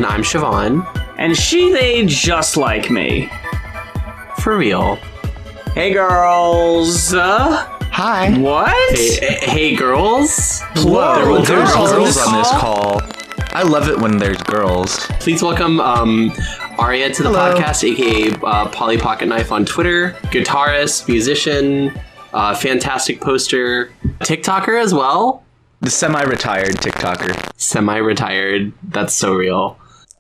And I'm Siobhan. And they just like me. For real. Hey, girls. Hi. What? Hey, girls. Whoa, there's girls this on this call. I love it when there's girls. Please welcome Aria to the podcast, aka Polly Pocketknife on Twitter. Guitarist, musician, fantastic poster, TikToker as well. The semi-retired TikToker. Semi-retired. That's so real.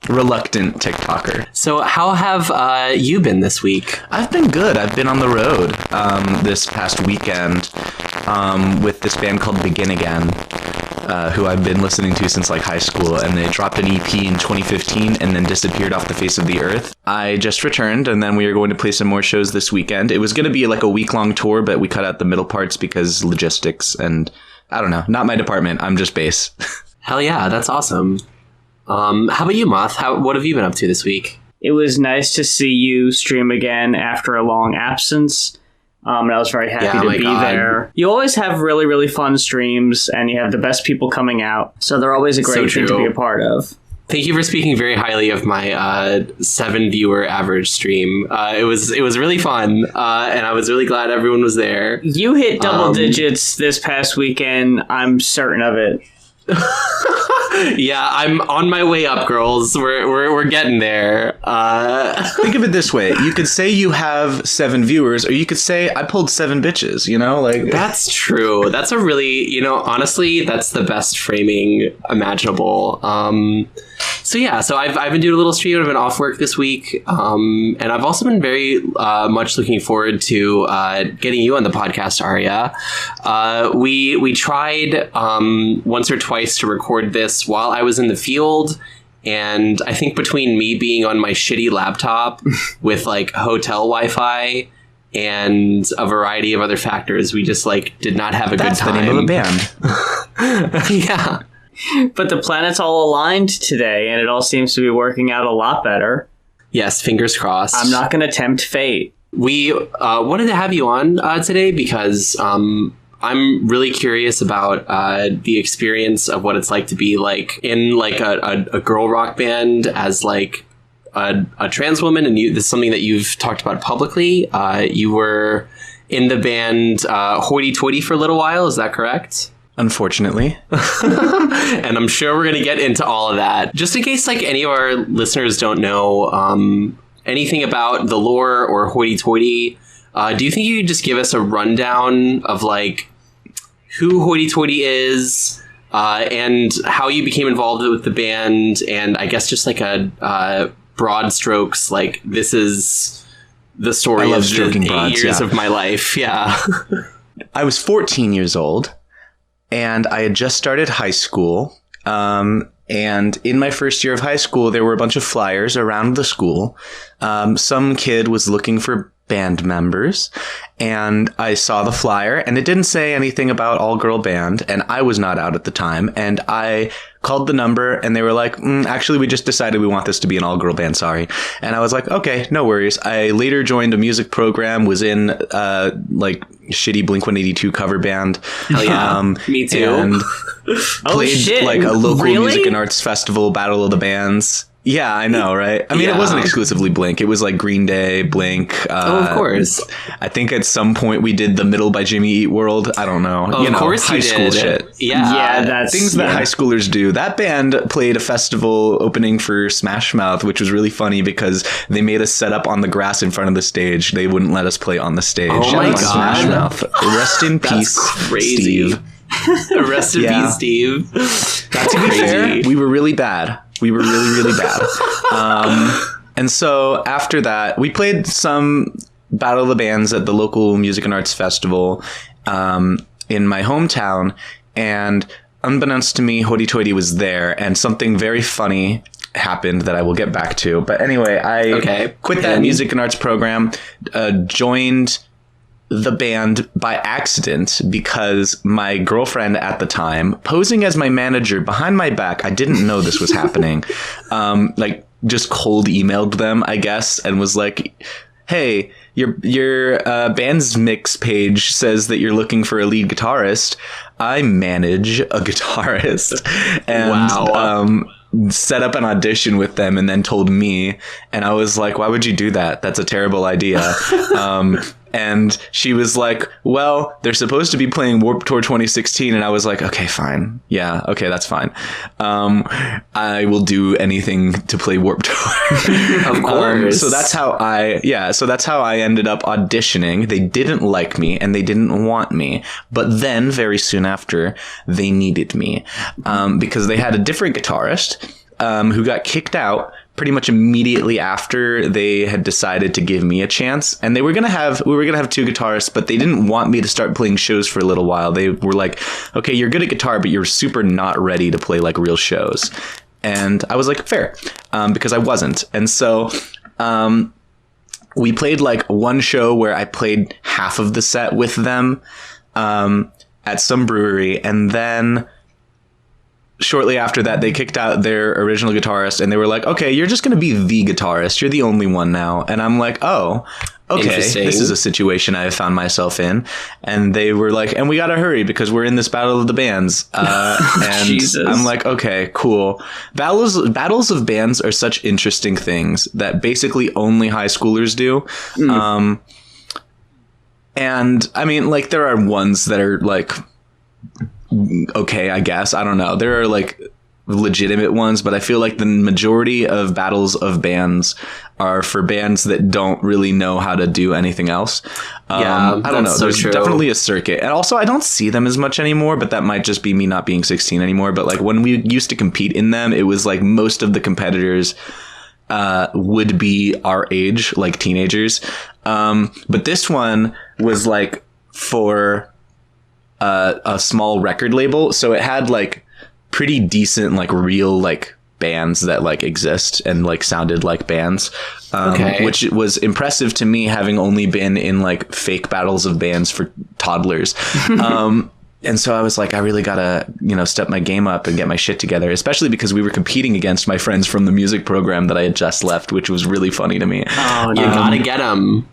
Reluctant TikToker. So how have you been this week? I've been good. I've been on the road this past weekend with this band called Begin Again, who I've been listening to since like high school, and they dropped an EP in 2015 and then disappeared off the face of the earth. I just returned, and then we are going to play some more shows this weekend. It was going to be like a week-long tour, but we cut out the middle parts because logistics and I don't know, not my department. I'm just bass. Hell yeah, that's awesome. How about you, Moth? What have you been up to this week? It was nice to see you stream again after a long absence. And I was very happy to be there. You always have really, really fun streams, and you have the best people coming out. So they're always a great thing to be a part of. Thank you for speaking very highly of my 7-viewer average stream. It was really fun, and I was really glad everyone was there. You hit double digits this past weekend. I'm certain of it. Yeah, I'm on my way up, girls. We're getting there. Think of it this way: you could say you have 7 viewers, or you could say I pulled 7 bitches. You know, like that's true. That's a really, honestly, that's the best framing imaginable. So I've been doing a little stream. I've been off work this week, and I've also been very much looking forward to getting you on the podcast, Aria. We tried once or twice to record this while I was in the field, and I think between me being on my shitty laptop with like hotel Wi-Fi and a variety of other factors, we just like did not have a good time. That's the name of the band. Yeah. But the planets all aligned today, and it all seems to be working out a lot better. Yes, fingers crossed. I'm not going to tempt fate. We wanted to have you on today because I'm really curious about the experience of what it's like to be like in like a girl rock band as like a trans woman, and this is something that you've talked about publicly. You were in the band Hoity-Toity for a little while, is that correct? Unfortunately. And I'm sure we're going to get into all of that. Just in case like any of our listeners don't know anything about the lore or Hoity-Toity, do you think you could just give us a rundown of like who Hoity-Toity is and how you became involved with the band, and I guess just like a broad strokes, like this is the story of the 8 years of my life. Yeah. I was 14 years old. And I had just started high school. And in my first year of high school, there were a bunch of flyers around the school. Some kid was looking for band members, and I saw the flyer, and it didn't say anything about all-girl band, and I was not out at the time, and I called the number, and they were like, actually, we just decided we want this to be an all-girl band, sorry. And I was like, okay, no worries. I later joined a music program, was in, like, shitty Blink-182 cover band. Hell yeah, me too. And played, like, a local music and arts festival, Battle of the Bands. Yeah, I know, right? I mean, It wasn't exclusively Blink. It was like Green Day, Blink. Of course. I think at some point we did The Middle by Jimmy Eat World. I don't know. Of course high school shit. Yeah, that's things that high schoolers do. That band played a festival opening for Smash Mouth, which was really funny because they made us set up on the grass in front of the stage. They wouldn't let us play on the stage. Oh my God. Smash Mouth. Rest in peace, crazy. Steve. Rest in peace, Steve. That's to be fair, we were really bad. We were really, really bad. And so after that, we played some Battle of the Bands at the local music and arts festival in my hometown. And unbeknownst to me, Hoity-Toity was there. And something very funny happened that I will get back to. But anyway, I quit that music and arts program, joined the band by accident because my girlfriend at the time, posing as my manager behind my back, I didn't know this was happening, like just cold emailed them, I guess, and was like, hey, your band's mix page says that you're looking for a lead guitarist. I manage a guitarist. And set up an audition with them and then told me, and I was like, why would you do that? That's a terrible idea. And she was like, well, they're supposed to be playing Warped Tour 2016. And I was like, okay, fine. Yeah, okay, that's fine. I will do anything to play Warped Tour. Of course. So that's how I ended up auditioning. They didn't like me and they didn't want me. But then very soon after, they needed me because they had a different guitarist who got kicked out pretty much immediately after they had decided to give me a chance. And we were gonna have two guitarists, but they didn't want me to start playing shows for a little while. They were like, okay, you're good at guitar, but you're super not ready to play like real shows. And I was like, fair, because I wasn't. And so we played like one show where I played half of the set with them at some brewery, and then shortly after that, they kicked out their original guitarist, and they were like, okay, you're just going to be the guitarist. You're the only one now. And I'm like, oh, okay, this is a situation I have found myself in. And they were like, and we got to hurry because we're in this battle of the bands. And Jesus. I'm like, okay, cool. Battles of bands are such interesting things that basically only high schoolers do. And I mean, like, there are ones that are like, okay, I guess. I don't know. There are like legitimate ones, but I feel like the majority of battles of bands are for bands that don't really know how to do anything else. I don't know. There's definitely a circuit. And also, I don't see them as much anymore, but that might just be me not being 16 anymore. But like when we used to compete in them, it was like most of the competitors would be our age, like teenagers. But this one was like for a small record label, so it had like pretty decent like real like bands that like exist and like sounded like bands, which was impressive to me, having only been in like fake battles of bands for toddlers. And so I was like, I really gotta, step my game up and get my shit together, especially because we were competing against my friends from the music program that I had just left, which was really funny to me. Oh, you gotta get them.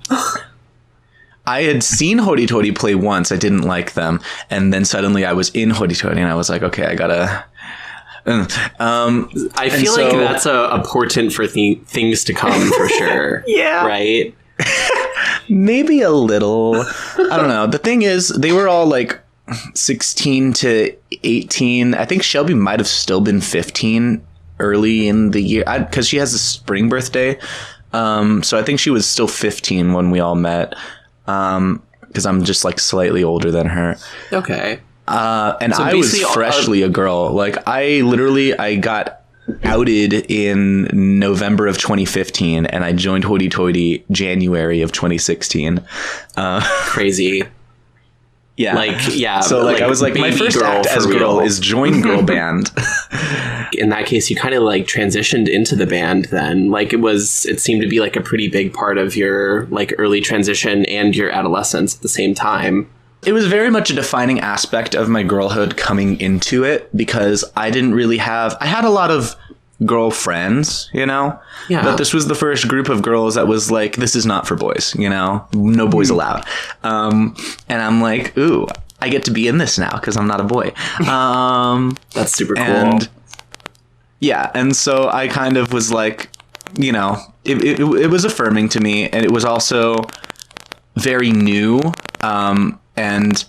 I had seen Hoity-Toity play once. I didn't like them. And then suddenly I was in Hoity-Toity and I was like, okay, I gotta... I feel like that's a portent for things to come for sure. Yeah. Right? Maybe a little. I don't know. The thing is, they were all like 16 to 18. I think Shelby might have still been 15 early in the year because she has a spring birthday. So I think she was still 15 when we all met. Because I'm just like slightly older than her. Okay. And so I was freshly a girl. Like I got outed in November of 2015 and I joined Hoity-Toity January of 2016. Crazy. Yeah. So like I was like, my first act as girl is join girl band. In that case, you kind of like transitioned into the band then. Like it seemed to be like a pretty big part of your like early transition and your adolescence at the same time. It was very much a defining aspect of my girlhood coming into it because I didn't really I had a lot of girlfriends, Yeah. But this was the first group of girls that was like, this is not for boys, no boys allowed. And I'm like, ooh, I get to be in this now because I'm not a boy. That's super cool. And yeah. And so I kind of was like, it was affirming to me, and it was also very new. And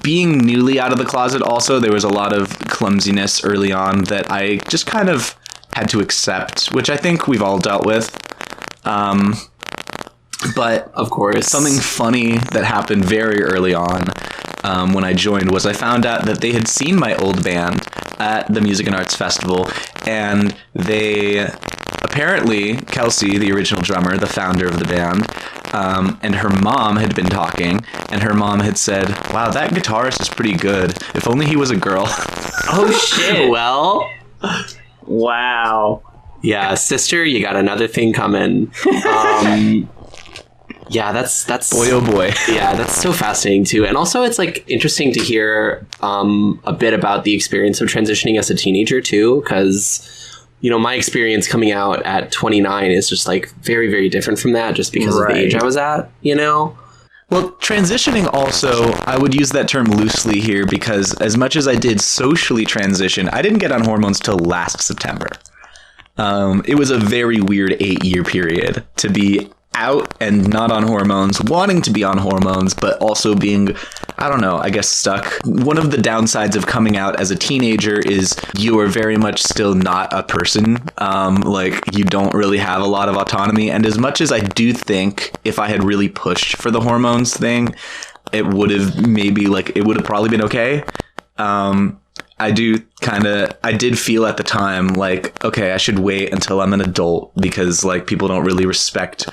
being newly out of the closet also, there was a lot of clumsiness early on that I just kind of had to accept, which I think we've all dealt with. But of course, something funny that happened very early on when I joined was I found out that they had seen my old band at the Music and Arts Festival, and they apparently, Kelsey, the original drummer, the founder of the band, and her mom had been talking, and her mom had said, wow, that guitarist is pretty good. If only he was a girl. Oh, shit. Well... Wow. Yeah, sister, you got another thing coming. Yeah, that's boy, oh boy. Yeah, that's so fascinating too. And also it's like interesting to hear a bit about the experience of transitioning as a teenager too, because my experience coming out at 29 is just like very, very different from that just because of the age I was at, Well, transitioning also, I would use that term loosely here because as much as I did socially transition, I didn't get on hormones till last September. It was a very weird 8-year period to be out and not on hormones, wanting to be on hormones, but also being, I don't know, I guess stuck. One of the downsides of coming out as a teenager is you are very much still not a person. Like you don't really have a lot of autonomy. And as much as I do think if I had really pushed for the hormones thing, it would have probably been okay. I did feel at the time like, okay, I should wait until I'm an adult because like people don't really respect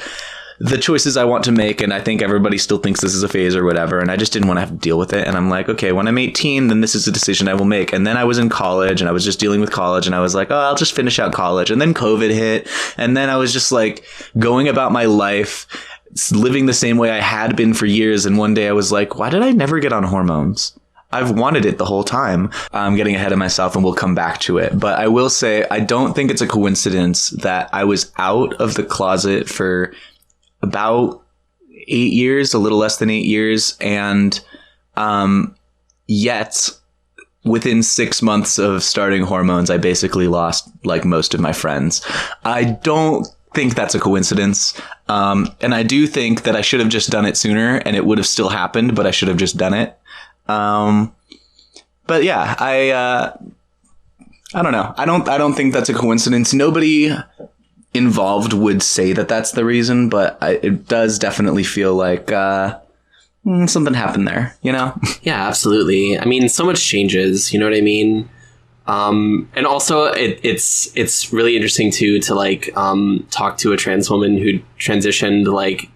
the choices I want to make. And I think everybody still thinks this is a phase or whatever. And I just didn't want to have to deal with it. And I'm like, okay, when I'm 18, then this is a decision I will make. And then I was in college and I was just dealing with college and I was like, oh, I'll just finish out college. And then COVID hit. And then I was just like going about my life, living the same way I had been for years. And one day I was like, why did I never get on hormones? I've wanted it the whole time. I'm getting ahead of myself and we'll come back to it. But I will say, I don't think it's a coincidence that I was out of the closet for about 8 years, a little less than 8 years. And yet within 6 months of starting hormones, I basically lost like most of my friends. I don't think that's a coincidence. And I do think that I should have just done it sooner and it would have still happened, but I should have just done it. But yeah, I don't know. I don't think that's a coincidence. Nobody involved would say that that's the reason, but it does definitely feel like, something happened there, you know? Yeah, absolutely. I mean, so much changes, you know what I mean? And also it's really interesting too, to like, talk to a trans woman who transitioned like,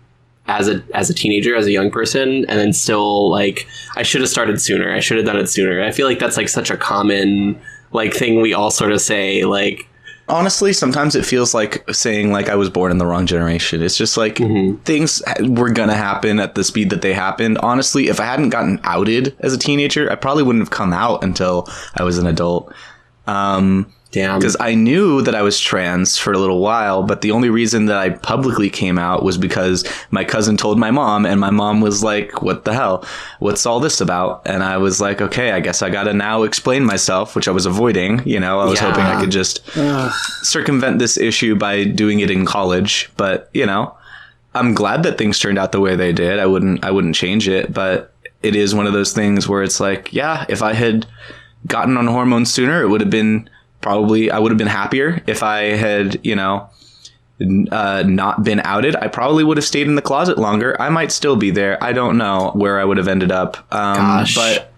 as a teenager, as a young person, and then still like, I should have started sooner. I should have done it sooner. I feel like that's like such a common like thing we all sort of say. Like, honestly, sometimes it feels like saying like I was born in the wrong generation. It's just like things were gonna happen at the speed that they happened. Honestly, if I hadn't gotten outed as a teenager, I probably wouldn't have come out until I was an adult. Damn. Because I knew that I was trans for a little while, but the only reason that I publicly came out was because my cousin told my mom, and my mom was like, what the hell? What's all this about? And I was like, okay, I guess I gotta now explain myself, which I was avoiding. You know, I was hoping I could just circumvent this issue by doing it in college. But, you know, I'm glad that things turned out the way they did. I wouldn't change it, but it is one of those things where it's like, yeah, if I had gotten on hormones sooner, it would have been I would have been happier. If I had, you know, not been outed, I probably would have stayed in the closet longer. I might still be there. I don't know where I would have ended up. But it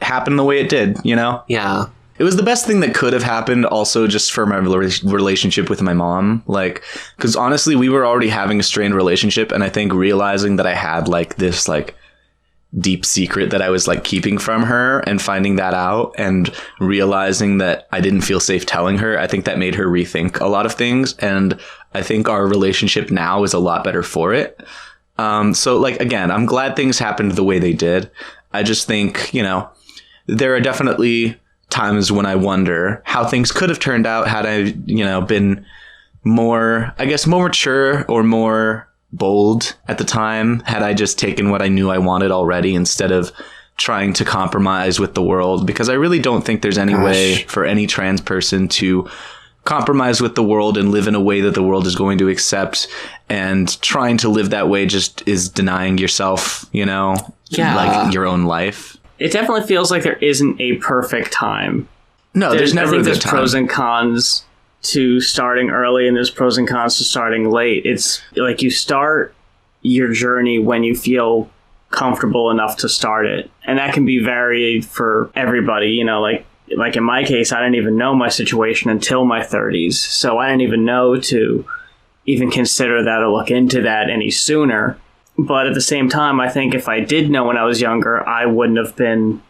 happened the way it did, you know? Yeah. It was the best thing that could have happened also just for my relationship with my mom. Like, because honestly, we were already having a strained relationship. And I think realizing that I had like this like deep secret that I was like keeping from her and finding that out and realizing that I didn't feel safe telling her, I think that made her rethink a lot of things. And I think our relationship now is a lot better for it. So like, again, I'm glad things happened the way they did. I just think, you know, there are definitely times when I wonder how things could have turned out had I, you know, been more, I guess, more mature or more bold at the time, had I just taken what I knew I wanted already instead of trying to compromise with the world, because I really don't think there's any way for any trans person to compromise with the world and live in a way that the world is going to accept, and trying to live that way just is denying yourself, you know, like your own life. It definitely feels like there isn't a perfect time. No, there's never a good time. There's pros and cons to starting early and there's pros and cons to starting late. It's like you start your journey when you feel comfortable enough to start it. And that can be varied for everybody, you know, like in my case, I didn't even know my situation until my 30s. So I didn't even know to even consider that or look into that any sooner. But at the same time, I think if I did know when I was younger, I wouldn't have been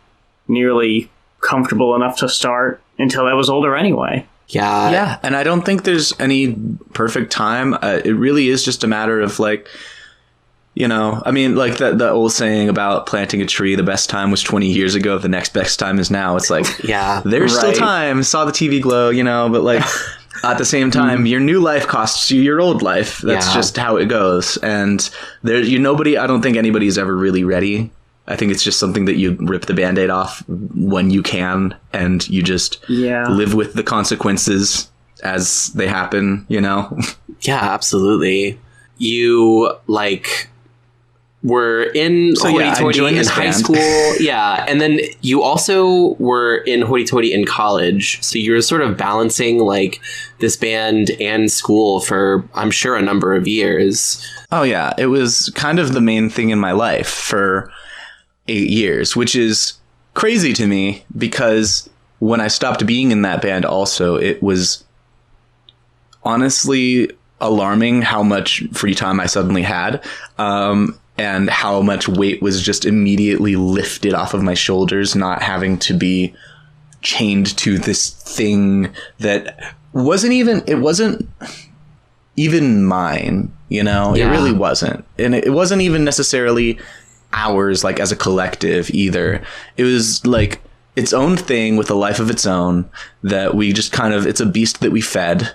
nearly comfortable enough to start until I was older anyway. Yeah. And I don't think there's any perfect time. It really is just a matter of like, you know, I mean, like the old saying about planting a tree, the best time was 20 years ago. The next best time is now. It's like, yeah, there's still time. Saw the TV glow, you know, but like, at the same time, your new life costs you your old life. That's just how it goes. And I don't think anybody's ever really ready. I think it's just something that you rip the Band-Aid off when you can, and you just live with the consequences as they happen, Yeah, absolutely. You were in Hoity-Toity in high school. Yeah. And then you also were in Hoity-Toity in college. So you were sort of balancing this band and school for, I'm sure, a number of years. Oh, yeah. It was kind of the main thing in my life for 8 years, which is crazy to me because when I stopped being in that band also, it was honestly alarming how much free time I suddenly had. And how much weight was just immediately lifted off of my shoulders, not having to be chained to this thing that wasn't even mine, It really wasn't. And it wasn't even necessarily ours, as a collective either. It was its own thing with a life of its own that we just it's a beast that we fed.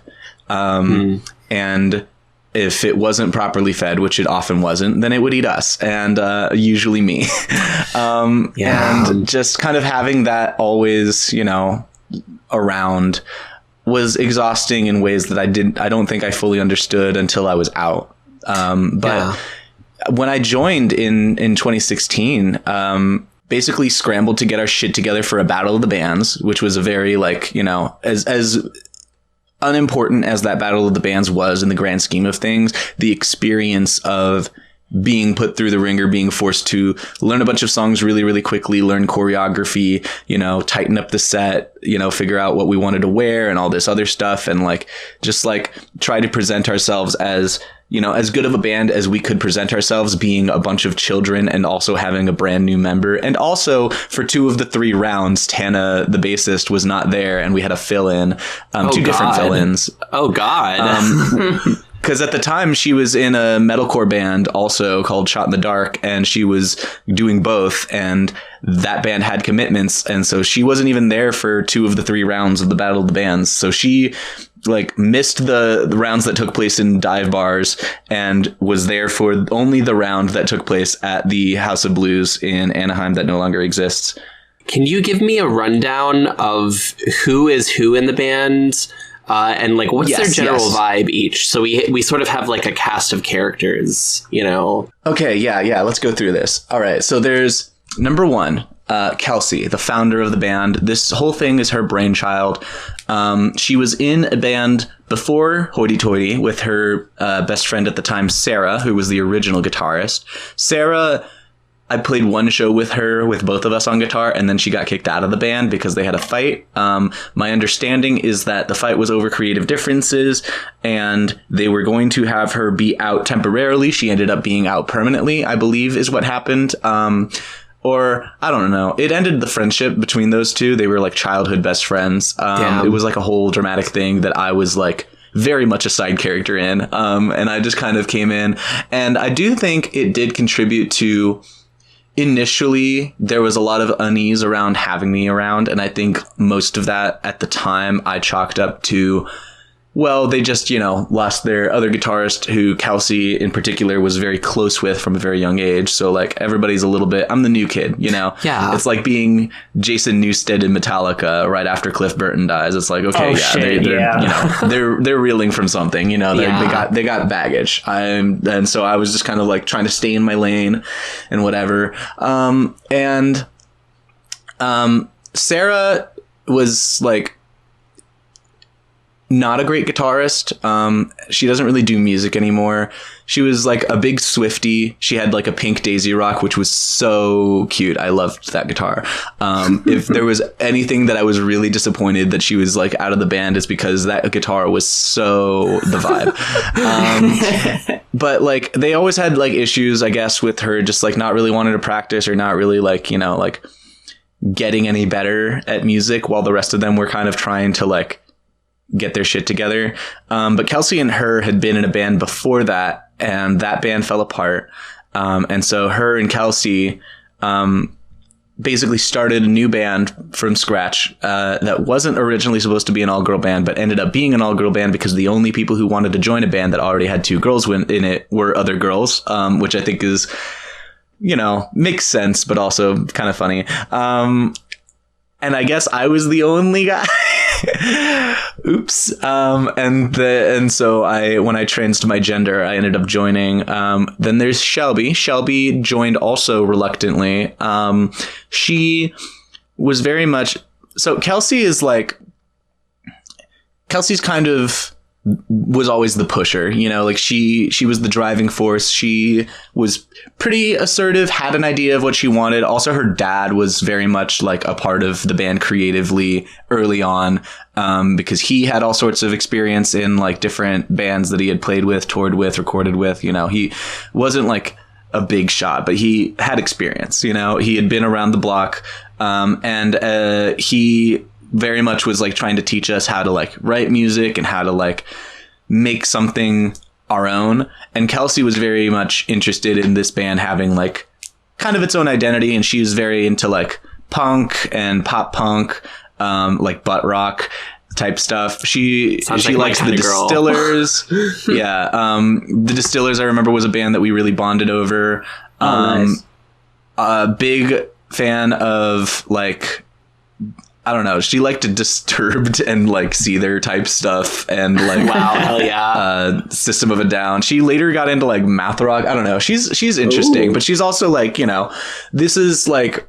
And if it wasn't properly fed, which it often wasn't, then it would eat us, and usually me. And just kind of having that always, around was exhausting in ways that I don't think I fully understood until I was out. But when I joined in 2016, basically scrambled to get our shit together for a Battle of the Bands, which was a very as unimportant as that Battle of the Bands was in the grand scheme of things, the experience of being put through the ringer, being forced to learn a bunch of songs really, really quickly, learn choreography, tighten up the set, figure out what we wanted to wear and all this other stuff. And try to present ourselves as, as good of a band as we could present ourselves, being a bunch of children and also having a brand new member. And also for 2 of the 3 rounds, Tana, the bassist, was not there, and we had a fill-in, different fill-ins. Oh, God. Because at the time she was in a metalcore band also called Shot in the Dark, and she was doing both, and that band had commitments, and so she wasn't even there for 2 of the 3 rounds of the Battle of the Bands. So she missed the rounds that took place in dive bars and was there for only the round that took place at the House of Blues in Anaheim that no longer exists. Can you give me a rundown of who is who in the band? And what's their general vibe each? So we sort of have a cast of characters, Okay, yeah, let's go through this. All right, so there's number 1, Kelsey, the founder of the band. This whole thing is her brainchild. She was in a band before Hoity-Toity with her best friend at the time, Sarah, who was the original guitarist. Sarah, I played one show with her, with both of us on guitar, and then she got kicked out of the band because they had a fight. My understanding is that the fight was over creative differences, and they were going to have her be out temporarily. She ended up being out permanently, I believe, is what happened. Or, I don't know. It ended the friendship between those two. They were childhood best friends. It was a whole dramatic thing that I was very much a side character in. And I just kind of came in. And I do think it did contribute to... Initially, there was a lot of unease around having me around, and I think most of that at the time I chalked up to, well, they just, lost their other guitarist who Kelsey in particular was very close with from a very young age. So everybody's a little bit, I'm the new kid, Yeah. It's like being Jason Newsted in Metallica right after Cliff Burton dies. It's they're reeling from something, they got baggage. And so I was just kind of trying to stay in my lane and whatever. Sarah was not a great guitarist. She doesn't really do music anymore. She was a big Swiftie. She had a pink Daisy Rock, which was so cute. I loved that guitar. If there was anything that I was really disappointed that she was out of the band, is because that guitar was so the vibe. But they always had issues, I guess, with her just not really wanting to practice or not really getting any better at music, while the rest of them were kind of trying to get their shit together. But Kelsey and her had been in a band before that, and that band fell apart. And so her and Kelsey basically started a new band from scratch that wasn't originally supposed to be an all-girl band, but ended up being an all-girl band because the only people who wanted to join a band that already had 2 girls in it were other girls, which I think is, makes sense, but also kind of funny. And I guess I was the only guy. Oops. And so when I transed my gender, I ended up joining. Then there's Shelby. Shelby joined also reluctantly. She was very much, so Kelsey's kind of was always the pusher, like she was the driving force. She was pretty assertive, had an idea of what she wanted. Also, her dad was very much like a part of the band creatively early on, because he had all sorts of experience in like different bands that he had played with, toured with, recorded with. He wasn't like a big shot, but he had experience. He had been around the block, and he very much was like trying to teach us how to like write music and how to like make something our own. And Kelsey was very much interested in this band having like kind of its own identity, and she was very into like punk and pop punk, like butt rock type stuff. She likes the Distillers. Yeah. The Distillers, I remember, was a band that we really bonded over. Nice. A big fan of like, I don't know. She liked Disturbed and like Seether type stuff, and like wow, hell yeah, System of a Down. She later got into like math rock. I don't know. She's interesting, but she's also like, this is like,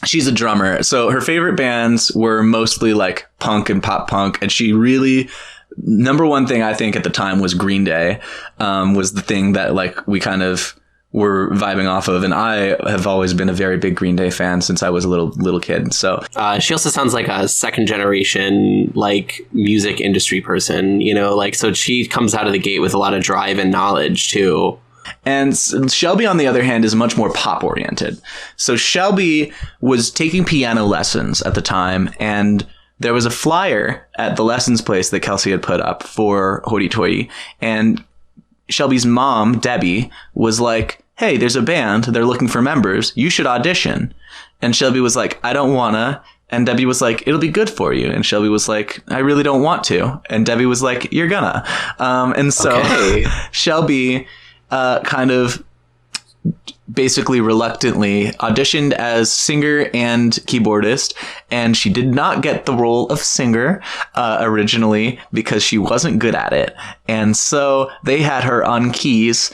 she's a drummer. So her favorite bands were mostly like punk and pop punk, and she really, number one thing I think at the time was Green Day, was the thing that like we kind of were vibing off of, and I have always been a very big Green Day fan since I was a little kid. So she also sounds like a second generation like music industry person, so she comes out of the gate with a lot of drive and knowledge too. And Shelby, on the other hand, is much more pop oriented. So Shelby was taking piano lessons at the time, and there was a flyer at the lessons place that Kelsey had put up for Hoity-Toity, and Shelby's mom, Debbie, was like, hey, there's a band. They're looking for members. You should audition. And Shelby was like, I don't wanna. And Debbie was like, it'll be good for you. And Shelby was like, I really don't want to. And Debbie was like, you're gonna. And so okay. Shelby kind of basically reluctantly auditioned as singer and keyboardist, and she did not get the role of singer originally because she wasn't good at it. And so they had her on keys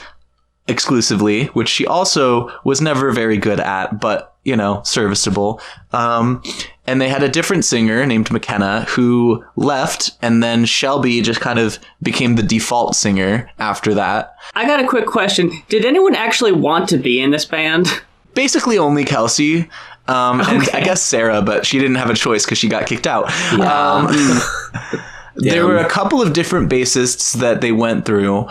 exclusively, which she also was never very good at, but serviceable. And they had a different singer named McKenna who left, and then Shelby just kind of became the default singer after that. I got a quick question. Did anyone actually want to be in this band? Basically only Kelsey. And I guess Sarah, but she didn't have a choice because she got kicked out. Yeah. There were a couple of different bassists that they went through.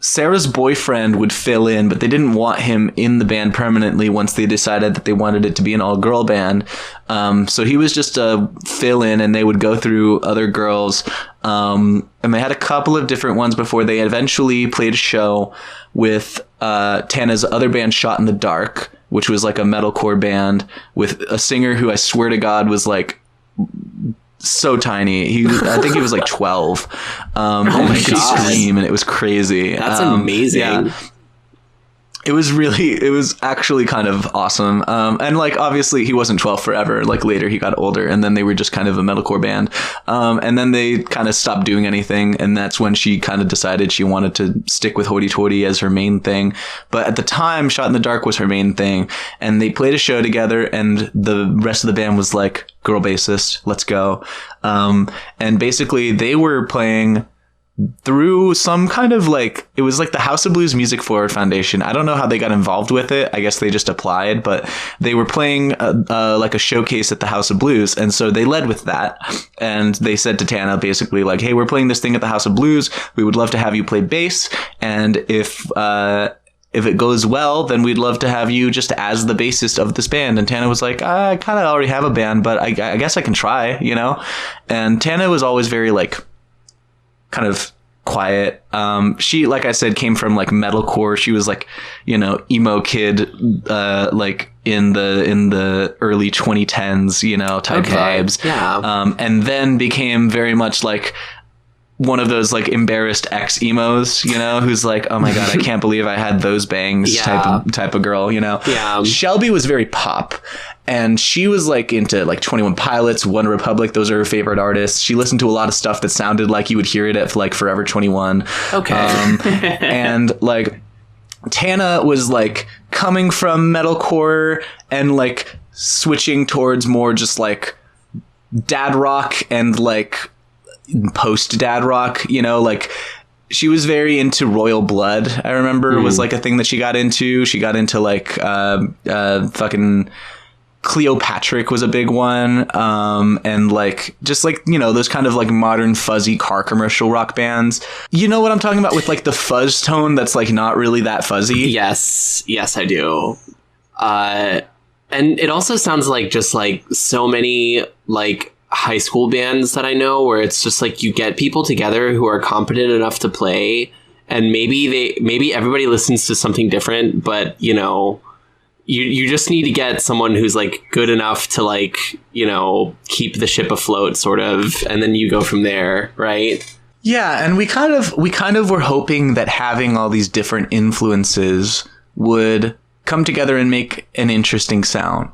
Sarah's boyfriend would fill in, but they didn't want him in the band permanently once they decided that they wanted it to be an all-girl band. So he was just a fill-in, and they would go through other girls. And they had a couple of different ones before they eventually played a show with Tana's other band, Shot in the Dark, which was like a metalcore band with a singer who I swear to God was like so tiny. I think he was like 12. And he could scream, and it was crazy. That's amazing. Yeah. It was actually kind of awesome. And like, obviously he wasn't 12 forever. Like later he got older, and then they were just kind of a metalcore band. And then they kind of stopped doing anything. And that's when she kind of decided she wanted to stick with Hoity-Toity as her main thing. But at the time, Shot in the Dark was her main thing. And they played a show together, and the rest of the band was like, girl bassist, let's go. And basically they were playing through some kind of like, it was like the House of Blues Music Forward Foundation. I don't know how they got involved with it. I guess they just applied, but they were playing like a showcase at the House of Blues. And so they led with that. And they said to Tana basically like, hey, we're playing this thing at the House of Blues. We would love to have you play bass. And if it goes well, then we'd love to have you just as the bassist of this band. And Tana was like, I kind of already have a band, but I guess I can try, And Tana was always very like, kind of quiet. She, like I said, came from like metalcore. She was like, you know, emo kid, like in the early 2010s, you know, type vibes. Yeah. And then became very much like one of those like embarrassed ex-emos, you know, who's like, oh my God, I can't believe I had those bangs type of girl, you know? Yeah. Shelby was very pop. And she was like into like 21 Pilots, One Republic. Those are her favorite artists. She listened to a lot of stuff that sounded like you would hear it at like Forever 21. Okay. And like Tana was like coming from metalcore and like switching towards more just like dad rock and like post dad rock, you know, like she was very into Royal Blood. I remember was like a thing that she got into. She got into like fucking Cleopatra was a big one. And like, just like, you know, those kind of like modern fuzzy car commercial rock bands. You know what I'm talking about with like the fuzz tone that's like not really that fuzzy? Yes, I do. And it also sounds like just like so many like high school bands that I know where it's just like you get people together who are competent enough to play, and maybe everybody listens to something different, but you know, you just need to get someone who's like good enough to like, you know, keep the ship afloat sort of, and then you go from there, right? Yeah, and we kind of were hoping that having all these different influences would come together and make an interesting sound.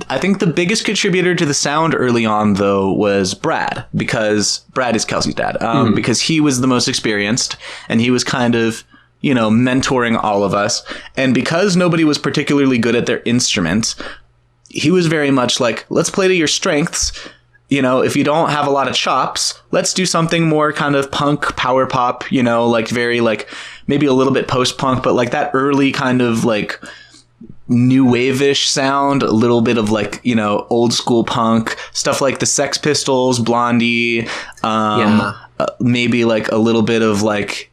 I think the biggest contributor to the sound early on, though, was Brad, because Brad is Kelsey's dad, because he was the most experienced and he was kind of, you know, mentoring all of us. And because nobody was particularly good at their instruments, he was very much like, let's play to your strengths. You know, if you don't have a lot of chops, let's do something more kind of punk, power pop, you know, like very like maybe a little bit post punk, but like that early kind of like new wave-ish sound, a little bit of like, you know, old school punk stuff like the Sex Pistols, Blondie, maybe like a little bit of like,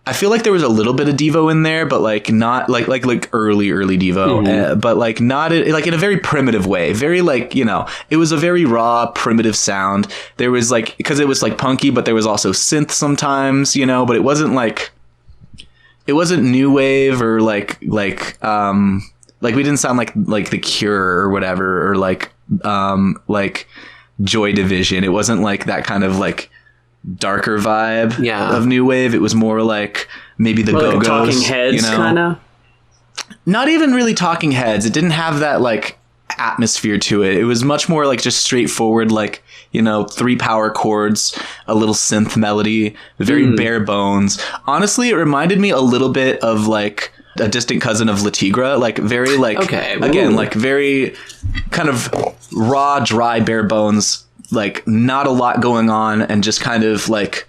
I feel like there was a little bit of Devo in there, but like not like early Devo, but like not like in a very primitive way, very like, you know, it was a very raw, primitive sound. There was like, because it was like punky, but there was also synth sometimes, you know, but it wasn't like, it wasn't new wave or like we didn't sound like The Cure or whatever, or like Joy Division. It wasn't like that kind of like darker vibe of new wave. It was more like maybe the Go-Go's, like Talking Heads, you know? Kind of. Not even really Talking Heads. It didn't have that like atmosphere to it. It was much more like just straightforward, like, you know, 3 power chords, a little synth melody, very bare bones. Honestly, it reminded me a little bit of like a distant cousin of La Tigra, like very like, again, like very kind of raw, dry, bare bones, like not a lot going on, and just kind of like,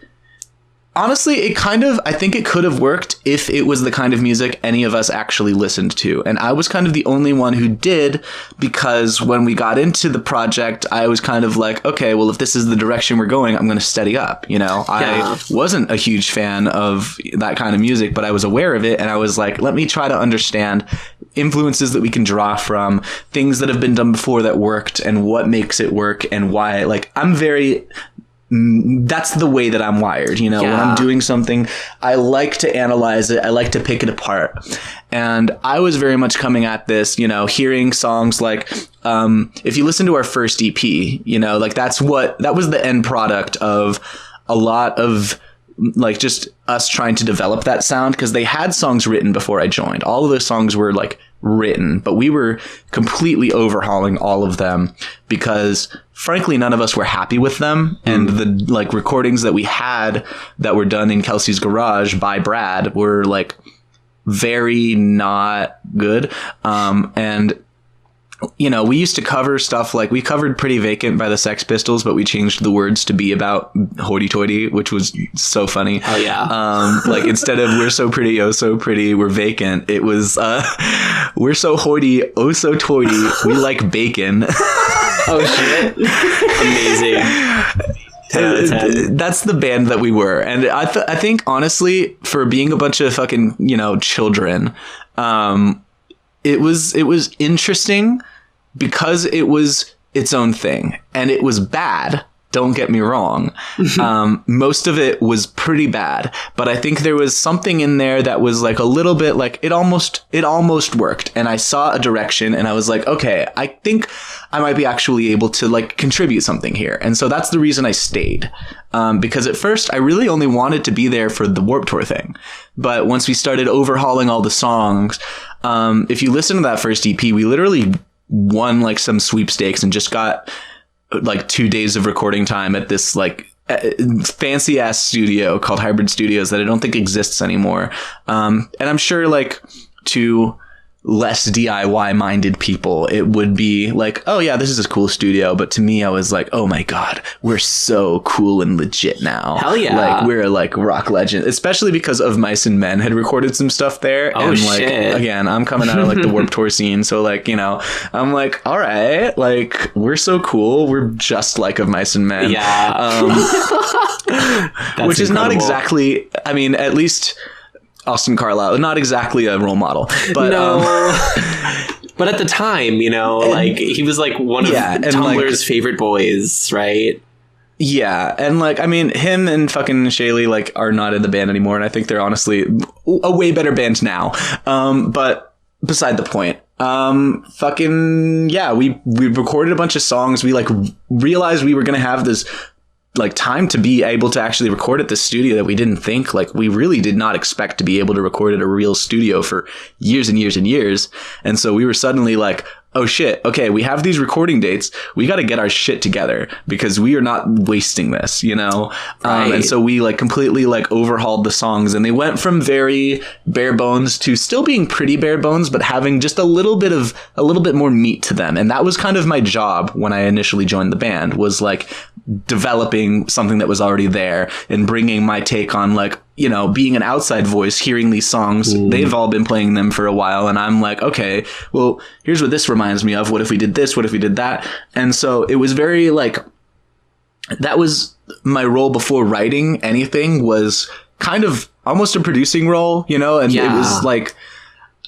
honestly, I think it could have worked if it was the kind of music any of us actually listened to. And I was kind of the only one who did, because when we got into the project, I was kind of like, okay, well, if this is the direction we're going, I'm going to steady up. You know, I wasn't a huge fan of that kind of music, but I was aware of it. And I was like, let me try to understand influences that we can draw from, things that have been done before that worked, and what makes it work, and why. Like, that's the way that I'm wired, you know. When I'm doing something, I like to analyze it, I like to pick it apart. And I was very much coming at this, you know, hearing songs like, if you listen to our first EP, you know, like that was the end product of a lot of like just us trying to develop that sound, because they had songs written before I joined. All of those songs were like written, but we were completely overhauling all of them because frankly none of us were happy with them. And the like recordings that we had that were done in Kelsey's garage by Brad were like very not good. And you know, we used to cover stuff like, we covered Pretty Vacant by the Sex Pistols, but we changed the words to be about Hoity-Toity, which was so funny. Oh yeah. Like instead of we're so pretty, oh so pretty, we're vacant, it was we're so hoity, oh so toity, we like bacon. Oh shit. Amazing. 10 out of 10. That's the band that we were. And I think honestly, for being a bunch of fucking, you know, children, it was interesting because it was its own thing, and it was bad. Don't get me wrong. Most of it was pretty bad, but I think there was something in there that was like a little bit like it almost worked. And I saw a direction and I was like, okay, I think I might be actually able to like contribute something here. And so that's the reason I stayed. Because at first I really only wanted to be there for the Warped Tour thing. But once we started overhauling all the songs, if you listen to that first EP, we literally won like some sweepstakes and just got like 2 days of recording time at this like fancy ass studio called Hybrid Studios that I don't think exists anymore. And I'm sure like to less DIY minded people, it would be like, oh yeah, this is a cool studio. But to me, I was like, oh my God, we're so cool and legit now. Hell yeah. Like we're like rock legend, especially because Of Mice and Men had recorded some stuff there. Oh, and like, shit. again, I'm coming out of like the Warped Tour scene. So like, you know, I'm like, all right, like we're so cool. We're just like Of Mice and Men. Yeah. Which is incredible. not exactly, I mean, at least Austin Carlisle, not exactly a role model, but no. But at the time, you know, like he was like one of Tumblr's favorite boys, right? Yeah, and like I mean, him and fucking Shaylee like are not in the band anymore, and I think they're honestly a way better band now. But beside the point. Fucking yeah, we recorded a bunch of songs. We like realized we were gonna have this like time to be able to actually record at the studio that we didn't think, like we really did not expect to be able to record at a real studio for years and years and years. And so we were suddenly like, oh shit, okay, we have these recording dates. We got to get our shit together because we are not wasting this, you know? Right. And so we like completely like overhauled the songs, and they went from very bare bones to still being pretty bare bones, but having just a little bit more meat to them. And that was kind of my job when I initially joined the band, was like developing something that was already there and bringing my take on like, you know, being an outside voice, hearing these songs. They've all been playing them for a while. And I'm like, okay, well, here's what this reminds me of. What if we did this? What if we did that? And so it was very like, that was my role before writing anything, was kind of almost a producing role, you know? And it was like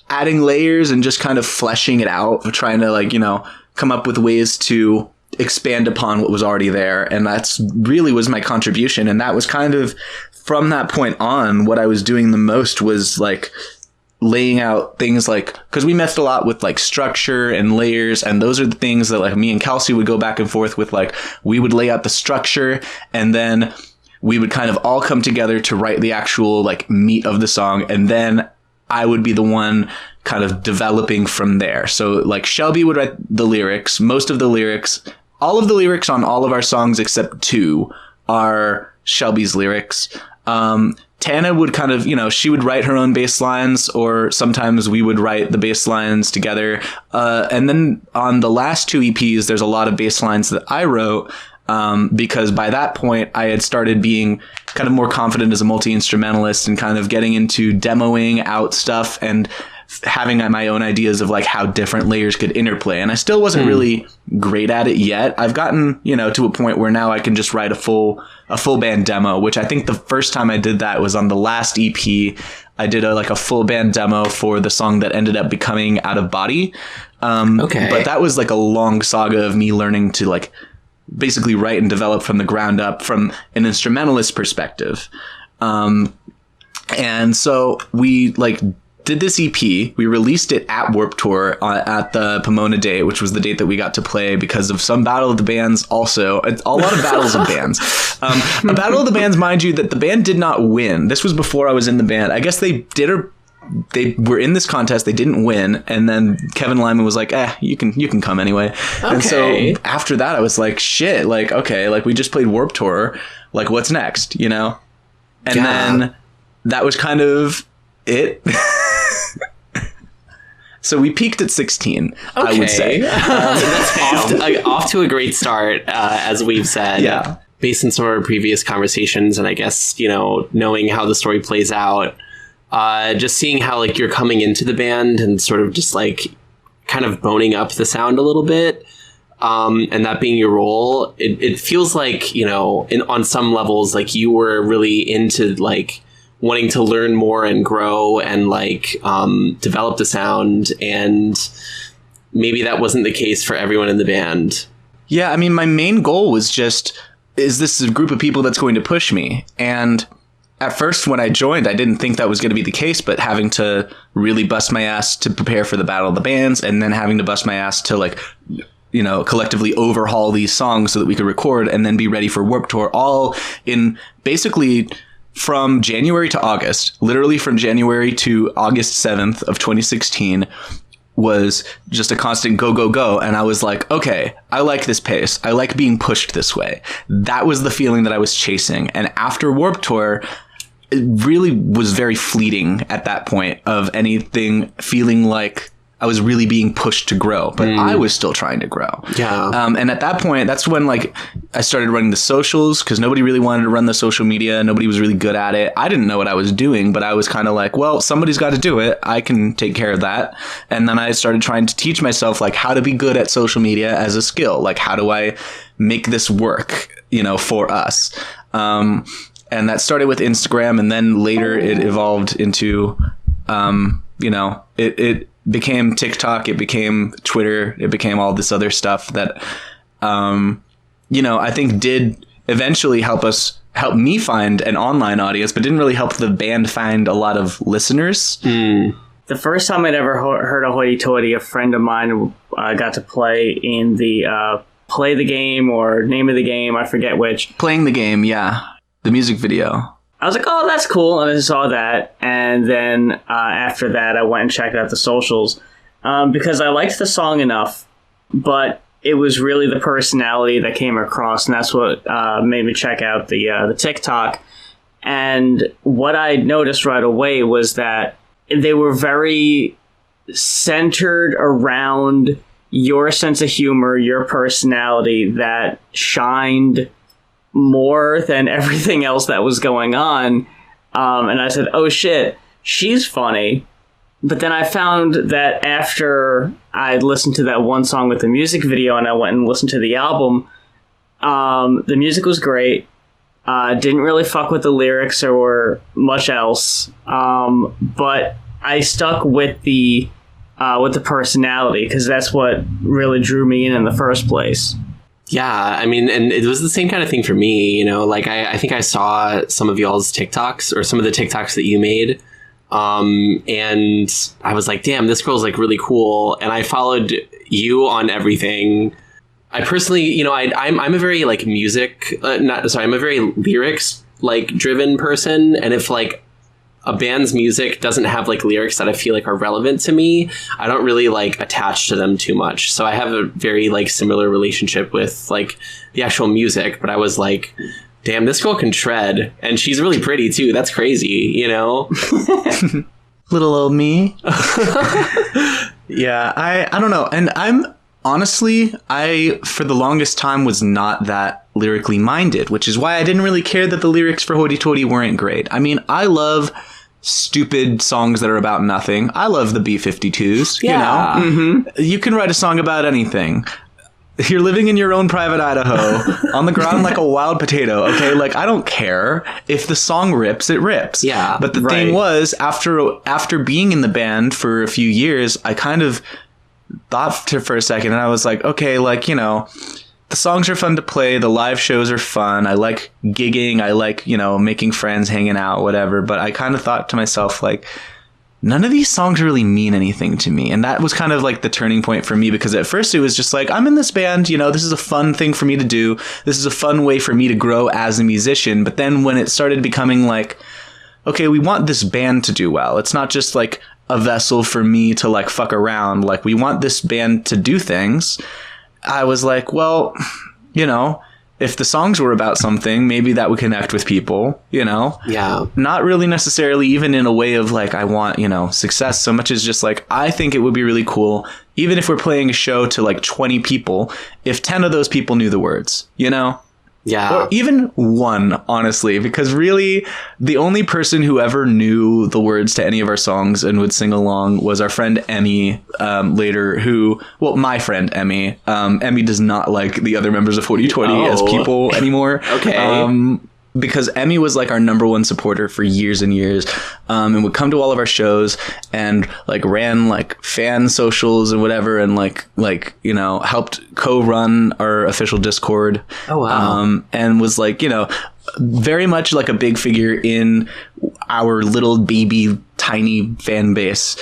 adding layers and just kind of fleshing it out, trying to like, you know, come up with ways to expand upon what was already there. And that's really was my contribution. And that was kind of from that point on, what I was doing the most was like laying out things like, because we messed a lot with like structure and layers, and those are the things that like me and Kelsey would go back and forth with. Like we would lay out the structure, and then we would kind of all come together to write the actual like meat of the song, and then I would be the one kind of developing from there. So like Shelby would write the lyrics, most of the lyrics, all of the lyrics on all of our songs except 2 are Shelby's lyrics. Tana would kind of, you know, she would write her own bass lines, or sometimes we would write the bass lines together. And then on the last 2 EPs, there's a lot of bass lines that I wrote, because by that point I had started being kind of more confident as a multi-instrumentalist and kind of getting into demoing out stuff and having my own ideas of like how different layers could interplay. And I still wasn't really great at it yet. I've gotten, you know, to a point where now I can just write a full band demo, which I think the first time I did that was on the last EP. I did a full band demo for the song that ended up becoming Out of Body. Okay. But that was like a long saga of me learning to like basically write and develop from the ground up from an instrumentalist perspective. And so we like did this EP. We released it at Warped Tour at the Pomona date, which was the date that we got to play because of some Battle of the Bands. Also, a lot of battles of bands. A Battle of the Bands, mind you, that the band did not win. This was before I was in the band. I guess they were in this contest. They didn't win. And then Kevin Lyman was like, you can come anyway. Okay. And so after that, I was like, shit, like, okay, like we just played Warped Tour. Like, what's next, you know? And then that was kind of it. So we peaked at 16, I would say. That's off to a great start, as we've said. Yeah. Based on some of our previous conversations, and I guess, you know, knowing how the story plays out, just seeing how like you're coming into the band and sort of just like kind of boning up the sound a little bit, and that being your role, it feels like, you know, on some levels, like you were really into like wanting to learn more and grow and like develop the sound, and maybe that wasn't the case for everyone in the band. Yeah, I mean, my main goal was just is this a group of people that's going to push me? And at first, when I joined, I didn't think that was going to be the case, but having to really bust my ass to prepare for the Battle of the Bands, and then having to bust my ass to like, you know, collectively overhaul these songs so that we could record and then be ready for Warped Tour, all in basically from January to August, literally from January to August 7th of 2016, was just a constant go, go, go. And I was like, okay, I like this pace. I like being pushed this way. That was the feeling that I was chasing. And after Warped Tour, it really was very fleeting at that point of anything feeling like I was really being pushed to grow, but I was still trying to grow. Yeah. And at that point, that's when like I started running the socials, because nobody really wanted to run the social media. Nobody was really good at it. I didn't know what I was doing, but I was kind of like, well, somebody's got to do it. I can take care of that. And then I started trying to teach myself like how to be good at social media as a skill. Like, how do I make this work, you know, for us? And that started with Instagram, and then later it evolved into, you know, it became TikTok, it became Twitter, it became all this other stuff that, you know, I think did eventually help me find an online audience, but didn't really help the band find a lot of listeners. The first time I'd ever heard of Hoity-Toity, a friend of mine got to play in the Play the Game or Name of the Game, I forget which. Playing the Game, yeah. The music video. I was like, oh, that's cool. And I saw that. And then after that, I went and checked out the socials because I liked the song enough. But it was really the personality that came across. And that's what made me check out the TikTok. And what I noticed right away was that they were very centered around your sense of humor, your personality that shined more than everything else that was going on. And I said, oh shit, she's funny. But then I found that after I listened to that one song with the music video and I went and listened to the album, the music was great. Didn't really fuck with the lyrics or much else. But I stuck with the personality, because that's what really drew me in the first place. Yeah, I mean, and it was the same kind of thing for me, you know, like I think I saw some of y'all's TikToks, or some of the TikToks that you made. And I was like, damn, this girl's like really cool. And I followed you on everything. I personally, you know, I'm a very like I'm a very lyrics like driven person. And if like a band's music doesn't have like lyrics that I feel like are relevant to me, I don't really like attach to them too much. So I have a very like similar relationship with like the actual music, but I was like, damn, this girl can shred, and she's really pretty too. That's crazy, you know? Little old me. Yeah, I don't know. And I'm honestly, for the longest time was not that lyrically minded, which is why I didn't really care that the lyrics for Hoity-Toity weren't great. I mean, I love stupid songs that are about nothing. I love the B-52s, yeah. You know? Mm-hmm. You can write a song about anything. You're living in your own private Idaho, on the ground like a wild potato, okay? Like, I don't care. If the song rips, it rips. Yeah, but the thing was, after being in the band for a few years, I kind of thought for a second, and I was like, okay, like, you know, the songs are fun to play, the live shows are fun, I like gigging, I like, you know, making friends, hanging out, whatever, but I kind of thought to myself, like, none of these songs really mean anything to me. And that was kind of like the turning point for me, because at first it was just like, I'm in this band, you know, this is a fun thing for me to do. This is a fun way for me to grow as a musician. But then when it started becoming like, okay, we want this band to do well. It's not just like a vessel for me to like fuck around. Like, we want this band to do things. I was like, well, you know, if the songs were about something, maybe that would connect with people, you know? Yeah. Not really necessarily even in a way of like, I want, you know, success, so much as just like, I think it would be really cool, even if we're playing a show to like 20 people, if 10 of those people knew the words, you know? Yeah. Or even one, honestly, because really the only person who ever knew the words to any of our songs and would sing along was our friend Emmy, later, my friend Emmy. Emmy does not like the other members of Hoity-Toity as people anymore. Okay. because Emmy was like our number one supporter for years and years, and would come to all of our shows and like ran like fan socials and whatever, and like helped co-run our official Discord. Oh wow. And was like, very much like a big figure in our little baby tiny fan base,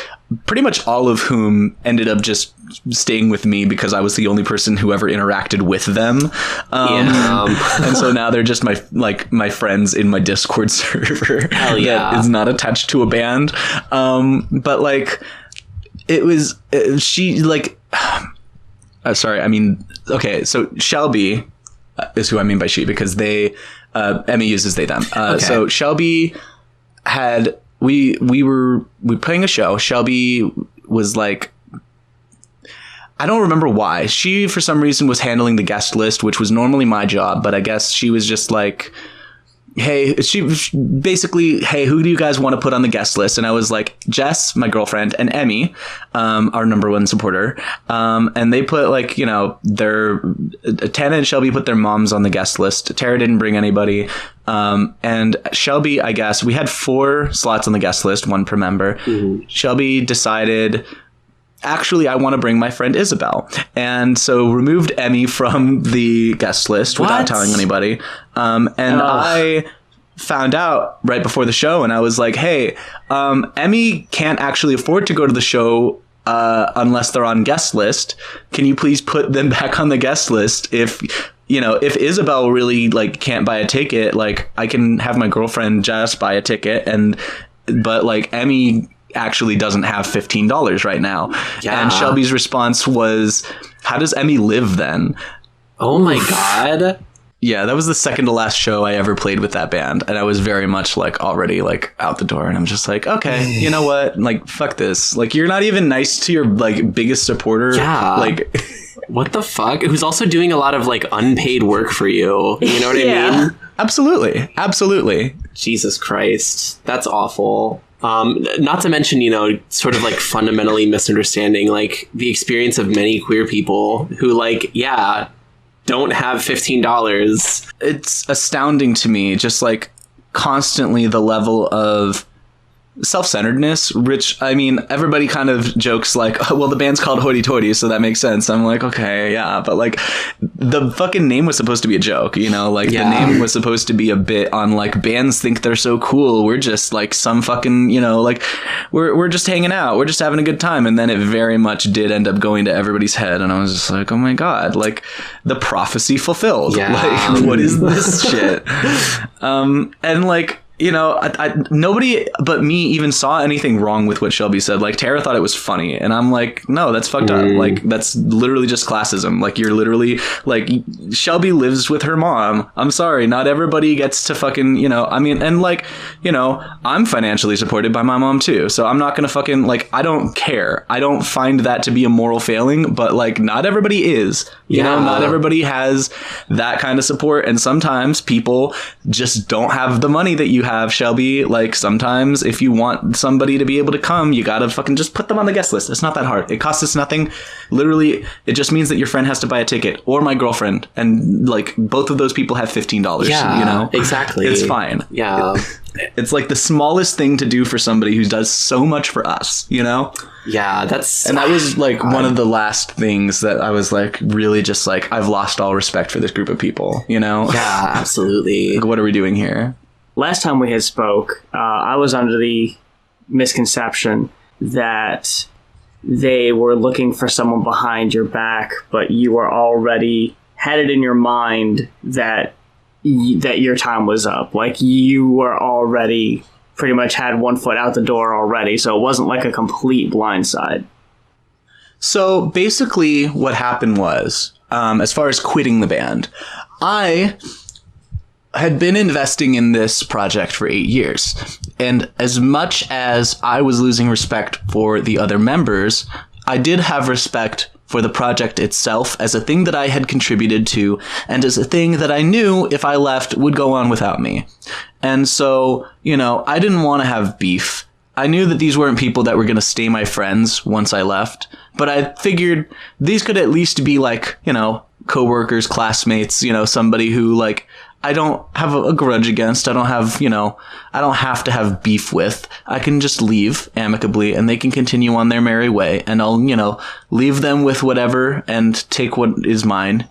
pretty much all of whom ended up just staying with me because I was the only person who ever interacted with them. And so now they're just my friends in my Discord server. Hell yeah. That is not attached to a band. But like it was she like sorry, I mean, okay, so Shelby is who I mean by she, because they Emmy uses they them. Okay. So Shelby had we were playing a show. Shelby was like, I don't remember why. She, for some reason, was handling the guest list, which was normally my job. But I guess she was just like, hey, basically, hey, who do you guys want to put on the guest list? And I was like, Jess, my girlfriend, and Emmy, our number one supporter. And they put like, their Tana and Shelby put their moms on the guest list. Tara didn't bring anybody. And Shelby, I guess, we had 4 slots on the guest list, 1 per member. Mm-hmm. Shelby decided, actually, I want to bring my friend Isabel. And so removed Emmy from the guest list without telling anybody. I found out right before the show, and I was like, hey, Emmy can't actually afford to go to the show unless they're on guest list. Can you please put them back on the guest list? If Isabel really like can't buy a ticket, like I can have my girlfriend Jess buy a ticket, but like Emmy actually doesn't have $15 right now. Yeah. And Shelby's response was, how does Emmy live then? Oh my God. Yeah, that was the second to last show I ever played with that band, and I was very much like already like out the door, and I'm just like, okay, you know what? Like, fuck this. Like, you're not even nice to your like biggest supporter. Yeah. Like, what the fuck? Who's also doing a lot of like unpaid work for you. You know what I mean? Absolutely. Jesus Christ. That's awful. Not to mention, sort of like fundamentally misunderstanding like the experience of many queer people who like, don't have $15. It's astounding to me, just like constantly the level of self-centeredness, which, I mean, everybody kind of jokes like, oh, well, the band's called Hoity-Toity, so that makes sense. I'm like, okay, yeah, but like the fucking name was supposed to be a joke, like the name was supposed to be a bit on like bands think they're so cool. We're just like some fucking, like we're just hanging out. We're just having a good time. And then it very much did end up going to everybody's head. And I was just like, oh my God, like the prophecy fulfilled. Yeah. Like, what is this shit? And like, nobody but me even saw anything wrong with what Shelby said. Like, Tara thought it was funny, and I'm like, no, that's fucked up. Like, that's literally just classism. Like, you're literally like, Shelby lives with her mom. I'm sorry, not everybody gets to fucking, I mean, and like, I'm financially supported by my mom too, so I'm not gonna fucking like, I don't care. I don't find that to be a moral failing, but like, not everybody is. Not everybody has that kind of support, and sometimes people just don't have the money that you have, Shelby. Like, sometimes if you want somebody to be able to come, you gotta fucking just put them on the guest list. It's not that hard. It costs us nothing. Literally, it just means that your friend has to buy a ticket, or my girlfriend, and like both of those people have $15. Exactly. It's fine. Yeah. It's like the smallest thing to do for somebody who does so much for us, Yeah, and that was like one of the last things that I was like really just like, I've lost all respect for this group of people, Yeah, absolutely. Like, what are we doing here? Last time we had spoke, I was under the misconception that they were looking for someone behind your back, but you were already had it in your mind that your time was up. Like, you were already pretty much had one foot out the door already, so it wasn't like a complete blindside. So basically what happened was, as far as quitting the band, I had been investing in this project for 8 years. And as much as I was losing respect for the other members, I did have respect for the project itself as a thing that I had contributed to, and as a thing that I knew if I left would go on without me. And so, I didn't want to have beef. I knew that these weren't people that were going to stay my friends once I left, but I figured these could at least be like, coworkers, classmates, somebody who like, I don't have a grudge against. I don't have, I don't have to have beef with. I can just leave amicably and they can continue on their merry way. And I'll, leave them with whatever and take what is mine.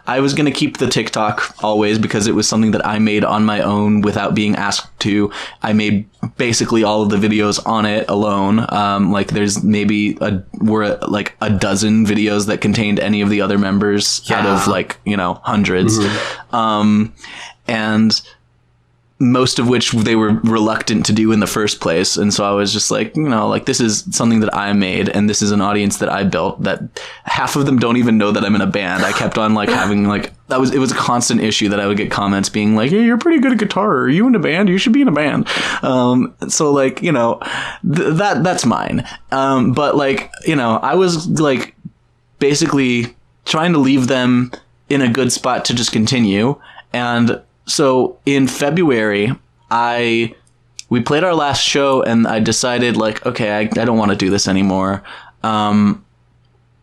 I was going to keep the TikTok always because it was something that I made on my own without being asked to. I made basically all of the videos on it alone. Like there's maybe a dozen videos that contained any of the other members out of hundreds. And most of which they were reluctant to do in the first place. And so I was just like, this is something that I made and this is an audience that I built that half of them don't even know that I'm in a band. I kept on having it was a constant issue that I would get comments being like, hey, you're pretty good at guitar. Are you in a band? You should be in a band. So that's mine. But I was basically trying to leave them in a good spot to just continue. And so in February, we played our last show and I decided okay, I don't want to do this anymore.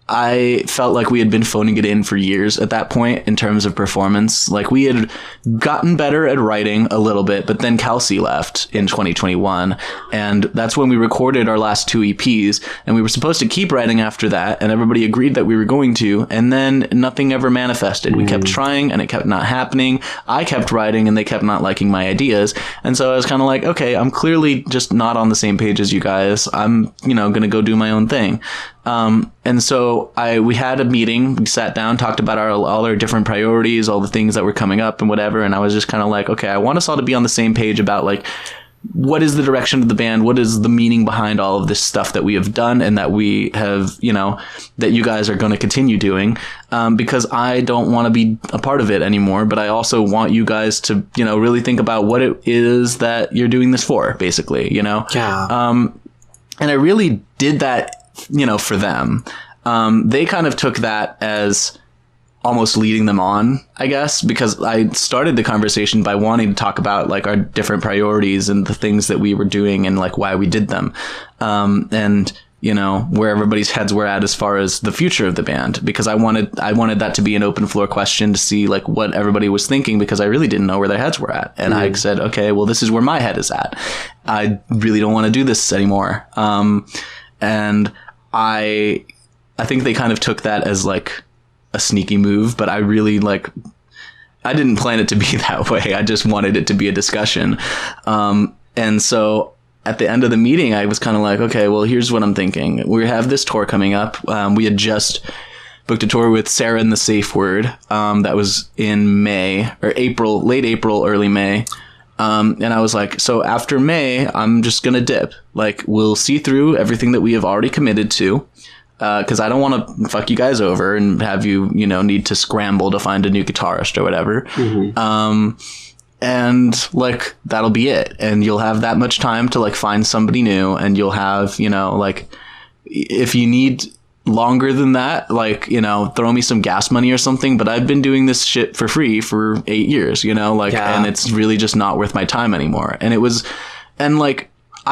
I felt like we had been phoning it in for years at that point in terms of performance. We had gotten better at writing a little bit, but then Kelsey left in 2021. And that's when we recorded our last 2 EPs. And we were supposed to keep writing after that. And everybody agreed that we were going to. And then nothing ever manifested. We kept trying and it kept not happening. I kept writing and they kept not liking my ideas. And so I was kind of okay, I'm clearly just not on the same page as you guys. I'm, going to go do my own thing. And so we had a meeting, we sat down, talked about all our different priorities, all the things that were coming up and whatever. And I was just kind of okay, I want us all to be on the same page about what is the direction of the band? What is the meaning behind all of this stuff that we have done and that we have, that you guys are going to continue doing? Because I don't want to be a part of it anymore, but I also want you guys to, really think about what it is that you're doing this for, basically, Yeah. And I really did that, for them. They kind of took that as almost leading them on, I guess, because I started the conversation by wanting to talk about our different priorities and the things that we were doing and why we did them. And where everybody's heads were at as far as the future of the band, because I wanted that to be an open floor question to see what everybody was thinking, because I really didn't know where their heads were at. And I said, okay, well, this is where my head is at. I really don't want to do this anymore. And I think they kind of took that as a sneaky move, but I really I didn't plan it to be that way. I just wanted it to be a discussion. And so at the end of the meeting, I was kind of okay, well, here's what I'm thinking. We have this tour coming up. We had just booked a tour with Sarah and the Safe Word. That was in May or April, late April, early May. And I was so after May, I'm just going to dip. We'll see through everything that we have already committed to. Because I don't want to fuck you guys over and have you, need to scramble to find a new guitarist or whatever. Mm-hmm. And that'll be it. And you'll have that much time to find somebody new. And you'll have, if you need longer than that, throw me some gas money or something. But I've been doing this shit for free for 8 years, and it's really just not worth my time anymore. And it was, and I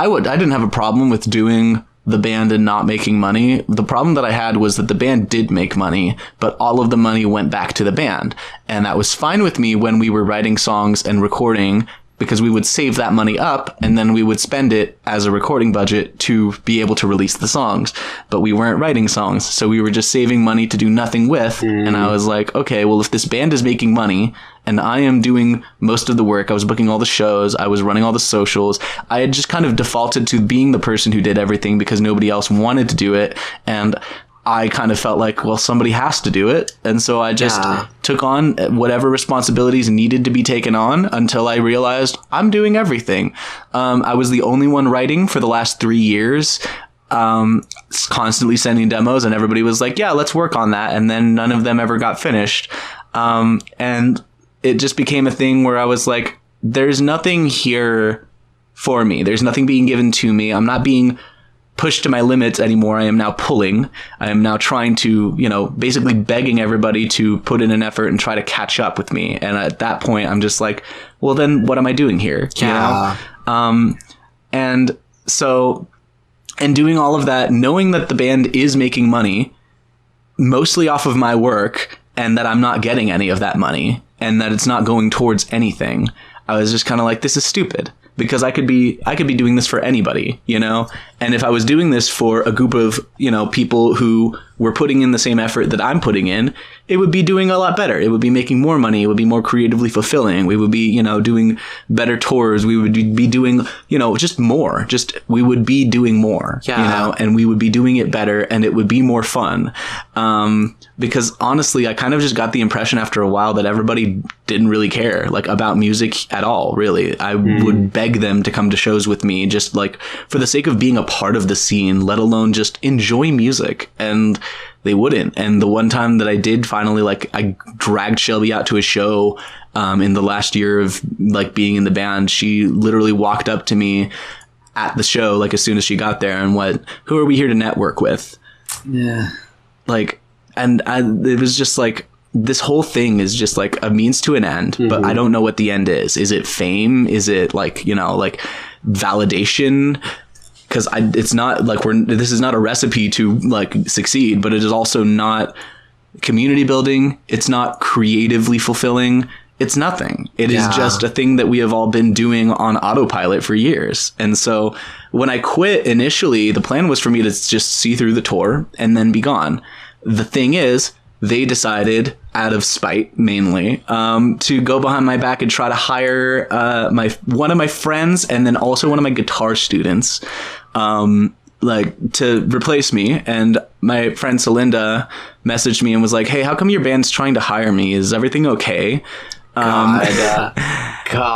didn't have a problem with doing the band and not making money. The problem that I had was that the band did make money, but all of the money went back to the band. And that was fine with me when we were writing songs and recording, because we would save that money up and then we would spend it as a recording budget to be able to release the songs. But we weren't writing songs, so we were just saving money to do nothing with. And I was okay, well, if this band is making money and I am doing most of the work, I was booking all the shows, I was running all the socials, I had just kind of defaulted to being the person who did everything because nobody else wanted to do it. And I kind of felt well, somebody has to do it. And so I just took on whatever responsibilities needed to be taken on until I realized I'm doing everything. I was the only one writing for the last 3 years, constantly sending demos, and everybody was yeah, let's work on that. And then none of them ever got finished. And it just became a thing where I was there's nothing here for me. There's nothing being given to me. I'm not being pushed to my limits anymore. I am now pulling. I am now trying to, basically begging everybody to put in an effort and try to catch up with me. And at that point, I'm just well, then what am I doing here? Yeah. And so, and doing all of that, knowing that the band is making money mostly off of my work and that I'm not getting any of that money. and that it's not going towards anything, I was just kind of like, this is stupid. Because I could be doing this for anybody, you know? And if I was doing this for a group of, you know, people who were putting in the same effort that I'm putting in, it would be doing a lot better. It would be making more money. It would be more creatively fulfilling. We would be, you know, doing better tours. We would be doing, you know, just more. We would be doing more, you know, and we would be doing it better, and it would be more fun. Because honestly, I kind of just got the impression after a while that everybody didn't really care, like, about music at all, really. I would beg them to come to shows with me, just like for the sake of being a part of the scene, let alone just enjoy music. And they wouldn't. And the one time that I did finally, like, I dragged Shelby out to a show in the last year of, like, being in the band. She literally walked up to me at the show, like, as soon as she got there, and went, "Who are we here to network with?" Yeah. Like, and it was just like, this whole thing is just like a means to an end, but I don't know what the end is. Is it fame? Is it, like, you know, like, validation? Because it's not like this is not a recipe to, like, succeed, but it is also not community building. It's not creatively fulfilling. It's nothing. It is just a thing that we have all been doing on autopilot for years. And so when I quit initially, the plan was for me to just see through the tour and then be gone. The thing is, they decided, out of spite mainly, to go behind my back and try to hire one of my friends and then also one of my guitar students, like, to replace me. And my friend Celinda messaged me and was like, "Hey, how come your band's trying to hire me? Is everything okay?" God.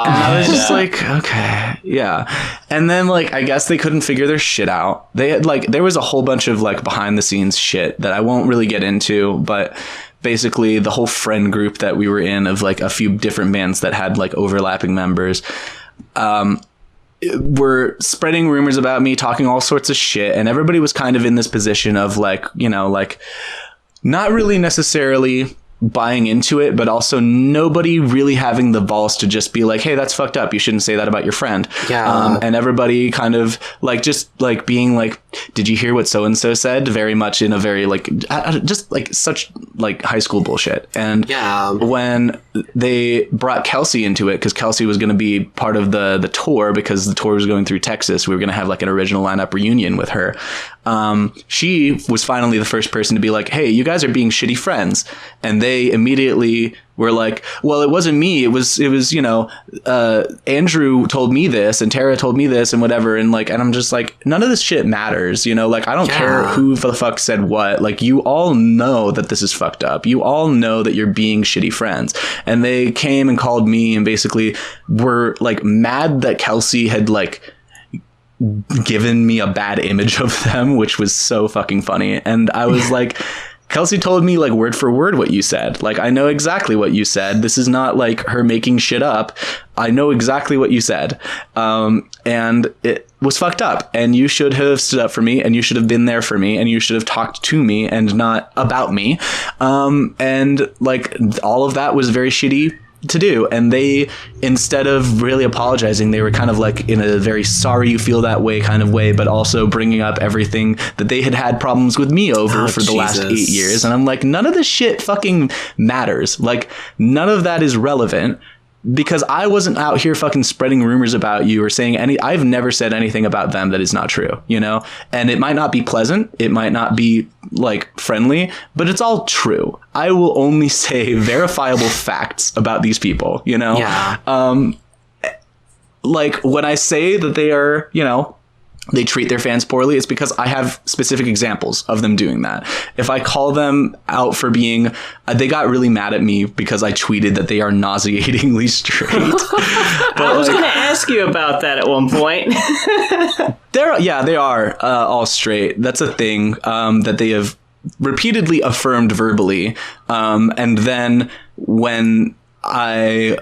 And I was just like, okay, yeah. And then, like, I guess they couldn't figure their shit out. They had, like, there was a whole bunch of, like, behind the scenes shit that I won't really get into, but basically the whole friend group that we were in of, like, a few different bands that had, like, overlapping members, were spreading rumors about me, talking all sorts of shit, and everybody was kind of in this position of, like, you know, like, not really necessarily buying into it, but also nobody really having the balls to just be like, "Hey, that's fucked up. You shouldn't say that about your friend." And everybody kind of, like, just, like, being like, "Did you hear what so-and-so said?" Very much in a very, like, just, like, such, like, high school bullshit. And when they brought Kelsey into it, because Kelsey was going to be part of the tour, because the tour was going through Texas, we were going to have, like, an original lineup reunion with her. She was finally the first person to be like, "Hey, you guys are being shitty friends." And they immediately were like, "Well, it wasn't me. It was, you know, Andrew told me this and Tara told me this and whatever." And, like, and I'm just like, none of this shit matters. You know, like, I don't care who the fuck said what. Like, you all know that this is fucked up. You all know that you're being shitty friends. And they came and called me and basically were, like, mad that Kelsey had, like, given me a bad image of them, which was so fucking funny. And I was like, "Kelsey told me, like, word for word what you said. Like, I know exactly what you said. This is not, like, her making shit up. I know exactly what you said." And it was fucked up. And you should have stood up for me, and you should have been there for me, and you should have talked to me and not about me. And, like, all of that was very shitty to do. And they, instead of really apologizing, they were kind of, like, in a very sorry you feel that way kind of way, but also bringing up everything that they had problems with me over for the last 8 years. And I'm like, none of this shit fucking matters. Like, none of that is relevant, because I wasn't out here fucking spreading rumors about you or saying I've never said anything about them that is not true, you know? And it might not be pleasant, it might not be, like, friendly, but it's all true. I will only say verifiable facts about these people, you know? Like, when I say that they are, you know, they treat their fans poorly, it's because I have specific examples of them doing that. If I call them out for being, they got really mad at me because I tweeted that they are nauseatingly straight. But I was, like, going to ask you about that at one point. They are all straight. That's a thing that they have repeatedly affirmed verbally. And then when I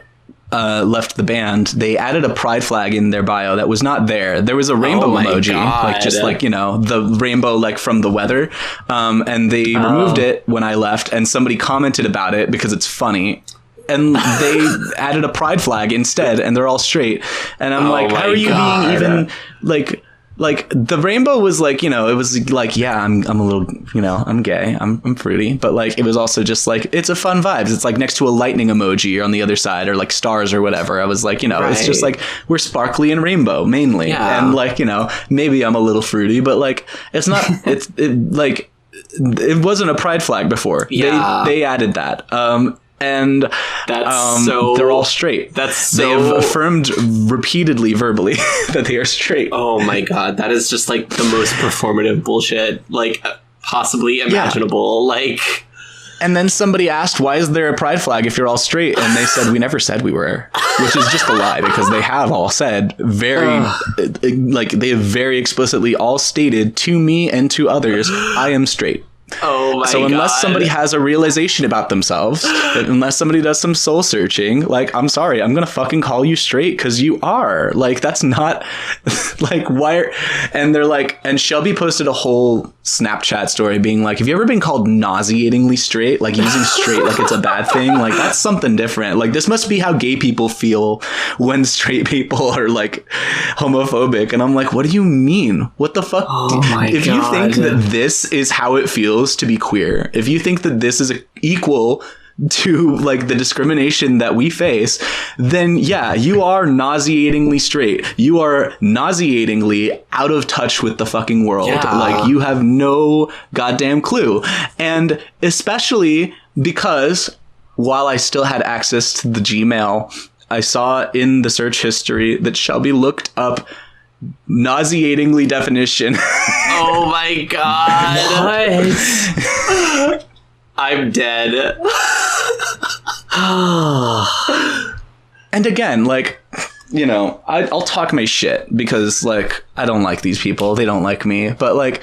left the band, they added a pride flag in their bio that was not there. There was a rainbow emoji, like, just, like, you know, the rainbow, like, from the weather. And they removed it when I left, and somebody commented about it because it's funny. And they added a pride flag instead, and they're all straight. And I'm like, how are you being even, like, like the rainbow was like, you know, it was like, yeah, I'm a little, you know, I'm gay, I'm fruity, but like it was also just like, it's a fun vibes. It's like next to a lightning emoji on the other side, or like stars or whatever. I was like, you know, it's just like we're sparkly and rainbow mainly, and like, you know, maybe I'm a little fruity, but like it's not. Like it wasn't a pride flag before. They added that. And that's they're all straight. They've affirmed repeatedly verbally that they are straight. Oh my god, that is just like the most performative bullshit like possibly imaginable. Like, and then somebody asked, why is there a pride flag if you're all straight? And they said, we never said we were, which is just a lie, because they have all said like they have very explicitly all stated to me and to others, I am straight. Oh my god. So unless somebody has a realization about themselves, unless somebody does some soul searching, like, I'm sorry, I'm gonna fucking call you straight, because you are. Like, that's not like, why? And they're like, and Shelby posted a whole Snapchat story being like, have you ever been called nauseatingly straight? Like, using straight like it's a bad thing? Like, that's something different. Like, this must be how gay people feel when straight people are like homophobic. And I'm like, what do you mean? What the fuck? Oh my god. If you think that this is how it feels to be queer, if you think that this is equal to like the discrimination that we face, then yeah, you are nauseatingly straight. You are nauseatingly out of touch with the fucking world. Like, you have no goddamn clue. And especially because while I still had access to the Gmail, I saw in the search history that Shelby looked up nauseatingly definition. Oh my god. What? I'm dead. And again, like, you know, I'll talk my shit because, like, I don't like these people. They don't like me. But, like,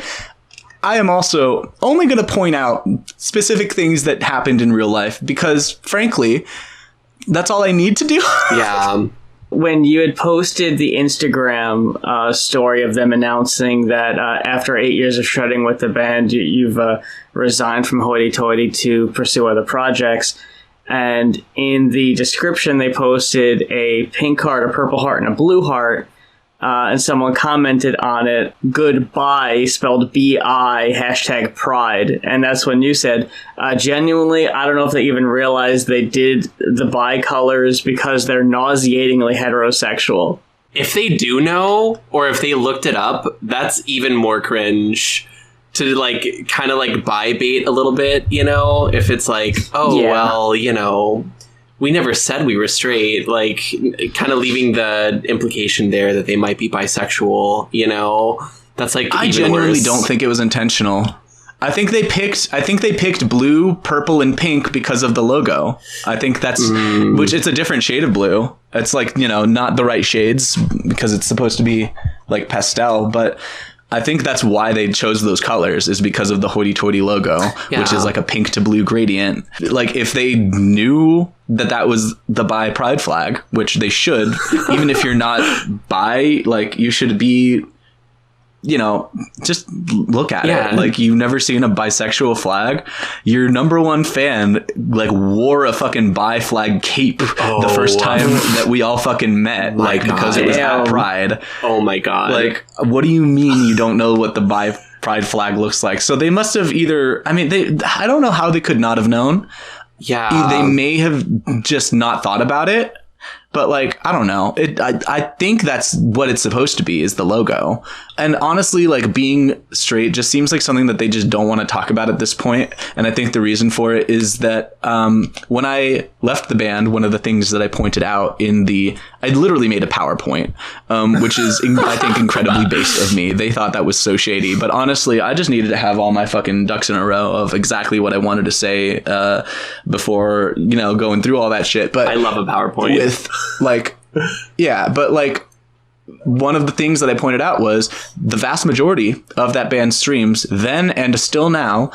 I am also only going to point out specific things that happened in real life because, frankly, that's all I need to do. Yeah. When you had posted the Instagram story of them announcing that after 8 years of shredding with the band, you've resigned from Hoity-Toity to pursue other projects. And in the description, they posted a pink heart, a purple heart, and a blue heart. And someone commented on it, goodbye, spelled B-I, hashtag pride. And that's when you said, genuinely, I don't know if they even realized they did the bi-colors because they're nauseatingly heterosexual. If they do know, or if they looked it up, that's even more cringe. To, like, kind of, like, bi bait a little bit, you know? If it's like, well, you know, we never said we were straight, like, kind of leaving the implication there that they might be bisexual, you know? That's, like, I even genuinely worse. don't think it was intentional. I think they picked blue, purple, and pink because of the logo. I think that's, which it's a different shade of blue. It's, like, you know, not the right shades because it's supposed to be, like, pastel, but I think that's why they chose those colors, is because of the Hoity-Toity logo, which is like a pink to blue gradient. Like, if they knew that that was the bi pride flag, which they should, even if you're not bi, like, you should be, you know, just look at it. Like, you've never seen a bisexual flag. Your number one fan, like, wore a fucking bi flag cape the first time that we all fucking met, like, because it was at Pride. Oh my god. Like, what do you mean you don't know what the bi pride flag looks like? So they must have either, I mean, I don't know how they could not have known. Yeah. They may have just not thought about it. But, like, I don't know. I think that's what it's supposed to be, is the logo. And honestly, like, being straight just seems like something that they just don't want to talk about at this point. And I think the reason for it is that when I left the band, one of the things that I pointed out I literally made a PowerPoint, which is, I think, incredibly based of me. They thought that was so shady. But honestly, I just needed to have all my fucking ducks in a row of exactly what I wanted to say before, you know, going through all that shit. But I love a PowerPoint. With, like, yeah, but, like, one of the things that I pointed out was the vast majority of that band's streams then and still now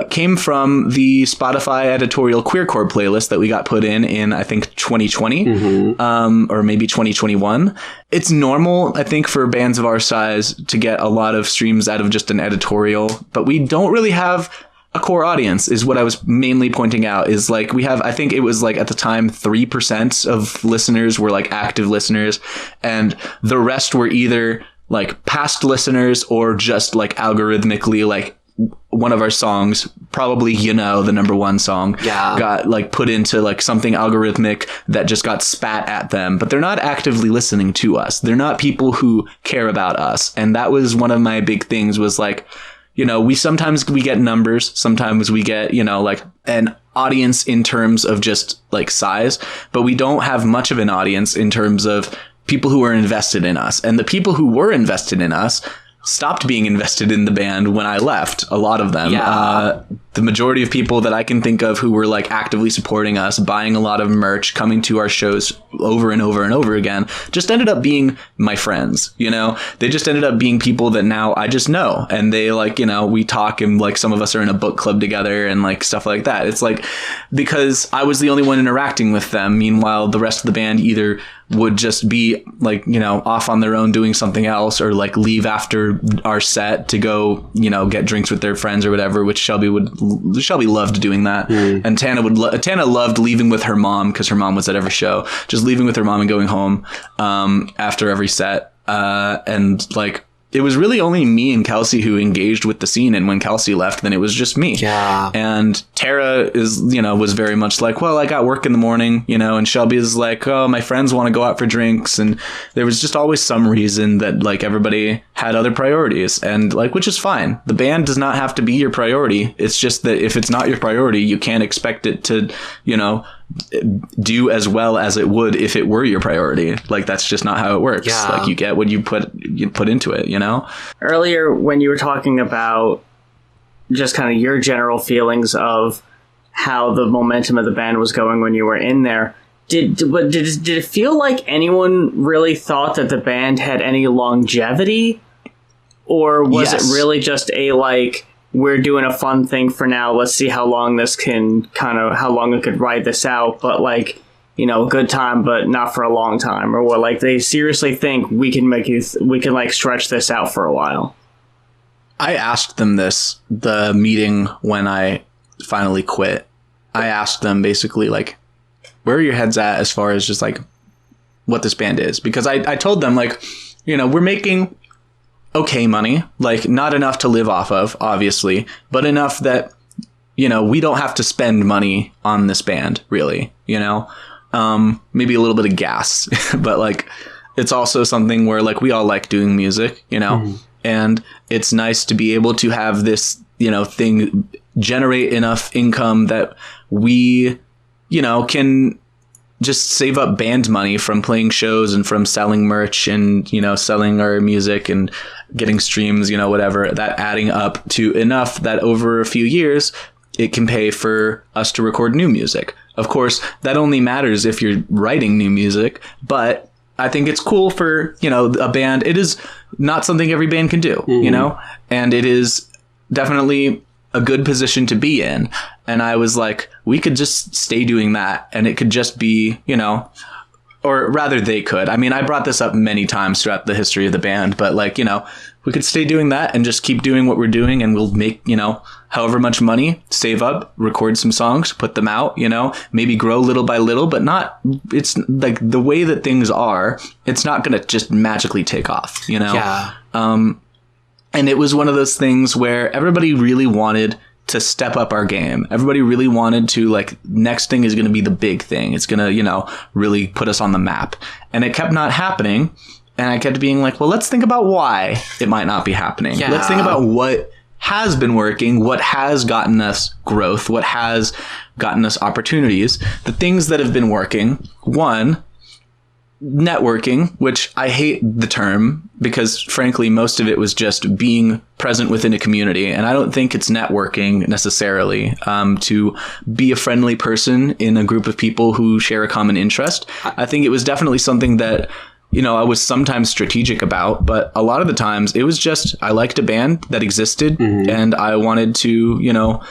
came from the Spotify editorial queercore playlist that we got put in I think 2020 or maybe 2021. It's normal, I think, for bands of our size to get a lot of streams out of just an editorial, but we don't really have a core audience, is what I was mainly pointing out. Is like, we have, I think it was like at the time 3% of listeners were like active listeners, and the rest were either like past listeners or just like algorithmically, like one of our songs, probably, the number one song, got like put into like something algorithmic that just got spat at them, but they're not actively listening to us. They're not people who care about us. And that was one of my big things, was like, sometimes we get numbers, sometimes we get, like an audience in terms of just like size, but we don't have much of an audience in terms of people who are invested in us. And the people who were invested in us stopped being invested in the band when I left. A lot of them, the majority of people that I can think of who were like actively supporting us, buying a lot of merch, coming to our shows over and over and over again, just ended up being my friends. They just ended up being people that now I just know, and they like, we talk, and like some of us are in a book club together and like stuff like that. It's like, because I was the only one interacting with them. Meanwhile, the rest of the band either would just be like, off on their own doing something else, or like leave after our set to go, get drinks with their friends or whatever, which Shelby loved doing that. And Tana loved leaving with her mom, because her mom was at every show, just leaving with her mom and going home after every set. And like, it was really only me and Kelsey who engaged with the scene. And when Kelsey left, then it was just me. Yeah. And Tara was very much like, well, I got work in the morning, and Shelby is like, oh, my friends want to go out for drinks. And there was just always some reason that like everybody had other priorities, and like, which is fine. The band does not have to be your priority. It's just that if it's not your priority, you can't expect it to, do as well as it would if it were your priority. Like, that's just not how it works. Yeah. Like, you get what you put into it, Earlier, when you were talking about just kind of your general feelings of how the momentum of the band was going when you were in there, did it feel like anyone really thought that the band had any longevity? Or was it really just a, like, we're doing a fun thing for now, let's see how long this can how long it could ride this out, but like, a good time, but not for a long time? Or what, like, they seriously think we can like stretch this out for a while? I asked them this, the meeting when I finally quit. I asked them basically, like, where are your heads at as far as just like what this band is? Because I told them, like, we're making okay money, like not enough to live off of, obviously, but enough that, we don't have to spend money on this band, really, maybe a little bit of gas, but like, it's also something where like we all like doing music, and it's nice to be able to have this, thing generate enough income that we, can just save up band money from playing shows and from selling merch and, selling our music and getting streams, whatever, that adding up to enough that over a few years, it can pay for us to record new music. Of course, that only matters if you're writing new music, but I think it's cool for, a band. It is not something every band can do, and it is definitely a good position to be in. And I was like, we could just stay doing that, and it could just be, or rather they could. I mean, I brought this up many times throughout the history of the band, but like, we could stay doing that and just keep doing what we're doing, and we'll make, however much money, save up, record some songs, put them out, maybe grow little by little, but not, it's like the way that things are, it's not going to just magically take off, Yeah. And it was one of those things where everybody really wanted to step up our game. Everybody really wanted to, like, next thing is going to be the big thing. It's going to, really put us on the map. And it kept not happening. And I kept being like, well, let's think about why it might not be happening. Yeah. Let's think about what has been working, what has gotten us growth, what has gotten us opportunities. The things that have been working, one, networking, which I hate the term because frankly, most of it was just being present within a community. And I don't think it's networking necessarily, to be a friendly person in a group of people who share a common interest. I think it was definitely something that, I was sometimes strategic about, but a lot of the times it was just, I liked a band that existed and I wanted to,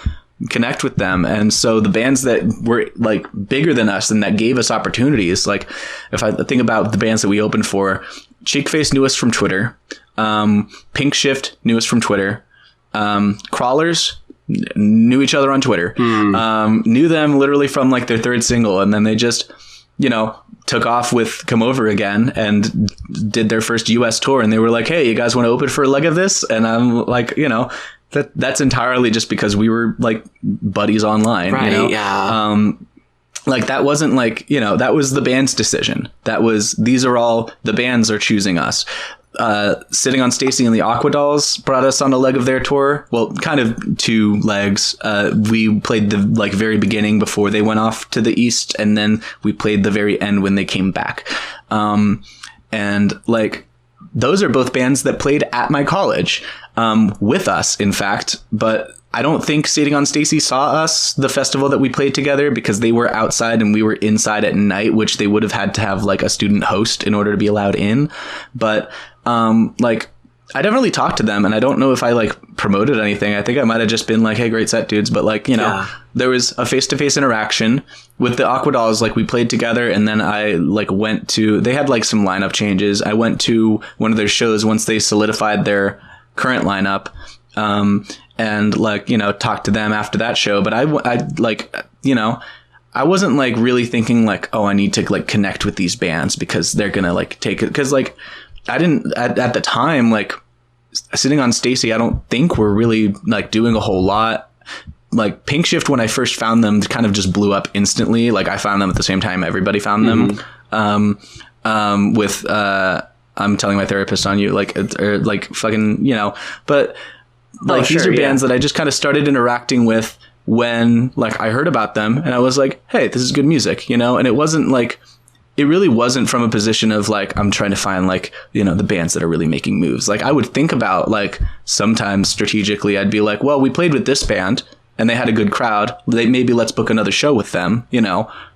connect with them. And so the bands that were like bigger than us and that gave us opportunities, like if I think about the bands that we opened for, Cheekface knew us from Twitter. Pink Shift knew us from Twitter. Crawlers knew each other on Twitter. Knew them literally from like their third single. And then they just, took off with Come Over Again and did their first US tour, and they were like, hey, you guys want to open for a leg of this? And I'm like, that's entirely just because we were like buddies online, right? Yeah. Like that wasn't like, that was the band's decision. These are all the bands are choosing us. Sitting on Stacy and the Aqua Dolls brought us on a leg of their tour. Well, kind of 2 legs. We played the like very beginning before they went off to the east, and then we played the very end when they came back. And like those are both bands that played at my college with us, in fact. But I don't think Sitting on Stacy saw us the festival that we played together, because they were outside and we were inside at night, which they would have had to have like a student host in order to be allowed in. But like I definitely talked to them, and I don't know if I like promoted anything. I think I might have just been like, hey, great set, dudes. But like, there was a face-to-face interaction with the Aqua Dolls. Like we played together, and then I like they had like some lineup changes. I went to one of their shows once they solidified their current lineup. And like, talked to them after that show. But I like, I wasn't like really thinking like, oh, I need to like connect with these bands because they're going to like take it. Cause like I didn't at the time, like Sitting on Stacy, I don't think we're really like doing a whole lot. Like Pink Shift, when I first found them, kind of just blew up instantly. Like I found them at the same time everybody found them. With I'm telling my therapist on you, like, or like fucking, but like these are bands that I just kind of started interacting with when like I heard about them, and I was like, hey, this is good music, and it wasn't like, it really wasn't from a position of like, I'm trying to find like, the bands that are really making moves. Like I would think about like sometimes strategically, I'd be like, well, we played with this band and they had a good crowd. Maybe let's book another show with them,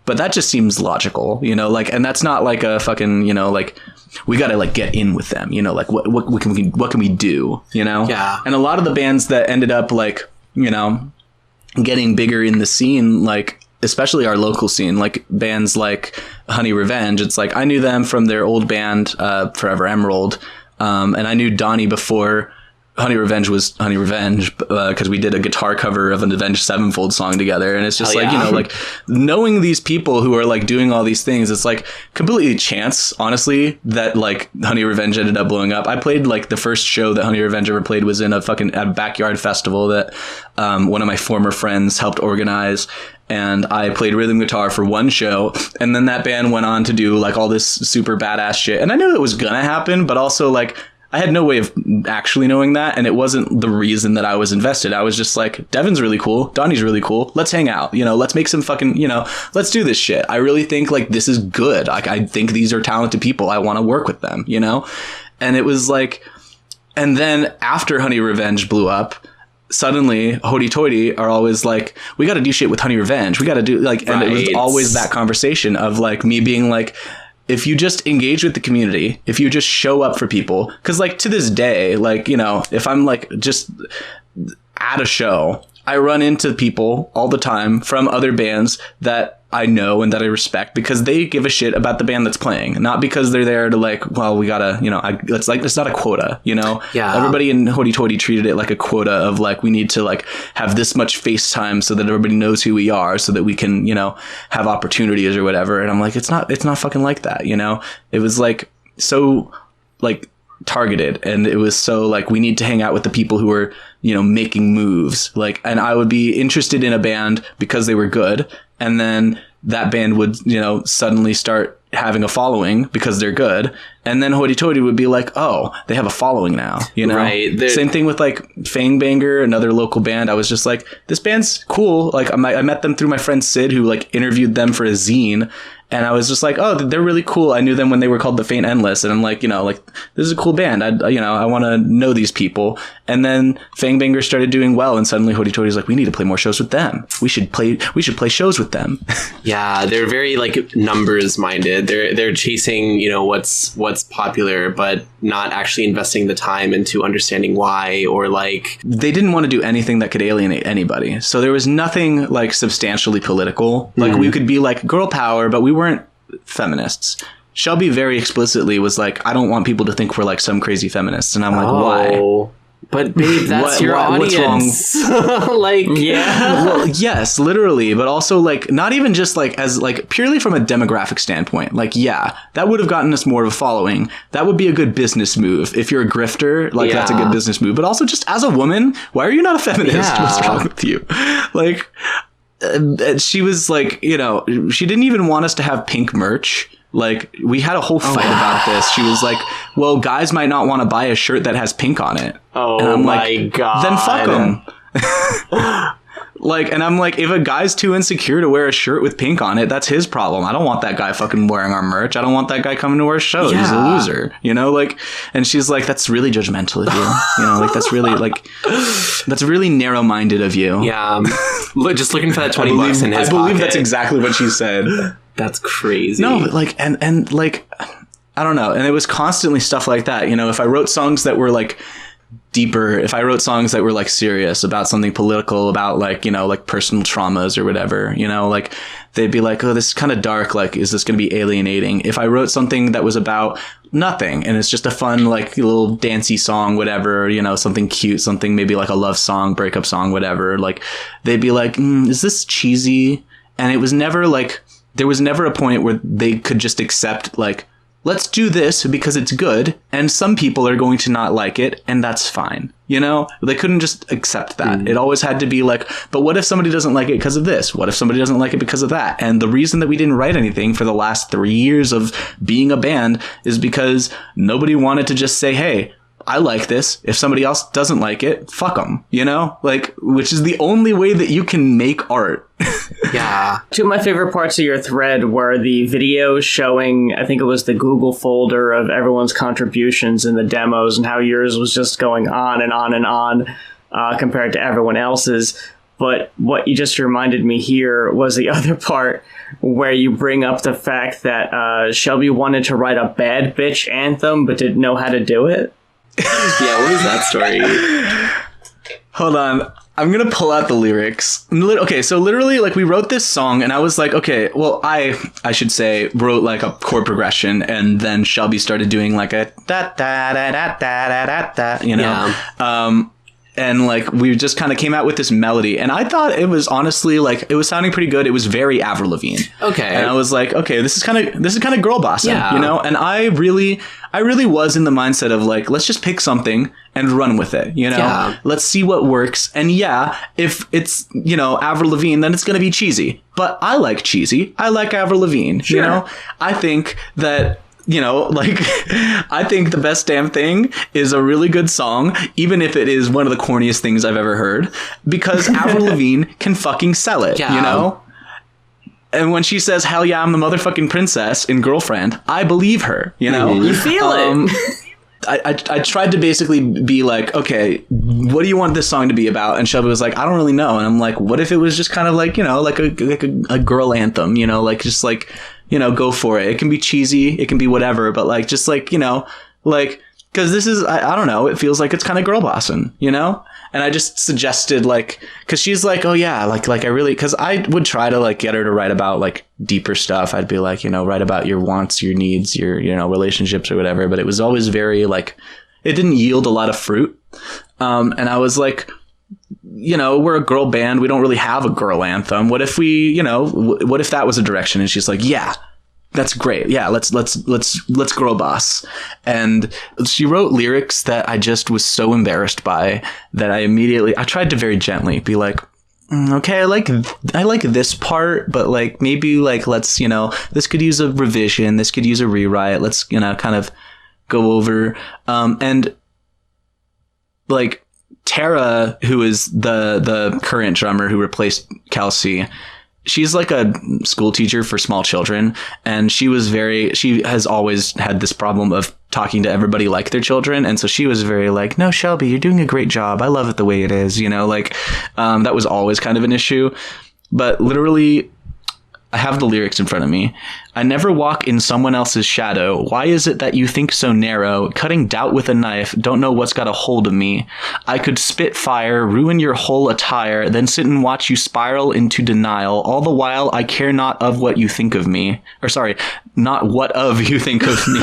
but that just seems logical, like, and that's not like a fucking, like, we got to like get in with them, like what can we do, Yeah. And a lot of the bands that ended up like, getting bigger in the scene, like especially our local scene, like bands like Honey Revenge, it's like I knew them from their old band, Forever Emerald, and I knew Donnie before Honey Revenge was Honey Revenge, because we did a guitar cover of an Avenged Sevenfold song together. And it's just like, like knowing these people who are like doing all these things, it's like completely chance, honestly, that like Honey Revenge ended up blowing up. I played like the first show that Honey Revenge ever played was in a backyard festival that one of my former friends helped organize. And I played rhythm guitar for one show, and then that band went on to do like all this super badass shit. And I knew it was gonna happen, but also like I had no way of actually knowing that, and it wasn't the reason that I was invested. I was just like, Devin's really cool, Donnie's really cool, let's hang out, let's make some fucking, let's do this shit. I really think like this is good. Like I think these are talented people, I want to work with them, And it was like, and then after Honey Revenge blew up, suddenly Hoity-Toity are always like, we got to do shit with Honey Revenge, we got to do like, and it was always that conversation of like me being like, if you just engage with the community, if you just show up for people, because like to this day, like, if I'm like just at a show, I run into people all the time from other bands that I know and that I respect because they give a shit about the band that's playing, not because they're there to like, well, we gotta, it's like, it's not a quota, Yeah. Everybody in Hoity-Toity treated it like a quota of like, we need to like have this much face time so that everybody knows who we are so that we can, have opportunities or whatever. And I'm like, it's not fucking like that. It was like, so like targeted, and it was so like, we need to hang out with the people who are, making moves, like, and I would be interested in a band because they were good, and then that band would, suddenly start having a following because they're good, and then Hoity-Toity would be like, oh, they have a following now, Right. Same thing with like Fangbanger, another local band. I was just like, this band's cool. Like I met them through my friend Sid, who like interviewed them for a zine. And I was just like, oh, they're really cool. I knew them when they were called The Faint Endless. And I'm like, like, this is a cool band. I want to know these people. And then Fangbanger started doing well. And suddenly Hoity-Toity's like, we need to play more shows with them. We should play shows with them. Yeah, they're very like numbers minded. They're chasing, what's popular, but not actually investing the time into understanding why, or like, they didn't want to do anything that could alienate anybody. So there was nothing like substantially political. Like we could be like girl power, but we weren't feminists. Shelby very explicitly was like, I don't want people to think we're like some crazy feminists. And I'm like, why? But babe, that's your audience. What's wrong? Like, yeah. Well, yes, literally, but also like not even just like as like purely from a demographic standpoint. Like, yeah, that would have gotten us more of a following. That would be a good business move. If you're a grifter, like that's a good business move. But also just as a woman, why are you not a feminist? Yeah. What's wrong with you? Like, she was like, you know, she didn't even want us to have pink merch. Like, we had a whole fight about this. She was like, well, guys might not want to buy a shirt that has pink on it. Oh, and I'm my like, God. Then fuck them. Like, and I'm like, if a guy's too insecure to wear a shirt with pink on it, that's his problem. I don't want that guy fucking wearing our merch. I don't want that guy coming to our show. Yeah. He's a loser, you know, like, and she's like, that's really judgmental of you. You know, like, that's really like, that's really narrow minded of you. Yeah. Just looking for that $20 in his pocket. I believe that's exactly what she said. That's crazy. No, but like, and like, I don't know. And it was constantly stuff like that. You know, if I wrote songs that were like deeper, if I wrote songs that were like serious about something political, about like, you know, like personal traumas or whatever, you know, like they'd be like, oh, this is kind of dark. Like, is this going to be alienating? If I wrote something that was about nothing and it's just a fun, like little dancey song, whatever, you know, something cute, something maybe like a love song, breakup song, whatever, like they'd be like, is this cheesy? And it was never like, there was never a point where they could just accept like, let's do this because it's good. And some people are going to not like it. And that's fine. You know, they couldn't just accept that. It always had to be like, but what if somebody doesn't like it because of this? What if somebody doesn't like it because of that? And the reason that we didn't write anything for the last 3 years of being a band is because nobody wanted to just say, hey, I like this. If somebody else doesn't like it, fuck them, you know, like, which is the only way that you can make art. Yeah. Two of my favorite parts of your thread were the videos showing, I think it was the Google folder of everyone's contributions and the demos and how yours was just going on and on and on compared to everyone else's. But what you just reminded me here was the other part where you bring up the fact that Shelby wanted to write a bad bitch anthem but didn't know how to do it. Yeah, what was that story? Hold on. I'm going to pull out the lyrics. Okay, so literally, like, we wrote this song, and I was like, okay, well, I should say, wrote, like, a chord progression, and then Shelby started doing, like, a da-da-da-da-da-da-da-da, you know? Yeah. And, like, we just kind of came out with this melody. And I thought it was honestly, like, it was sounding pretty good. It was very Avril Lavigne. Okay. And I was like, okay, this is kind of girl bossing, you know? And I really was in the mindset of, like, let's just pick something and run with it, you know? Yeah. Let's see what works. And yeah, if it's, you know, Avril Lavigne, then it's going to be cheesy. But I like cheesy. I like Avril Lavigne, you know? I think that... You know, like, I think the best damn thing is a really good song, even if it is one of the corniest things I've ever heard, because Avril Lavigne can fucking sell it, you know? And when she says, hell yeah, I'm the motherfucking princess in Girlfriend, I believe her, you know? You feel it. I tried to basically be like, okay, what do you want this song to be about? And Shelby was like, I don't really know. And I'm like, what if it was just kind of like, you know, like a girl anthem, you know, like just like, you know, go for it. It can be cheesy. It can be whatever. But like, just like, you know, like, because this is, I don't know, it feels like it's kind of girl bossing, you know? And I just suggested like, because she's like, oh yeah, like I really, because I would try to like get her to write about like deeper stuff. I'd be like, you know, write about your wants, your needs, your, you know, relationships or whatever. But it was always very like, it didn't yield a lot of fruit. And I was like, you know, we're a girl band. We don't really have a girl anthem. What if we, you know, what if that was a direction? And she's like, yeah, that's great. Yeah, let's girl boss. And she wrote lyrics that I just was so embarrassed by that I tried to very gently be like, okay, I like this part, but like maybe like let's, you know, this could use a revision, this could use a rewrite. Let's, you know, kind of go over and like Tara, who is the current drummer who replaced Kelsey, she's like a school teacher for small children. And she has always had this problem of talking to everybody like their children. And so she was very like, no, Shelby, you're doing a great job. I love it the way it is. You know, like that was always kind of an issue. But literally, I have the lyrics in front of me. I never walk in someone else's shadow. Why is it that you think so narrow? Cutting doubt with a knife. Don't know what's got a hold of me. I could spit fire, ruin your whole attire, then sit and watch you spiral into denial. All the while, I care not of what you think of me. Or sorry, not what of you think of me.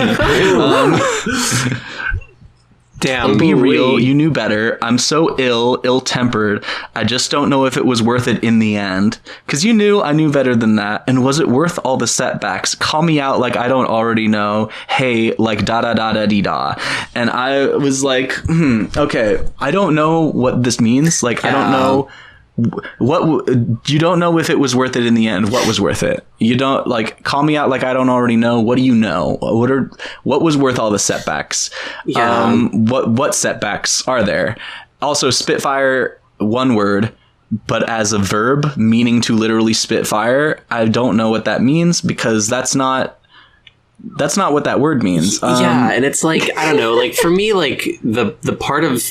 Damn, be real. You knew better. I'm so ill-tempered. I just don't know if it was worth it in the end. Because you knew I knew better than that. And was it worth all the setbacks? Call me out like I don't already know. Hey, like da-da-da-da-dee-da. And I was like, okay, I don't know what this means. Like, I don't know. You don't know if it was worth it in the end. What was worth it? You don't like call me out like I don't already know. What do you know? What was worth all the setbacks? What setbacks are there? Also, Spitfire, one word, but as a verb meaning to literally spit fire. I don't know what that means because that's not what that word means. And it's like, I don't know, like for me, like the part of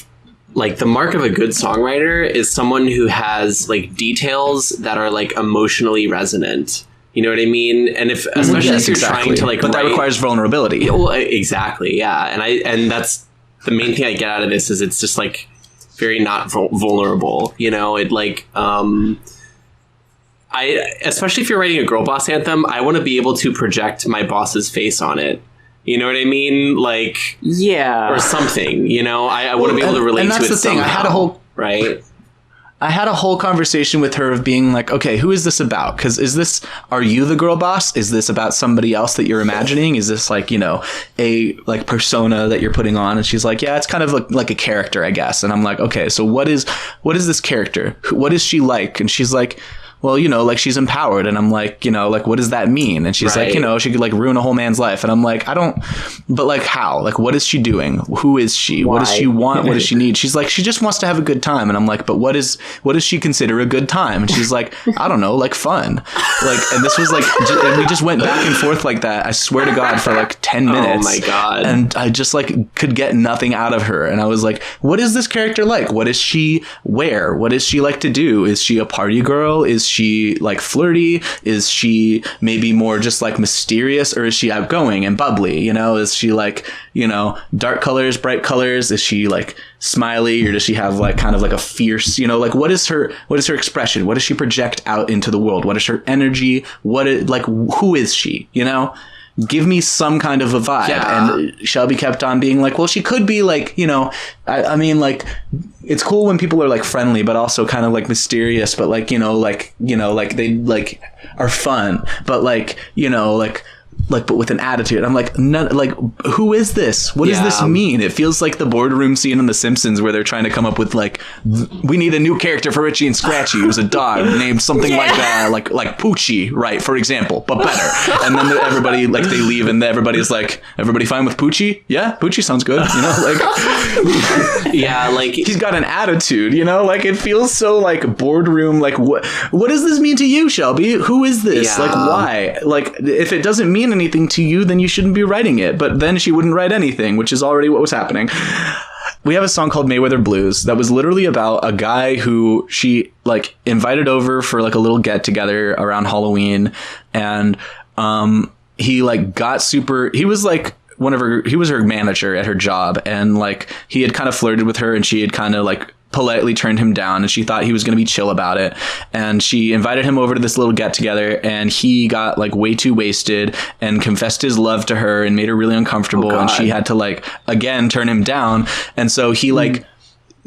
like the mark of a good songwriter is someone who has like details that are like emotionally resonant. You know what I mean? And especially if you're trying to like, but that requires vulnerability. Well, exactly. Yeah. And that's the main thing I get out of this is it's just like very not vulnerable, you know, it like, especially if you're writing a girl boss anthem, I want to be able to project my boss's face on it. You know what I mean? Like, yeah, or something. You know, I want to be able to relate to it. And that's the thing. I had a whole conversation with her of being like, okay, who is this about? Because are you the girl boss? Is this about somebody else that you're imagining? Is this like, you know, a like persona that you're putting on? And she's like, yeah, it's kind of like a character, I guess. And I'm like, okay, so what is this character? What is she like? And she's like, well, you know, like she's empowered. And I'm like, you know, like, what does that mean? And she's like, you know, she could like ruin a whole man's life. And I'm like, but like how? Like, what is she doing? Who is she? Why? What does she want? What does she need? She's like, she just wants to have a good time. And I'm like, but what does she consider a good time? And she's like, I don't know, like fun. Like, and this was like, and we just went back and forth like that. I swear to God for like 10 minutes. Oh my God. And I just like could get nothing out of her. And I was like, what is this character like? What does she wear? What does she like to do? Is she a party girl? Is she like flirty? Is she maybe more just like mysterious, or is she outgoing and bubbly? You know, is she like, you know, dark colors, bright colors? Is she like smiley, or does she have like kind of like a fierce, you know, like what is her expression? What does she project out into the world? What is her energy? Who is she? You know? Give me some kind of a vibe. Yeah. And Shelby kept on being like, well, she could be like, you know, I mean, like, it's cool when people are like friendly, but also kind of like mysterious, but like, like they like are fun, but like, but with an attitude. I'm like, who is this? What does this mean? It feels like the boardroom scene in The Simpsons where they're trying to come up with like, we need a new character for Richie and Scratchy, who's a dog named something like Poochie, right? For example, but better. And then everybody like they leave, and everybody's like, everybody fine with Poochie? Yeah, Poochie sounds good. You know, like yeah, like he's got an attitude. You know, like it feels so like boardroom. Like what does this mean to you, Shelby? Who is this? Yeah. Like why? Like if it doesn't mean anything to you, then you shouldn't be writing it. But then she wouldn't write anything, which is already what was happening. We have a song called Mayweather Blues that was literally about a guy who she like invited over for like a little get together around Halloween, and he like got super, he was like he was her manager at her job, and like he had kind of flirted with her, and she had kind of like politely turned him down, and she thought he was going to be chill about it, and she invited him over to this little get together, and he got like way too wasted and confessed his love to her and made her really uncomfortable, and she had to like again turn him down, and so he like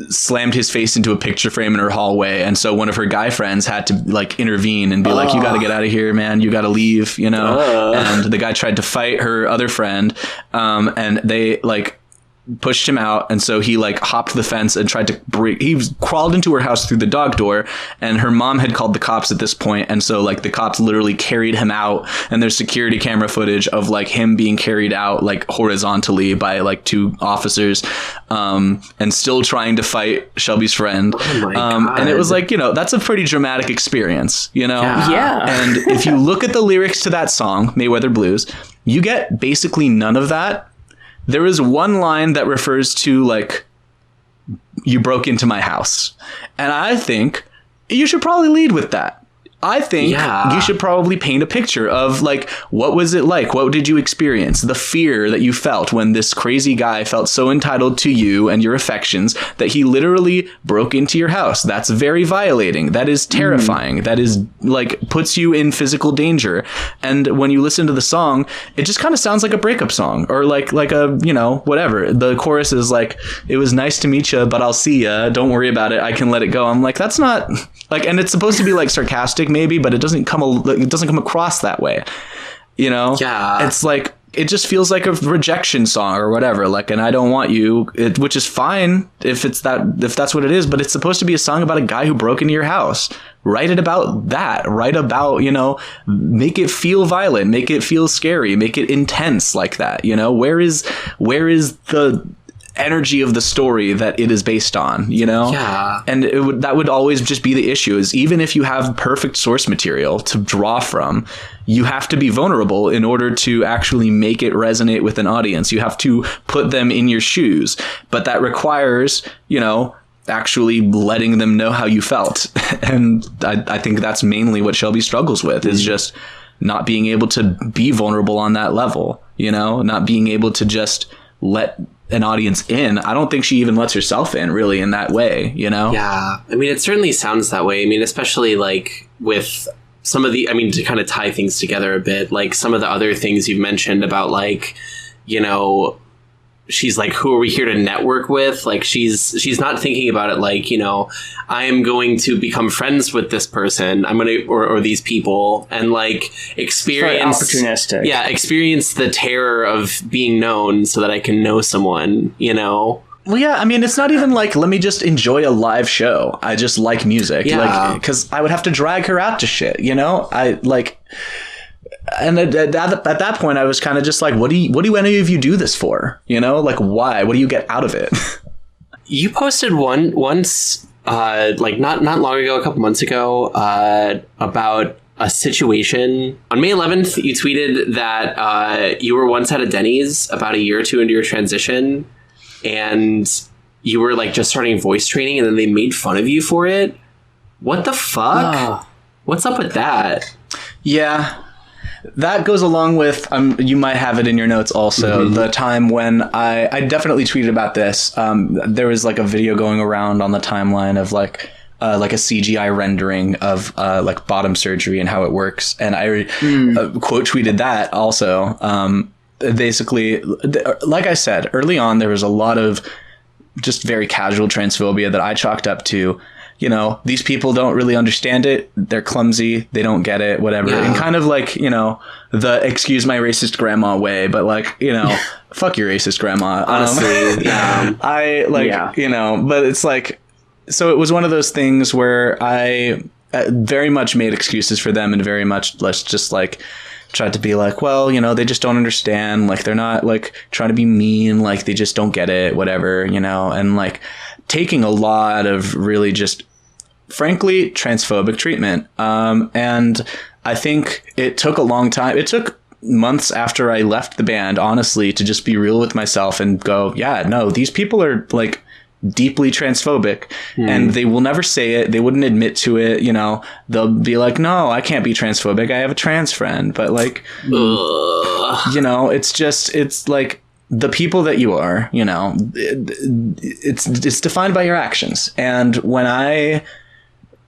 slammed his face into a picture frame in her hallway, and so one of her guy friends had to like intervene and be like, you got to get out of here, man, you got to leave, you know. And the guy tried to fight her other friend, and they like pushed him out, and so he like hopped the fence and tried to crawled into her house through the dog door, and her mom had called the cops at this point, and so like the cops literally carried him out, and there's security camera footage of like him being carried out like horizontally by like two officers, and still trying to fight Shelby's friend. And it was like, you know, that's a pretty dramatic experience, you know. And if you look at the lyrics to that song Mayweather Blues, you get basically none of that. There is one line that refers to like, you broke into my house. And I think you should probably lead with that. I think you should probably paint a picture of like, what was it like? What did you experience? The fear that you felt when this crazy guy felt so entitled to you and your affections that he literally broke into your house. That's very violating. That is terrifying. That is like puts you in physical danger. And when you listen to the song, it just kind of sounds like a breakup song or like a, you know, whatever. The chorus is like, it was nice to meet you, but I'll see ya. Don't worry about it. I can let it go. I'm like, that's not like, and it's supposed to be like sarcastic maybe, but it doesn't come across that way, you know? Yeah. It's like, it just feels like a rejection song or whatever, like, and I don't want you, which is fine if that's what it is, but it's supposed to be a song about a guy who broke into your house. Write it about that. Write about, you know, make it feel violent, make it feel scary, make it intense like that, you know? Where is the energy of the story that it is based on, you know? Yeah. And that would always just be the issue, is even if you have perfect source material to draw from, you have to be vulnerable in order to actually make it resonate with an audience. You have to put them in your shoes, but that requires, you know, actually letting them know how you felt. And I think that's mainly what Shelby struggles with, is just not being able to be vulnerable on that level, you know, not being able to just let an audience in. I don't think she even lets herself in really in that way, you know? Yeah. I mean, it certainly sounds that way. I mean, especially like with some of the, I mean, to kind of tie things together a bit, like some of the other things you've mentioned about like, you know, she's like, who are we here to network with? Like she's not thinking about it like, you know, I am going to become friends with this person. I'm going to, or these people, and like experience opportunistic. Yeah. Experience the terror of being known so that I can know someone, you know? Well, yeah, I mean, it's not even like, let me just enjoy a live show. I just like music. Yeah. Like, because I would have to drag her out to shit, you know? I like... And at that point, I was kind of just like, what do any of you do this for? You know, like, why? What do you get out of it? You posted once, like not long ago, a couple months ago, about a situation. On May 11th, you tweeted that you were once at a Denny's about a year or two into your transition, and you were like just starting voice training, and then they made fun of you for it. What the fuck? What's up with that? Yeah. That goes along with, you might have it in your notes also, the time when I definitely tweeted about this. There was like a video going around on the timeline of like a CGI rendering of like bottom surgery and how it works. And I quote tweeted that also. Basically, like I said, early on, there was a lot of just very casual transphobia that I chalked up to, you know, these people don't really understand it. They're clumsy. They don't get it, whatever. Yeah. And kind of like, you know, the excuse my racist grandma way, but like, you know, fuck your racist grandma. Honestly, I like, you know, but it's like, so it was one of those things where I very much made excuses for them and very much let's just like tried to be like, well, you know, they just don't understand. Like, they're not like trying to be mean. Like, they just don't get it, whatever, you know, and like, taking a lot of really just, frankly, transphobic treatment. And I think it took a long time. It took months after I left the band, honestly, to just be real with myself and go, yeah, no, these people are like deeply transphobic and they will never say it. They wouldn't admit to it. You know, they'll be like, no, I can't be transphobic. I have a trans friend. But like, you know, it's like, the people that you are, you know, it's defined by your actions. And when I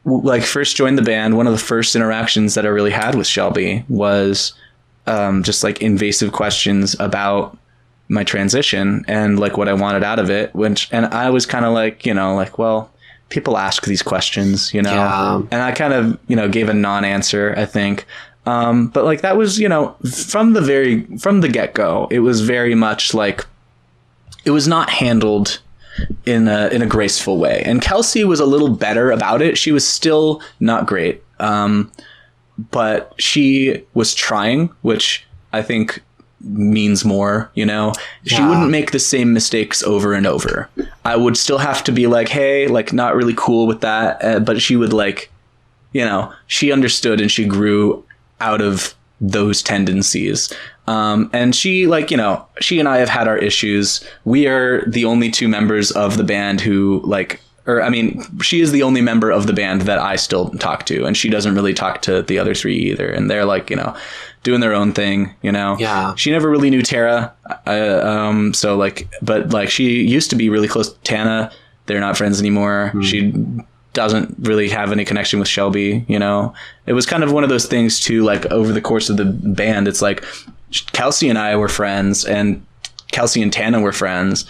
like first joined the band, one of the first interactions that I really had with Shelby was just like invasive questions about my transition and like what I wanted out of it, and I was kind of like, you know, like, well, people ask these questions, you know, and I kind of, you know, gave a non-answer, I think. But like that was, you know, from the get-go, it was very much like it was not handled in a graceful way. And Kelsey was a little better about it. She was still not great. But she was trying, which I think means more, you know. She wouldn't make the same mistakes over and over. I would still have to be like, hey, like not really cool with that. But she would like, you know, she understood and she grew out of those tendencies. And she, like, you know, she and I have had our issues. We are the only two members of the band who like or I mean, she is the only member of the band that I still talk to, and she doesn't really talk to the other three either. And they're like, doing their own thing, Yeah. She never really knew Tara. So like, but like she used to be really close to Tana. They're not friends anymore. She doesn't really have any connection with Shelby, It was kind of one of those things too, like over the course of the band, it's like Kelsey and I were friends, and Kelsey and Tana were friends.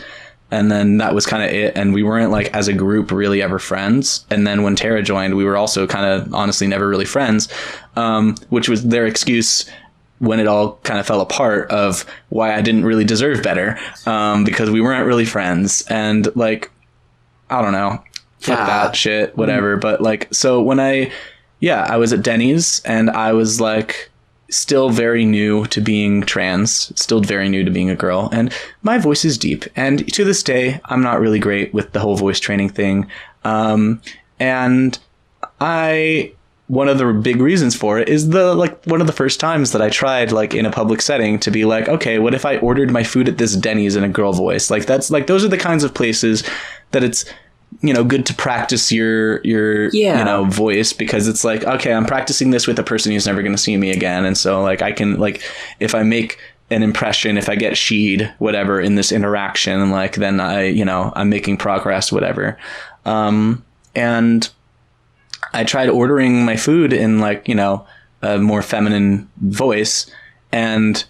And then that was kind of it. And we weren't like as a group really ever friends. And then when Tara joined, we were also kind of honestly never really friends, which was their excuse when it all kind of fell apart of why I didn't really deserve better, because we weren't really friends. And like, I don't know, fuck that shit, whatever. But like, so when I was at Denny's, and I was like still very new to being trans, still very new to being a girl, and my voice is deep. And to this day, I'm not really great with the whole voice training thing. And one of the big reasons for it is one of the first times that I tried like in a public setting to be like, okay, what if I ordered my food at this Denny's in a girl voice? Like that's like, those are the kinds of places that it's, good to practice your voice, because it's like, okay, I'm practicing this with a person who's never going to see me again. And so like, I can like, if I make an impression, if I get sheed, whatever, in this interaction, like then I'm making progress, whatever. And I tried ordering my food in like, a more feminine voice, and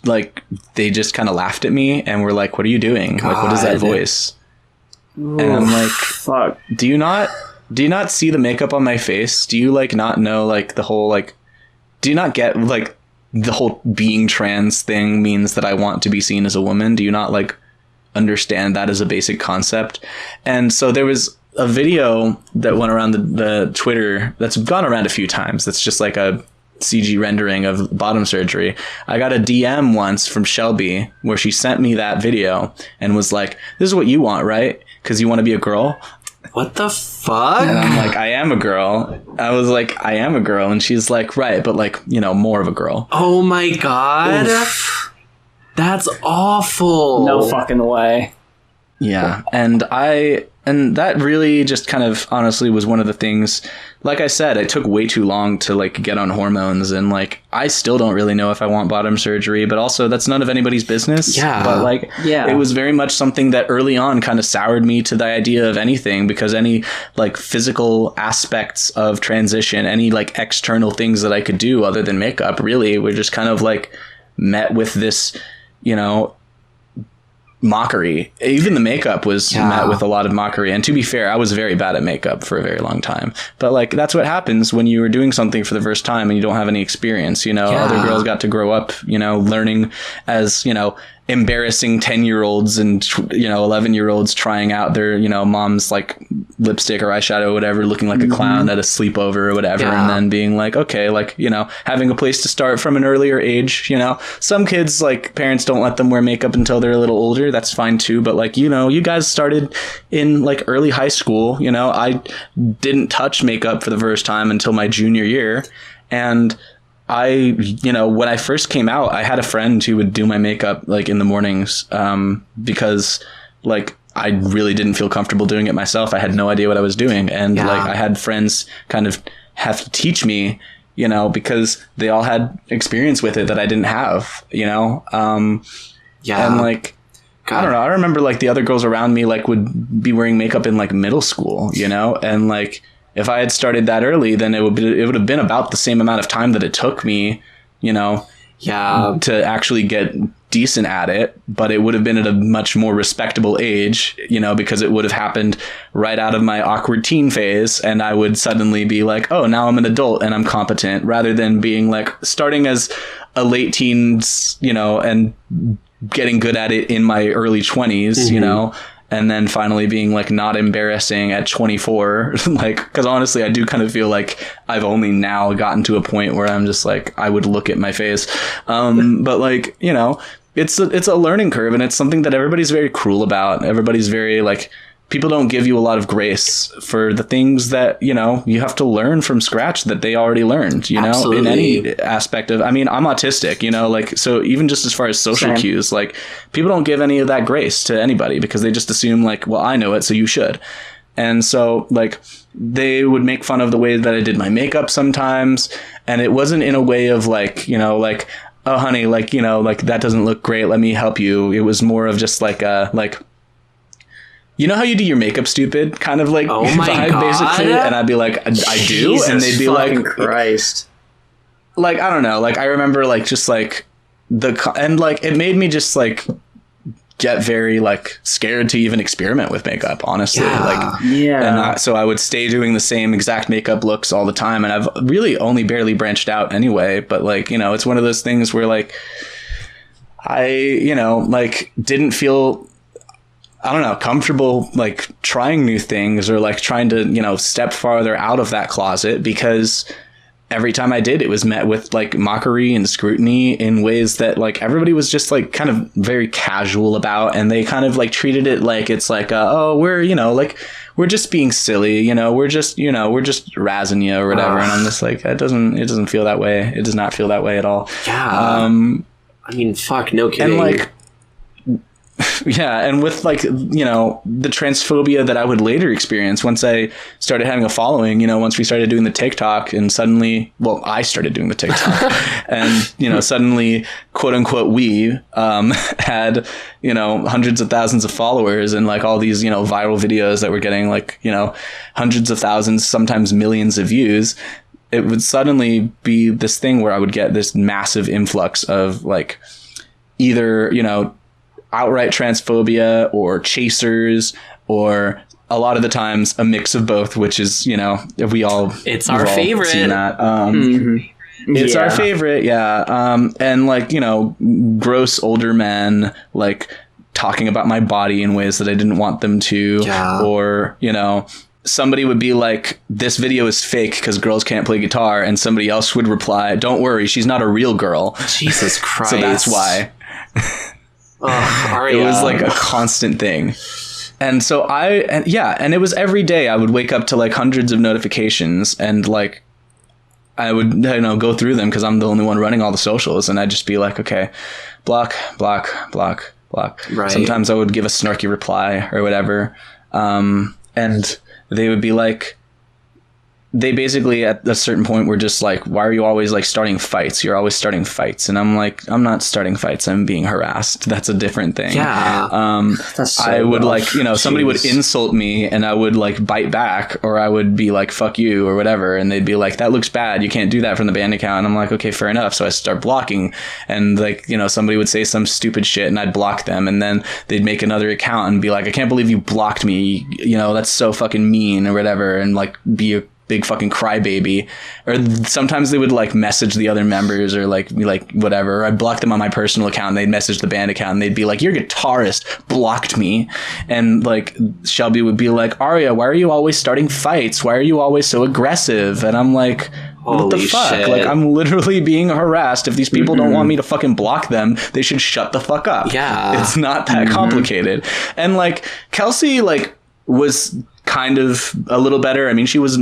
like, they just kind of laughed at me and were like, what are you doing? God. Like, what is that voice? And I'm like, fuck, do you not see the makeup on my face? Do you like not know like the whole, like, do you not get like the whole being trans thing means that I want to be seen as a woman? Do you not like understand that as a basic concept? And so there was a video that went around the Twitter that's gone around a few times. That's just like a CG rendering of bottom surgery. I got a DM once from Shelby where she sent me that video and was like, this is what you want, right? Because you want to be a girl. What the fuck? And I'm like, I am a girl. I was like, I am a girl. And she's like, right, but like, more of a girl. Oh my God. Oof. That's awful. No fucking way. Yeah. And that really just kind of honestly was one of the things, like I said, it took way too long to like get on hormones, and like I still don't really know if I want bottom surgery, but also that's none of anybody's business. Yeah. But like, it was very much something that early on kind of soured me to the idea of anything, because any like physical aspects of transition, any like external things that I could do other than makeup really were just kind of like met with this, mockery. Even the makeup was met with a lot of mockery. And to be fair, I was very bad at makeup for a very long time. But like, that's what happens when you are doing something for the first time and you don't have any experience. Other girls got to grow up, learning as, embarrassing 10-year-olds and 11-year-olds trying out their mom's like lipstick or eyeshadow or whatever, looking like a clown at a sleepover or whatever, and then being like, okay, like having a place to start from an earlier age. Some kids, like, parents don't let them wear makeup until they're a little older. That's fine too, but like, you guys started in like early high school. I didn't touch makeup for the first time until my junior year, and when I first came out, I had a friend who would do my makeup like in the mornings, because like I really didn't feel comfortable doing it myself. I had no idea what I was doing. And like I had friends kind of have to teach me, because they all had experience with it that I didn't have, And like, God. I don't know. I remember like the other girls around me like would be wearing makeup in like middle school, and like, if I had started that early, then it would have been about the same amount of time that it took me, to actually get decent at it. But it would have been at a much more respectable age, because it would have happened right out of my awkward teen phase. And I would suddenly be like, oh, now I'm an adult and I'm competent, rather than being like starting as a late teens, and getting good at it in my early 20s, and then finally being like not embarrassing at 24, like, because honestly, I do kind of feel like I've only now gotten to a point where I'm just like, I would look at my face. But like, it's a learning curve, and it's something that everybody's very cruel about. Everybody's very like, people don't give you a lot of grace for the things that, you have to learn from scratch that they already learned, Absolutely. In any aspect of, I'm autistic, like, so even just as far as social cues, like people don't give any of that grace to anybody because they just assume like, well, I know it, so you should. And so like they would make fun of the way that I did my makeup sometimes. And it wasn't in a way of like, you know, like, oh, honey, like, you know, like that doesn't look great. Let me help you. It was more of just like you know how you do your makeup, stupid kind of like vibe, basically. And I'd be like, I do. Jesus, and they'd be like, Christ. Like, I don't know. Like, I remember like just like and like it made me just like get very like scared to even experiment with makeup, honestly. And so I would stay doing the same exact makeup looks all the time, and I've really only barely branched out anyway. But like, you know, it's one of those things where like I, you know, like didn't feel, I don't know, comfortable like trying new things or like trying to, you know, step farther out of that closet, because every time I did, it was met with like mockery and scrutiny in ways that like everybody was just like kind of very casual about, and they kind of like treated it like it's like, oh, we're, you know, like we're just being silly, you know, we're just razzing you or whatever. And I'm just like, it doesn't feel that way. It does not feel that way at all. Yeah. I mean, fuck, no kidding. And like, yeah, and with like, you know, the transphobia that I would later experience once I started having a following, you know, once we started doing the TikTok, and suddenly, well, I started doing the TikTok and, you know, suddenly, quote unquote, we had, you know, hundreds of thousands of followers and like all these, you know, viral videos that were getting like, you know, hundreds of thousands, sometimes millions of views. It would suddenly be this thing where I would get this massive influx of like either, you know, outright transphobia or chasers, or a lot of the times a mix of both, which is, you know, it's our favorite. Seen that. It's our favorite. Yeah. And like, you know, gross older men, like talking about my body in ways that I didn't want them to, or, you know, somebody would be like, this video is fake because girls can't play guitar. And somebody else would reply, don't worry, she's not a real girl. Jesus Christ. So that's why. It was like a constant thing. And so and it was every day I would wake up to like hundreds of notifications, and like I would, you know, go through them because I'm the only one running all the socials, and I'd just be like, okay, block. Right. Sometimes I would give a snarky reply or whatever. And they would be like, they basically at a certain point were just like, why are you always like starting fights? You're always starting fights. And I'm like, I'm not starting fights. I'm being harassed. That's a different thing. Yeah. That's so I would rough. Like, you know, somebody would insult me and I would like bite back, or I would be like, fuck you or whatever. And they'd be like, that looks bad. You can't do that from the band account. And I'm like, okay, fair enough. So I start blocking, and like, you know, somebody would say some stupid shit and I'd block them. And then they'd make another account and be like, I can't believe you blocked me. You know, that's so fucking mean or whatever. And like be a big fucking crybaby. Or sometimes they would like message the other members or like be like whatever. I'd block them on my personal account, and they'd message the band account, and they'd be like, your guitarist blocked me. And like Shelby would be like, Aria, why are you always starting fights? Why are you always so aggressive? And I'm like, what the fuck? Shit. Like, I'm literally being harassed. If these people don't want me to fucking block them, they should shut the fuck up. Yeah. It's not that complicated. And like Kelsey like was kind of a little better. I mean, she was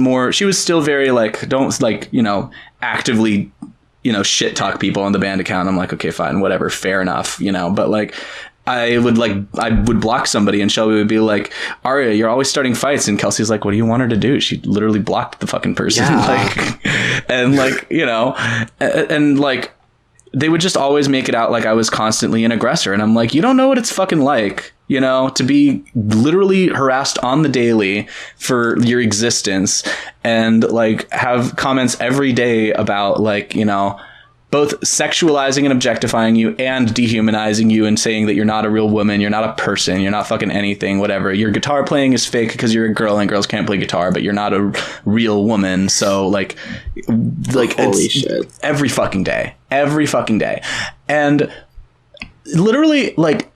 still very like, don't like, you know, actively, you know, shit talk people on the band account. I'm like, okay, fine, whatever, fair enough, you know. But like I would block somebody, and Shelby would be like, Aria, you're always starting fights. And Kelsey's like, what do you want her to do? She literally blocked the fucking person. Yeah. Like, and like, you know, and like they would just always make it out like I was constantly an aggressor. And I'm like, you don't know what it's fucking like, you know, to be literally harassed on the daily for your existence, and like have comments every day about like, you know, both sexualizing and objectifying you and dehumanizing you and saying that you're not a real woman, you're not a person, you're not fucking anything, whatever. Your guitar playing is fake because you're a girl and girls can't play guitar, but you're not a real woman. So like holy shit. Every fucking day. And literally like,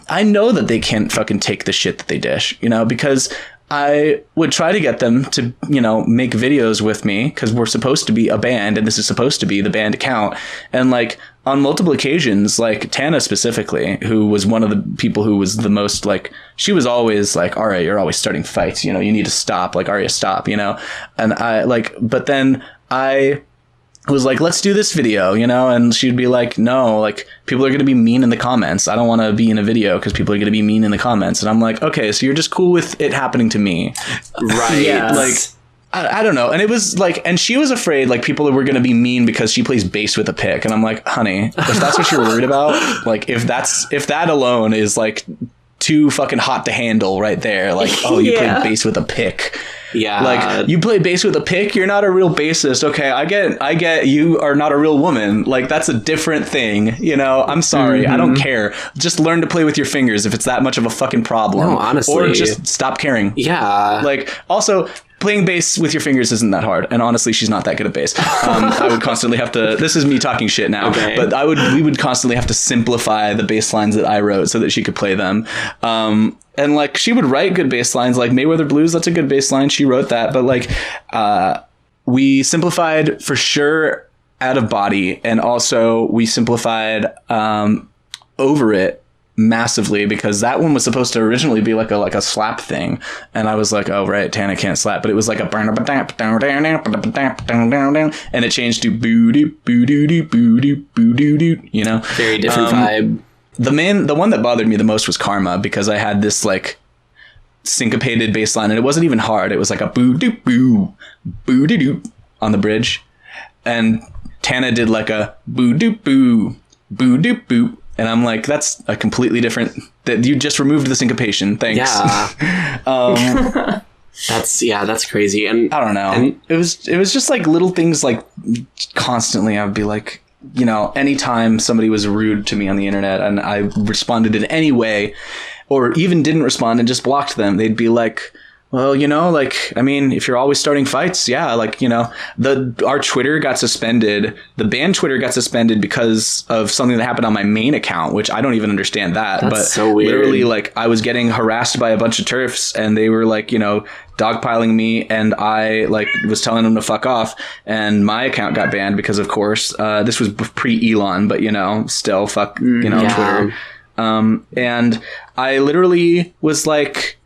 I know that they can't fucking take the shit that they dish, you know, because I would try to get them to, you know, make videos with me because we're supposed to be a band and this is supposed to be the band account. And like on multiple occasions, like Tana specifically, who was one of the people who was the most like, she was always like, all right, you're always starting fights, you know, you need to stop, like, Aria, stop, you know. And I like, but then I was like, let's do this video, you know, and she'd be like, no, like people are going to be mean in the comments. I don't want to be in a video because people are going to be mean in the comments. And I'm like, okay, so you're just cool with it happening to me. Right. Yes. Like, I don't know. And it was like, and she was afraid like people were going to be mean because she plays bass with a pick. And I'm like, honey, if that's what you're worried about, like if that alone is like too fucking hot to handle right there. Like, oh, you play bass with a pick. Yeah. Like, you play bass with a pick, you're not a real bassist. Okay, I get you are not a real woman. Like, that's a different thing, you know? I'm sorry, I don't care. Just learn to play with your fingers if it's that much of a fucking problem. No, honestly. Or just stop caring. Yeah. Like, also, playing bass with your fingers isn't that hard. And honestly, she's not that good at bass. I would constantly have to... This is me talking shit now. Okay. But we would constantly have to simplify the bass lines that I wrote so that she could play them. And like she would write good bass lines, like Mayweather Blues. That's a good bass line. She wrote that, but like we simplified for sure Out of Body, and also we simplified Over It massively because that one was supposed to originally be like a slap thing, and I was like, oh right, Tana can't slap, but it was like a and it changed to boo doo boo doo doo boo doo boo doo doo, you know, very different vibe. The one that bothered me the most was Karma, because I had this like syncopated bass line and it wasn't even hard. It was like a boo doo boo boo doo doo on the bridge, and Tana did like a boo doo boo boo doo boo, and I'm like, that's a completely different. That you just removed the syncopation. Thanks. Yeah. That's crazy. And I don't know. And it was just like little things, like constantly I would be like, you know, anytime somebody was rude to me on the internet and I responded in any way, or even didn't respond and just blocked them, they'd be like, well, you know, like, I mean, if you're always starting fights, yeah, like, you know, our Twitter got suspended. The band Twitter got suspended because of something that happened on my main account, which I don't even understand that. That's but so weird. Literally, like, I was getting harassed by a bunch of TERFs and they were like, you know, dogpiling me, and I like was telling them to fuck off, and my account got banned because, of course, this was pre-Elon, but, you know, still fuck, you know, Twitter. And I literally was like,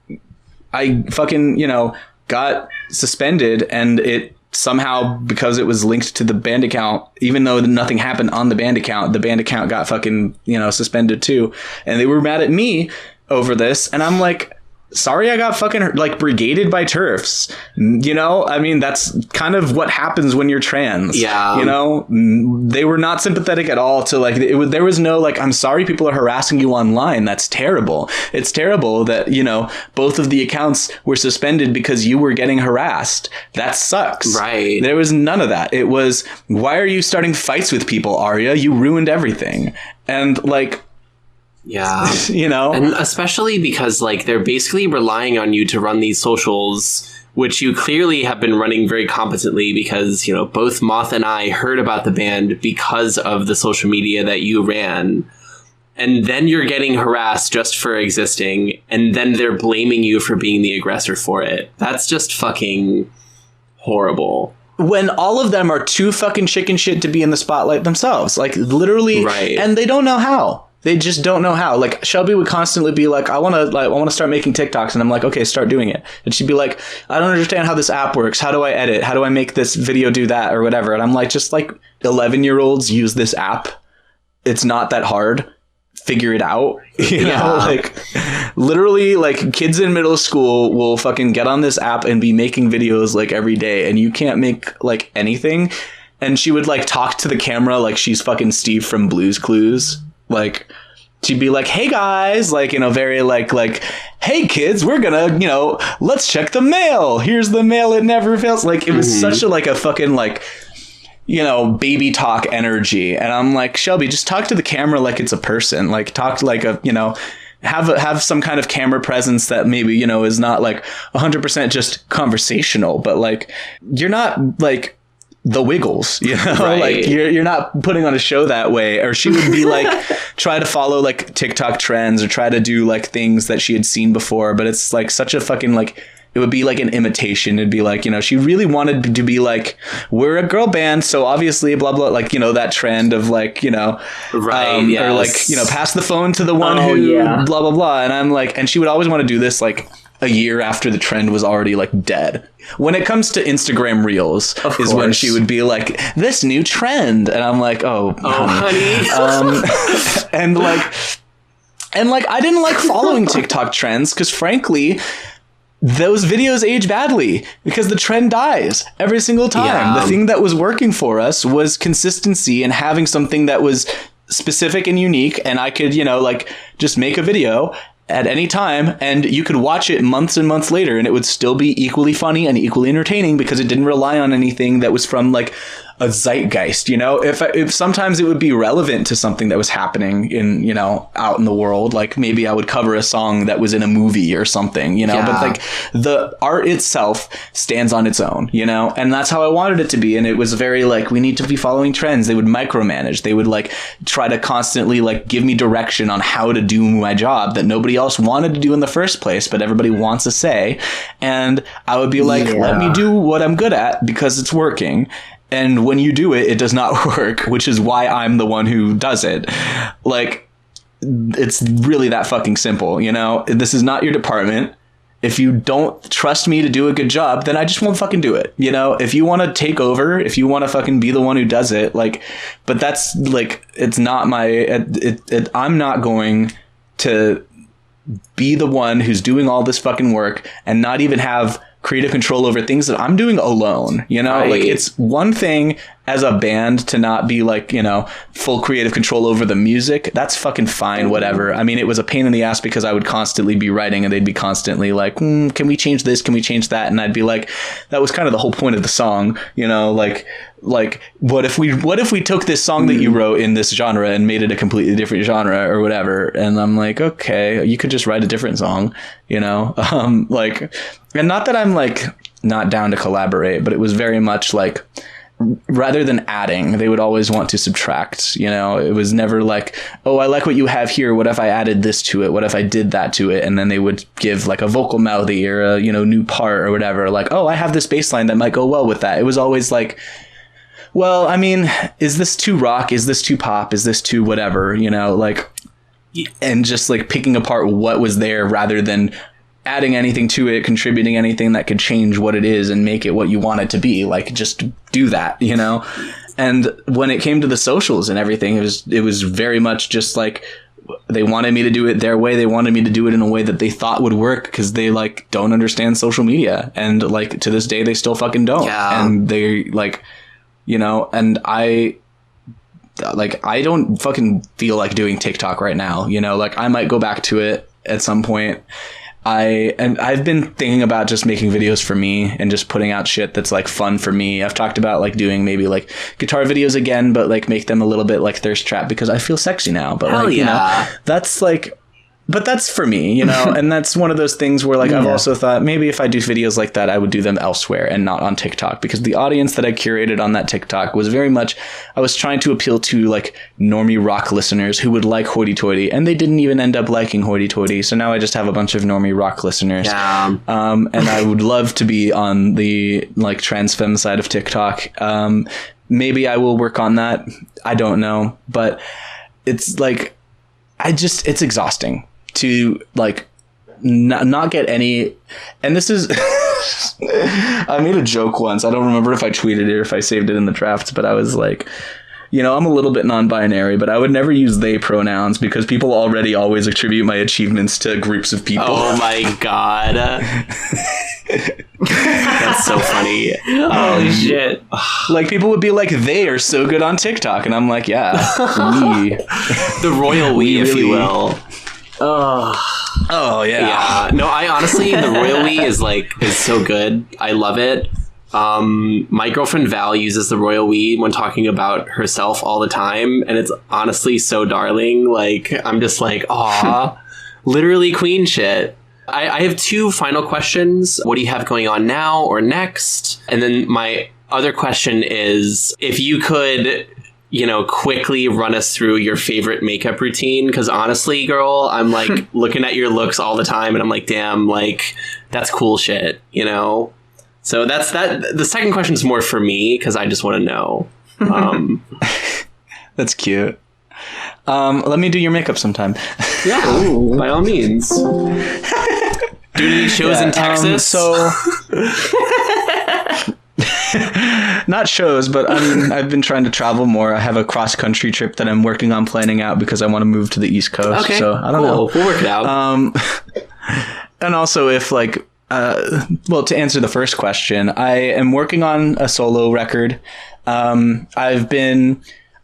I fucking, you know, got suspended, and it somehow, because it was linked to the band account, even though nothing happened on the band account got fucking, you know, suspended too. And they were mad at me over this. And I'm like, sorry, I got fucking like brigaded by TERFs. You know, I mean, that's kind of what happens when you're trans. Yeah. You know, they were not sympathetic at all to like, there was no like, I'm sorry people are harassing you online. That's terrible. It's terrible that, you know, both of the accounts were suspended because you were getting harassed. That sucks. Right. There was none of that. It was, why are you starting fights with people, Arya? You ruined everything. And like, yeah, you know, and especially because like they're basically relying on you to run these socials, which you clearly have been running very competently, because, you know, both Moth and I heard about the band because of the social media that you ran. And then you're getting harassed just for existing, and then they're blaming you for being the aggressor for it. That's just fucking horrible. When all of them are too fucking chicken shit to be in the spotlight themselves, like literally, right. And they don't know how. They just don't know how. Like, Shelby would constantly be like, I want to start making TikToks. And I'm like, okay, start doing it. And she'd be like, I don't understand how this app works. How do I edit? How do I make this video do that or whatever? And I'm like, just like 11-year-olds use this app. It's not that hard. Figure it out. You know, like literally like kids in middle school will fucking get on this app and be making videos like every day. And you can't make like anything. And she would like talk to the camera like she's fucking Steve from Blue's Clues. Like, she'd be like, hey guys, like, you know, very like, hey kids, we're gonna, you know, let's check the mail. Here's the mail. It never fails. Like, it was such a, like a fucking like, you know, baby talk energy. And I'm like, Shelby, just talk to the camera like it's a person. Like, talk like a, you know, have some kind of camera presence that maybe, you know, is not like 100% just conversational, but like, you're not like the Wiggles, you know, right. Like you're not putting on a show that way. Or she would be like, try to follow like TikTok trends or try to do like things that she had seen before. But it's like such a fucking like, it would be like an imitation. It'd be like, you know, she really wanted to be like, we're a girl band, so obviously blah, blah, like, you know, that trend of like, you know, right. Yes. Or like, you know, pass the phone to the one who blah, blah, blah. And I'm like, and she would always want to do this like a year after the trend was already like dead. When it comes to Instagram Reels is when she would be like, this new trend. And I'm like, oh honey. And I didn't like following TikTok trends because frankly, those videos age badly because the trend dies every single time. Yeah. The thing that was working for us was consistency and having something that was specific and unique. And I could, like just make a video at any time and you could watch it months and months later and it would still be equally funny and equally entertaining because it didn't rely on anything that was from like a zeitgeist, if sometimes it would be relevant to something that was happening in, out in the world. Like maybe I would cover a song that was in a movie or something, but like the art itself stands on its own, and that's how I wanted it to be. And it was very like, we need to be following trends. They would micromanage. They would like try to constantly like give me direction on how to do my job that nobody else wanted to do in the first place, but everybody wants to say. And I would be like, let me do what I'm good at because it's working. And when you do it, it does not work, which is why I'm the one who does it. Like, it's really that fucking simple, This is not your department. If you don't trust me to do a good job, then I just won't fucking do it. If you want to take over, if you want to fucking be the one who does it, like, but that's like, it's not my, I'm not going to be the one who's doing all this fucking work and not even have creative control over things that I'm doing alone, Right. Like it's one thing as a band to not be like, full creative control over the music. That's fucking fine. Whatever. I mean, it was a pain in the ass because I would constantly be writing and they'd be constantly like, can we change this? Can we change that? And I'd be like, that was kind of the whole point of the song, like what if we took this song that you wrote in this genre and made it a completely different genre or whatever? And I'm like, okay, you could just write a different song, like, and not that I'm like not down to collaborate, but it was very much like, rather than adding, they would always want to subtract, it was never like, oh, I like what you have here. What if I added this to it? What if I did that to it? And then they would give like a vocal melody or a, new part or whatever. Like, oh, I have this bass line that might go well with that. It was always like, well, I mean, is this too rock? Is this too pop? Is this too whatever, like, and just like picking apart what was there rather than adding anything to it, contributing anything that could change what it is and make it what you want it to be. Like, just do that, And when it came to the socials and everything, it was very much just like, they wanted me to do it their way. They wanted me to do it in a way that they thought would work because they like don't understand social media. And like to this day, they still fucking don't. Yeah. And they like, and I don't fucking feel like doing TikTok right now, like I might go back to it at some point. I've been thinking about just making videos for me and just putting out shit that's like fun for me. I've talked about like doing maybe like guitar videos again, but like make them a little bit like thirst trap because I feel sexy now. But hell like, that's like, but that's for me, and that's one of those things where like, I've also thought maybe if I do videos like that, I would do them elsewhere and not on TikTok because the audience that I curated on that TikTok was very much, I was trying to appeal to like normie rock listeners who would like Hoity-Toity and they didn't even end up liking Hoity-Toity. So now I just have a bunch of normie rock listeners. Yeah. And I would love to be on the like trans femme side of TikTok. Maybe I will work on that. I don't know, but it's like, it's exhausting to like not get any. And this is I made a joke once. I don't remember if I tweeted it or if I saved it in the drafts, but I was like, I'm a little bit non-binary, but I would never use they pronouns because people already always attribute my achievements to groups of people. Oh my god. That's so funny. Holy shit. Like people would be like, they are so good on TikTok. And I'm like, yeah, we. The royal we, if you will. Oh yeah. Yeah. No, I honestly, the royal we is so good. I love it. My girlfriend Val uses the royal we when talking about herself all the time, and it's honestly so darling. Like I'm just like, aw, literally queen shit. I have two final questions. What do you have going on now or next? And then my other question is, if you could, quickly run us through your favorite makeup routine. Because honestly, girl, I'm like looking at your looks all the time and I'm like, damn, like that's cool shit, So that's that. The second question is more for me because I just want to know. That's cute. Let me do your makeup sometime. Yeah, ooh, by all means. Doing any shows in Texas? So not shows, but I've been trying to travel more. I have a cross country trip that I'm working on planning out because I want to move to the East Coast. Okay, so I don't know. We'll work it out. And also, if like, well, to answer the first question, I am working on a solo record.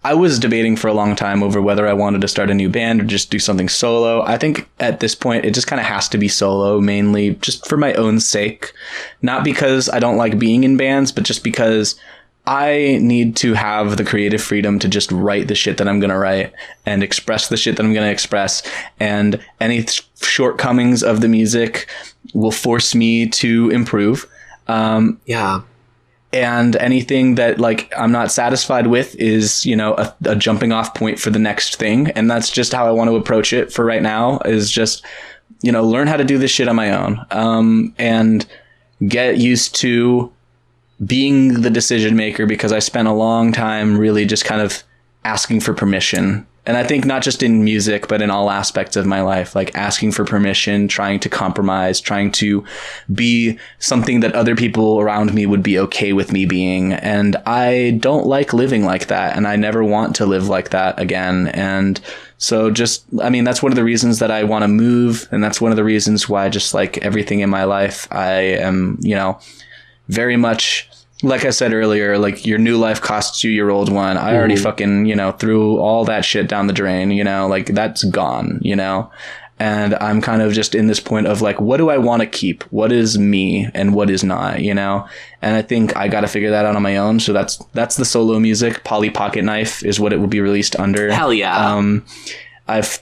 I was debating for a long time over whether I wanted to start a new band or just do something solo. I think at this point, it just kind of has to be solo, mainly just for my own sake. Not because I don't like being in bands, but just because I need to have the creative freedom to just write the shit that I'm going to write and express the shit that I'm going to express. And any shortcomings of the music will force me to improve. Yeah. And anything that like I'm not satisfied with is, you know, a jumping off point for the next thing. And that's just how I want to approach it for right now, is just, you know, learn how to do this shit on my own, and get used to being the decision maker, because I spent a long time really just kind of asking for permission. And I think not just in music, but in all aspects of my life, like asking for permission, trying to compromise, trying to be something that other people around me would be okay with me being. And I don't like living like that. And I never want to live like that again. And so just, I mean, that's one of the reasons that I want to move. And that's one of the reasons why just like everything in my life, I am, you know, very much, like I said earlier, like your new life costs you your old one. I already fucking, you know, threw all that shit down the drain, you know, like that's gone, you know, and I'm kind of just in this point of like, what do I want to keep? What is me and what is not, you know? And I think I got to figure that out on my own. So that's the solo music. Polly Pocketknife is what it will be released under. Hell yeah. I've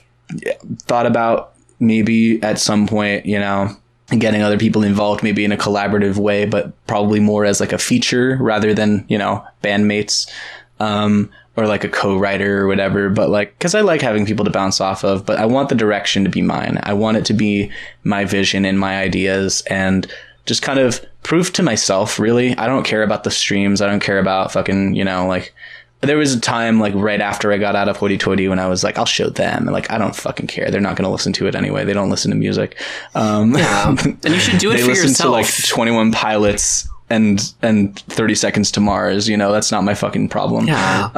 thought about maybe at some point, you know, getting other people involved, maybe in a collaborative way, but probably more as like a feature rather than, you know, bandmates, or like a co-writer or whatever. But like, cause I like having people to bounce off of, but I want the direction to be mine. I want it to be my vision and my ideas, and just kind of prove to myself, really. I don't care about the streams. I don't care about fucking, you know, like, there was a time like right after I got out of Hoity-Toity when I was like, I'll show them. And like, I don't fucking care. They're not going to listen to it anyway. They don't listen to music. Yeah. And you should do it for yourself. They listen to like 21 Pilots and 30 Seconds to Mars. You know, that's not my fucking problem. Yeah.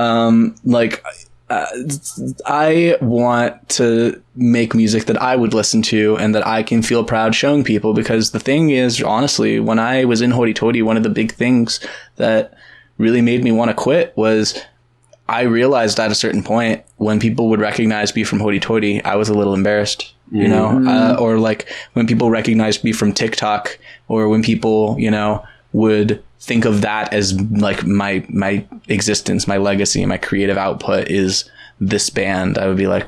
I want to make music that I would listen to and that I can feel proud showing people. Because the thing is, honestly, when I was in Hoity-Toity, one of the big things that really made me want to quit was I realized at a certain point when people would recognize me from Hoity-Toity, I was a little embarrassed, you know, or like when people recognized me from TikTok, or when people, you know, would think of that as like my existence, my legacy, my creative output is this band, I would be like,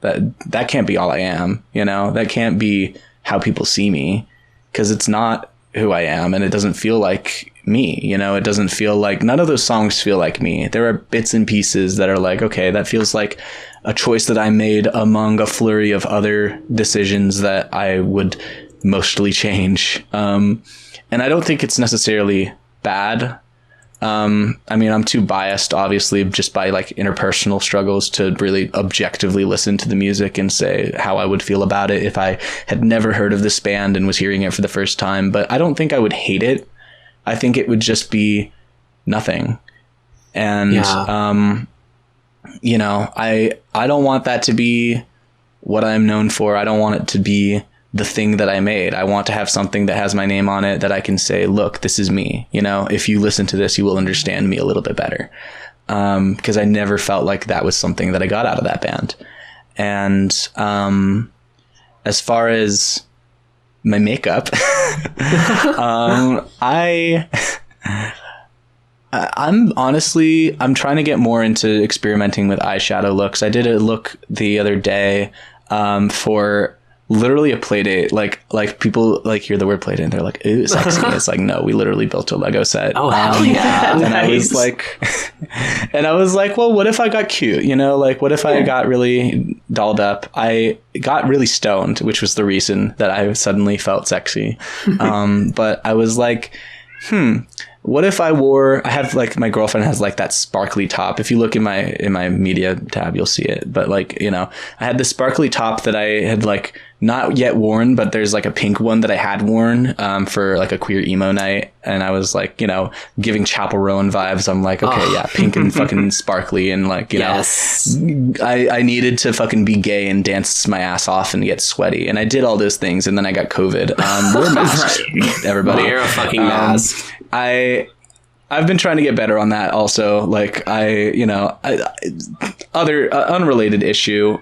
that can't be all I am, you know, that can't be how people see me, because it's not who I am, and it doesn't feel like me, you know. It doesn't feel like, none of those songs feel like me. There are bits and pieces that are like, okay, that feels like a choice that I made among a flurry of other decisions that I would mostly change. And I don't think it's necessarily bad. I mean, I'm too biased, obviously, just by like interpersonal struggles to really objectively listen to the music and say how I would feel about it if I had never heard of this band and was hearing it for the first time. But I don't think I would hate it. I think it would just be nothing. And, you know, I don't want that to be what I'm known for. I don't want it to be the thing that I made. I want to have something that has my name on it that I can say, look, this is me. You know, if you listen to this, you will understand me a little bit better. Because I never felt like that was something that I got out of that band. And as far as my makeup, I'm honestly, I'm trying to get more into experimenting with eyeshadow looks. I did a look the other day for literally a play date. Like people like hear the word play date and they're like, ooh, sexy. It's like, no, we literally built a Lego set. Oh, hell yeah. And Nice. I was like, well, what if I got cute? You know, like what if I got really dolled up? I got really stoned, which was the reason that I suddenly felt sexy. But I was like, what if I have like, my girlfriend has like that sparkly top. If you look in my media tab, you'll see it. But like, you know, I had this sparkly top that I had like not yet worn, but there's like a pink one that I had worn for like a queer emo night. And I was like, you know, giving Chapel Rowan vibes. I'm like, okay, yeah, pink and fucking sparkly. And like, you know, I needed to fucking be gay and dance my ass off and get sweaty. And I did all those things. And then I got COVID. We're masked, everybody. Wear a fucking mask. I've been trying to get better on that also. Like other unrelated issue.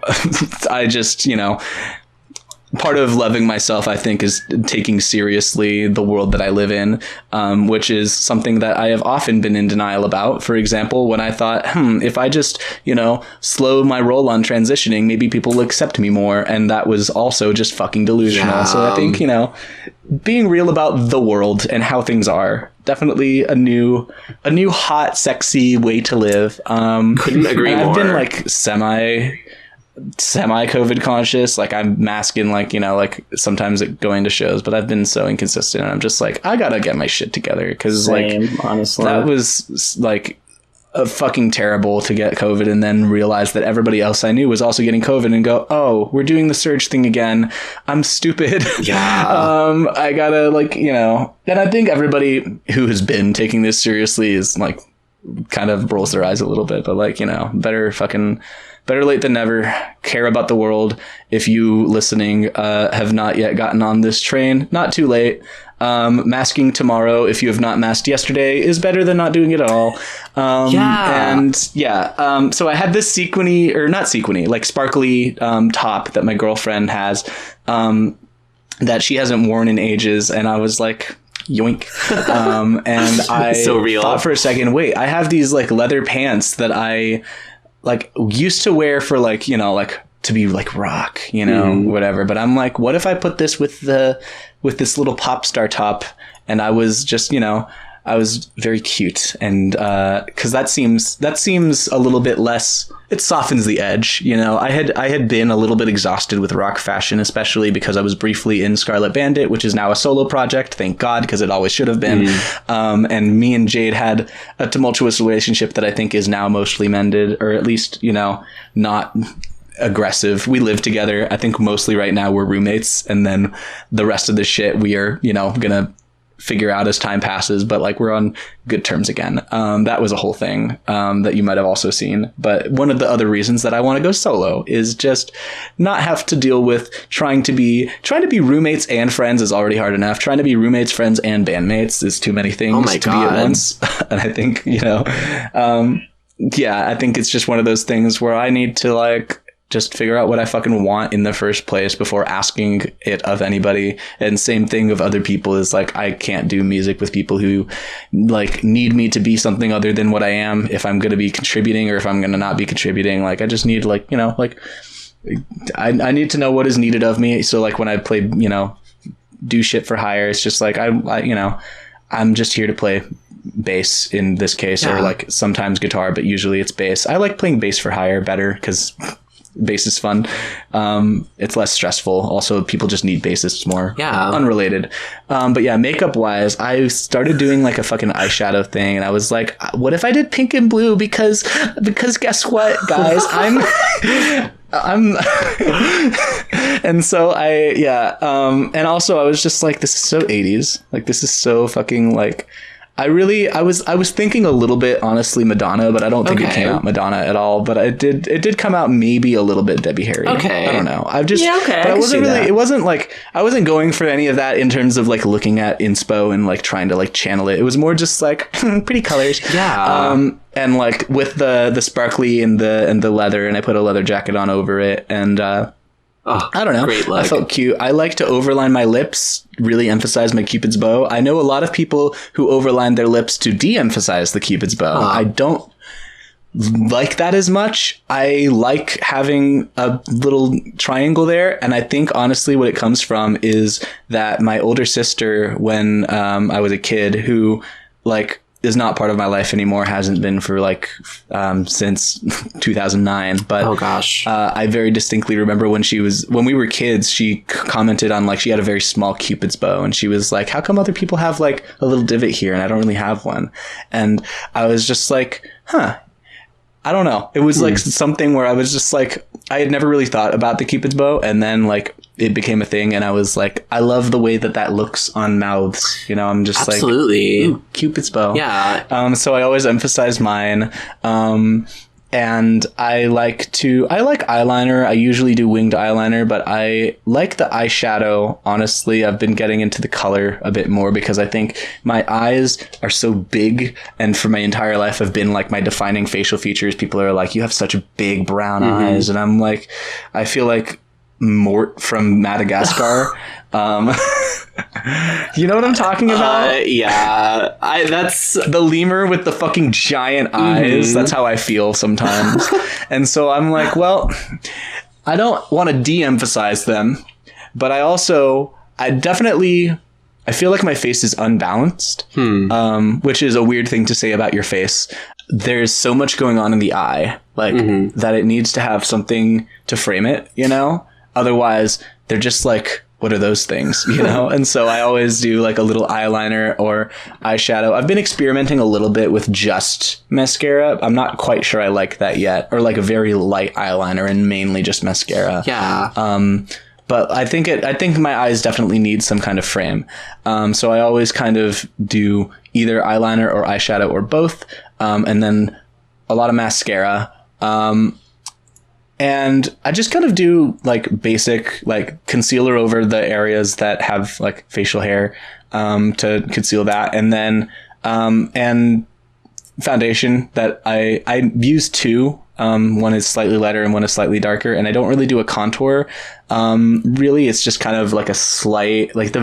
I just, you know, part of loving myself, I think, is taking seriously the world that I live in, which is something that I have often been in denial about. For example, when I thought, if I just, you know, slow my roll on transitioning, maybe people will accept me more. And that was also just fucking delusional. Yeah. So I think, you know, being real about the world and how things are, definitely a new hot, sexy way to live. Couldn't agree more. I've been like semi COVID conscious. Like I'm masking, like, you know, like sometimes going to shows, but I've been so inconsistent. And I'm just like, I gotta get my shit together, because like honestly, that was like fucking terrible to get COVID and then realize that everybody else I knew was also getting COVID and go, oh, we're doing the surge thing again. I'm stupid. Yeah. I gotta, like, you know, and I think everybody who has been taking this seriously is like kind of rolls their eyes a little bit, but like, you know, better late than never. Care about the world. If you listening have not yet gotten on this train, not too late. Masking tomorrow, if you have not masked yesterday, is better than not doing it at all. So I had this like sparkly top that my girlfriend has that she hasn't worn in ages, and I was like, yoink. And I so real. Thought for a second, wait, I have these like leather pants that I like used to wear for like, you know, like to be like rock, you know, whatever. But I'm like, what if I put this with this little pop star top? And I was just, you know, I was very cute. And because that seems a little bit less, it softens the edge. You know, I had been a little bit exhausted with rock fashion, especially because I was briefly in Scarlet Bandit, which is now a solo project. Thank God, because it always should have been. And me and Jade had a tumultuous relationship that I think is now mostly mended, or at least, you know, not aggressive. We live together. I think mostly right now we're roommates, and then the rest of the shit we are, you know, gonna figure out as time passes, but like we're on good terms again. That was a whole thing that you might have also seen. But one of the other reasons that I want to go solo is just not have to deal with trying to be roommates and friends is already hard enough. Trying to be roommates, friends, and bandmates is too many things to be at once. And I think, you know, I think it's just one of those things where I need to like just figure out what I fucking want in the first place before asking it of anybody. And same thing of other people is like, I can't do music with people who like need me to be something other than what I am, if I'm going to be contributing or if I'm going to not be contributing. Like, I just need like, you know, like I need to know what is needed of me. So like when I play, you know, do shit for hire, it's just like, I you know, I'm just here to play bass in this case, or like sometimes guitar, but usually it's bass. I like playing bass for hire better because bass is fun. It's less stressful. Also, people just need bassists more. Yeah. Unrelated. But yeah, makeup wise, I started doing like a fucking eyeshadow thing, and I was like, what if I did pink and blue? Because guess what, guys? I'm and so and also I was just like, this is so 80s. Like, this is so fucking like, I was thinking a little bit, honestly, Madonna, but I don't think it came out Madonna at all. But it did come out maybe a little bit Debbie Harry. Okay. I don't know. But I wasn't really, it wasn't like, I wasn't going for any of that in terms of like looking at inspo and like trying to like channel it. It was more just like pretty colors. Yeah. And like with the sparkly and the leather, and I put a leather jacket on over it, and I don't know. Great look. I felt cute. I like to overline my lips, really emphasize my Cupid's bow. I know a lot of people who overline their lips to de-emphasize the Cupid's bow. I don't like that as much. I like having a little triangle there. And I think honestly what it comes from is that my older sister, when I was a kid, who like is not part of my life anymore. Hasn't been for like since 2009. But oh gosh, I very distinctly remember when we were kids, she commented on like she had a very small Cupid's bow, and she was like, "How come other people have like a little divot here and I don't really have one?" And I was just like, "Huh." I don't know. It was like something where I was just like, I had never really thought about the Cupid's bow, and then like it became a thing, and I was like, I love the way that looks on mouths. You know, I'm just absolutely. like, ooh, Cupid's bow. Yeah. So I always emphasize mine. And I like eyeliner. I usually do winged eyeliner, but I like the eyeshadow. Honestly, I've been getting into the color a bit more because I think my eyes are so big, and for my entire life have been like my defining facial features. People are like, you have such big brown eyes. And I'm like, I feel like Mort from Madagascar. You know what I'm talking about? Yeah. That's the lemur with the fucking giant eyes. That's how I feel sometimes. And so I'm like, well, I don't want to de-emphasize them, but I feel like my face is unbalanced, which is a weird thing to say about your face. There's so much going on in the eye, like that it needs to have something to frame it, you know? Otherwise, they're just like, what are those things, you know? And so I always do like a little eyeliner or eyeshadow. I've been experimenting a little bit with just mascara. I'm not quite sure I like that yet, or like a very light eyeliner and mainly just mascara. Yeah. But I think my eyes definitely need some kind of frame. So I always kind of do either eyeliner or eyeshadow or both. And then a lot of mascara. And I just kind of do like basic like concealer over the areas that have like facial hair to conceal that. And then and foundation that I use two. One is slightly lighter and one is slightly darker, and I don't really do a contour. Really, it's just kind of like a slight, like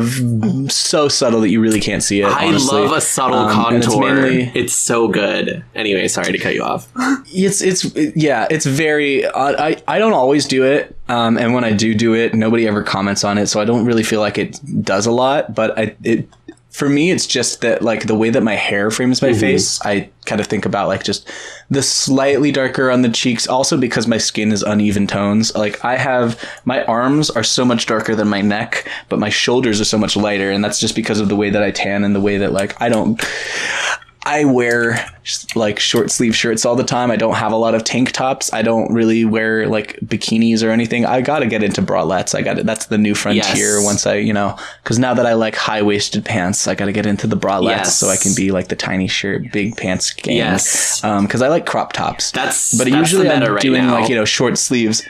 so subtle that you really can't see it. Honestly. I love a subtle contour. It's so good. Anyway, sorry to cut you off. It's very. I don't always do it, and when I do it, nobody ever comments on it, so I don't really feel like it does a lot. But for me, it's just that like the way that my hair frames my face, I kind of think about like just the slightly darker on the cheeks. Also because my skin is uneven tones. Like my arms are so much darker than my neck, but my shoulders are so much lighter. And that's just because of the way that I tan and the way that like I wear like short sleeve shirts all the time. I don't have a lot of tank tops. I don't really wear like bikinis or anything. I got to get into bralettes. That's the new frontier once because now that I like high waisted pants, I got to get into the bralettes so I can be like the tiny shirt, big pants gang. Yes. Cause I like crop tops. But usually I'm right doing now. like, short sleeves.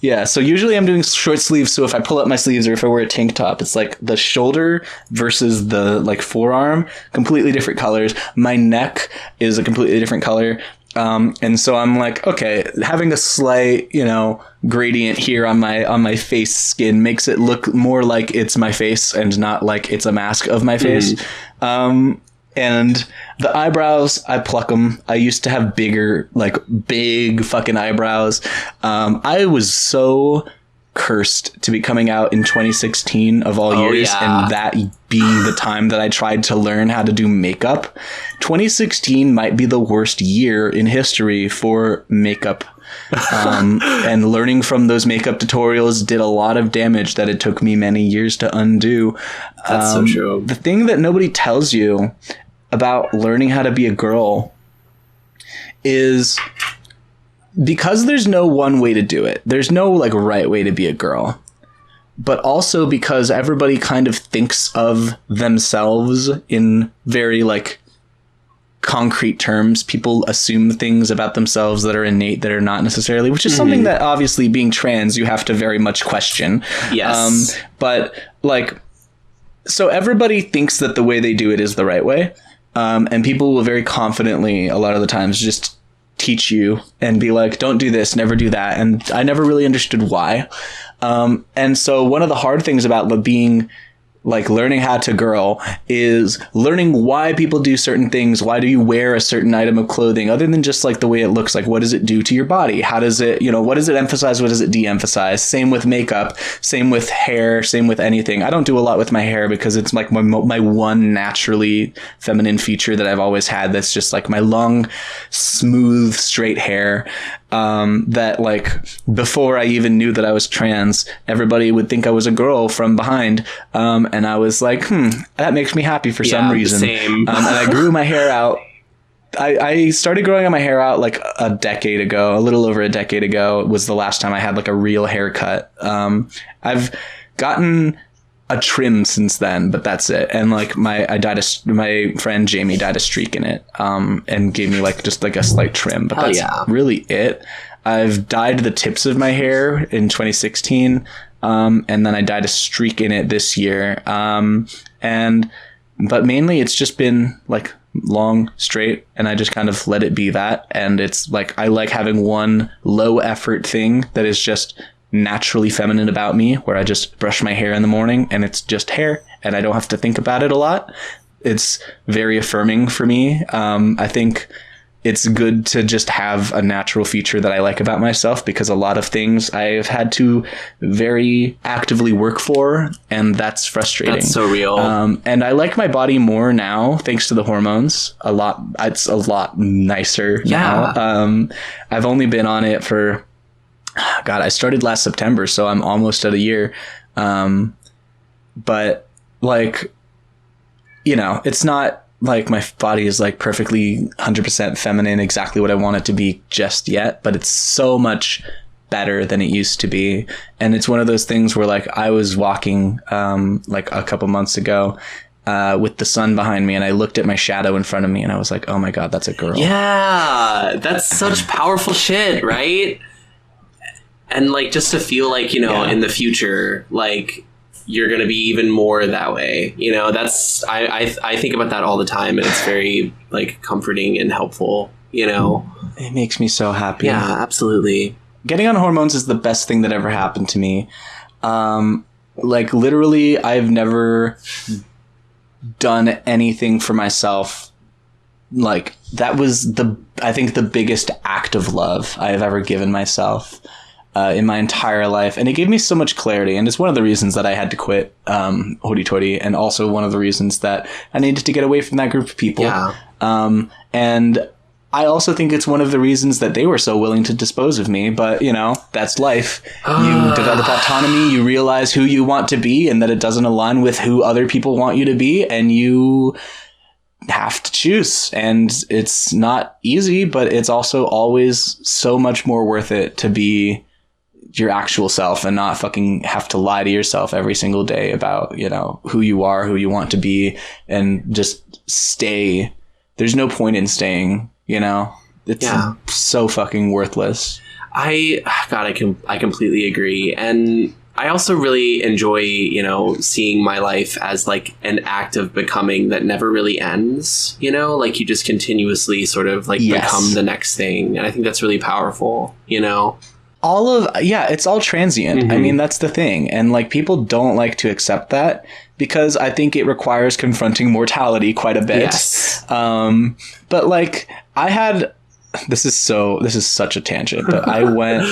Yeah, so usually I'm doing short sleeves, so if I pull up my sleeves or if I wear a tank top, it's like the shoulder versus the like forearm, completely different colors. My neck is a completely different color. And so I'm like, okay, having a slight, gradient here on my face skin makes it look more like it's my face and not like it's a mask of my face. And the eyebrows, I pluck them. I used to have big fucking eyebrows. I was so cursed to be coming out in 2016 of all years, and that being the time that I tried to learn how to do makeup. 2016 might be the worst year in history for makeup. And learning from those makeup tutorials did a lot of damage that it took me many years to undo. That's so true. The thing that nobody tells you about learning how to be a girl is because there's no one way to do it. There's no like right way to be a girl. But also because everybody kind of thinks of themselves in very like concrete terms. People assume things about themselves that are innate that are not necessarily, which is something that obviously being trans you have to very much question. Yes. But like, so everybody thinks that the way they do it is the right way. And people will very confidently a lot of the times just teach you and be like, don't do this, never do that. And I never really understood why. And so one of the hard things about being like learning how to girl is learning why people do certain things. Why do you wear a certain item of clothing other than just like the way it looks? Like, what does it do to your body? How does it, what does it emphasize? What does it de-emphasize? Same with makeup, same with hair, same with anything. I don't do a lot with my hair because it's like my one naturally feminine feature that I've always had. That's just like my long, smooth, straight hair. That like before I even knew that I was trans, everybody would think I was a girl from behind. And I was like, that makes me happy for some reason. Same. And I grew my hair out. I started growing my hair out like a decade ago, a little over a decade ago was the last time I had like a real haircut. I've gotten a trim since then, but that's it. And like my friend Jamie dyed a streak in it, and gave me like just like a slight trim, but that's really it. I've dyed the tips of my hair in 2016. And then I dyed a streak in it this year. But mainly it's just been like long, straight, and I just kind of let it be that. And it's like, I like having one low effort thing that is just naturally feminine about me, where I just brush my hair in the morning and it's just hair and I don't have to think about it a lot. It's very affirming for me. I think it's good to just have a natural feature that I like about myself, because a lot of things I've had to very actively work for, and that's frustrating. That's so real. And I like my body more now, thanks to the hormones. A lot. It's a lot nicer now. I've only been on it for, God, I started last September, so I'm almost at a year. But like, it's not like my body is like perfectly 100% feminine, exactly what I want it to be just yet, but it's so much better than it used to be. And it's one of those things where like I was walking like a couple months ago with the sun behind me, and I looked at my shadow in front of me and I was like, oh my God, that's a girl. Yeah, that's such powerful shit, right? And like just to feel like, in the future, like you're going to be even more that way. That's, I think about that all the time, and it's very like comforting and helpful, It makes me so happy. Yeah, absolutely. Getting on hormones is the best thing that ever happened to me. Like literally, I've never done anything for myself. Like that was I think the biggest act of love I have ever given myself. In my entire life, and it gave me so much clarity, and it's one of the reasons that I had to quit Hoity-Toity, and also one of the reasons that I needed to get away from that group of people. And I also think it's one of the reasons that they were so willing to dispose of me, but that's life. You develop autonomy, you realize who you want to be and that it doesn't align with who other people want you to be, and you have to choose. And it's not easy, but it's also always so much more worth it to be your actual self and not fucking have to lie to yourself every single day about, who you are, who you want to be, and just stay. There's no point in staying, it's so fucking worthless. I completely agree. And I also really enjoy, seeing my life as like an act of becoming that never really ends, like you just continuously sort of like become the next thing. And I think that's really powerful, it's all transient. Mm-hmm. I mean, that's the thing. And like people don't like to accept that, because I think it requires confronting mortality quite a bit. Yes. But like this is such a tangent, but I went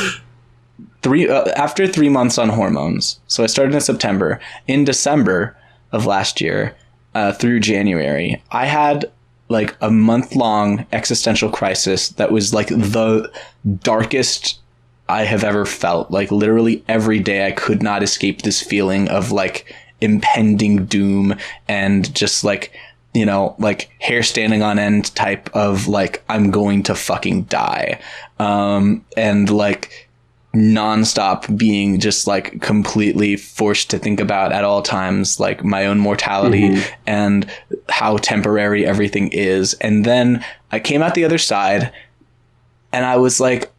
after 3 months on hormones. So I started in September. In December of last year, through January, I had like a month-long existential crisis that was like the darkest I have ever felt. Like literally every day I could not escape this feeling of like impending doom, and just like, like hair standing on end type of like, I'm going to fucking die. And like nonstop being just like completely forced to think about at all times, like my own mortality and how temporary everything is. And then I came out the other side and I was like,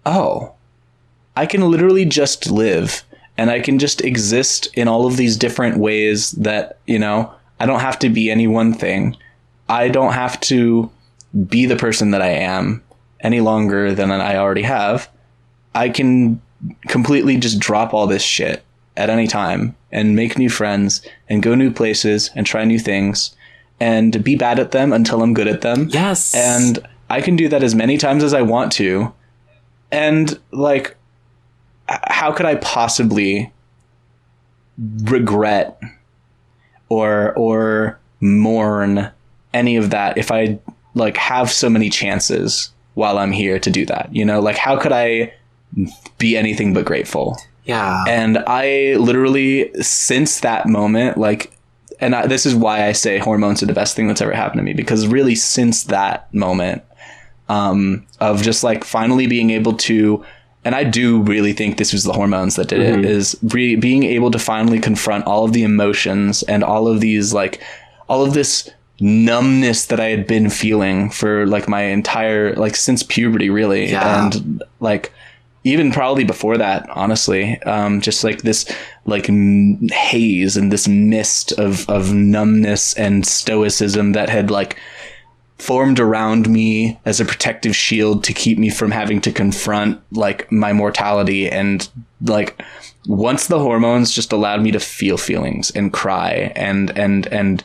oh, I can literally just live, and I can just exist in all of these different ways that, I don't have to be any one thing. I don't have to be the person that I am any longer than I already have. I can completely just drop all this shit at any time and make new friends and go new places and try new things and be bad at them until I'm good at them. Yes. And I can do that as many times as I want to. And like, how could I possibly regret or mourn any of that if I like have so many chances while I'm here to do that? You know, like how could I be anything but grateful? Yeah. And I literally, since that moment, like, and this is why I say hormones are the best thing that's ever happened to me, because really since that moment of just like finally being able to, and I do really think this was the hormones that did it, is being able to finally confront all of the emotions and all of these, like, all of this numbness that I had been feeling for like my entire, like since puberty, really. Yeah. And like, even probably before that, honestly, just like this like haze and this mist of numbness and stoicism that had like formed around me as a protective shield to keep me from having to confront like my mortality. And like once the hormones just allowed me to feel feelings and cry and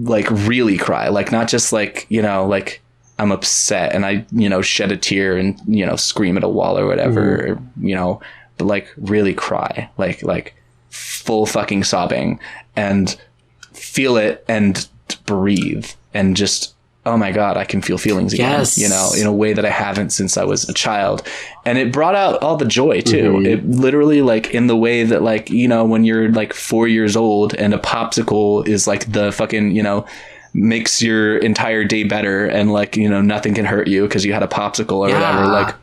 like really cry, like not just like, you know, like I'm upset and I, you know, shed a tear and, you know, scream at a wall or whatever, or, you know, but like really cry, like full fucking sobbing and feel it and breathe and just, oh my God, I can feel feelings again, yes. you know, in a way that I haven't since I was a child. And it brought out all the joy too. It literally, like, in the way that, like, you know, when you're like 4 years old and a popsicle is like the fucking, you know, makes your entire day better and like, you know, nothing can hurt you because you had a popsicle or whatever, like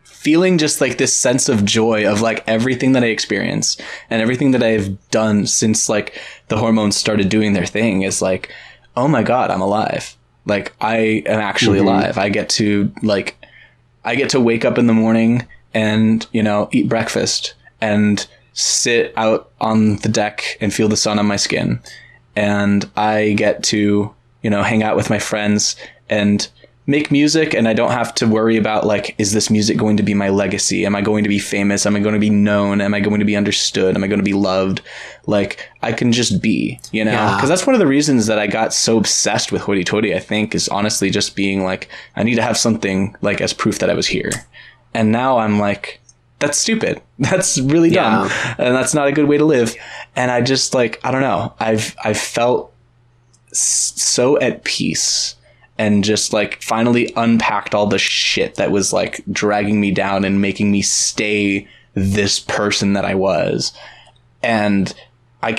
feeling just like this sense of joy of like everything that I experience and everything that I've done since like the hormones started doing their thing is like, oh my God, I'm alive. Like I am actually alive. I get to wake up in the morning and, you know, eat breakfast and sit out on the deck and feel the sun on my skin. And I get to, you know, hang out with my friends and make music. And I don't have to worry about like, is this music going to be my legacy? Am I going to be famous? Am I going to be known? Am I going to be understood? Am I going to be loved? Like I can just be, you know, because that's one of the reasons that I got so obsessed with Hoity-Toity, I think, is honestly just being like, I need to have something like as proof that I was here. And now I'm like, that's stupid. That's really dumb. And that's not a good way to live. And I just like, I don't know. I've felt so at peace and just like finally unpacked all the shit that was like dragging me down and making me stay this person that I was. And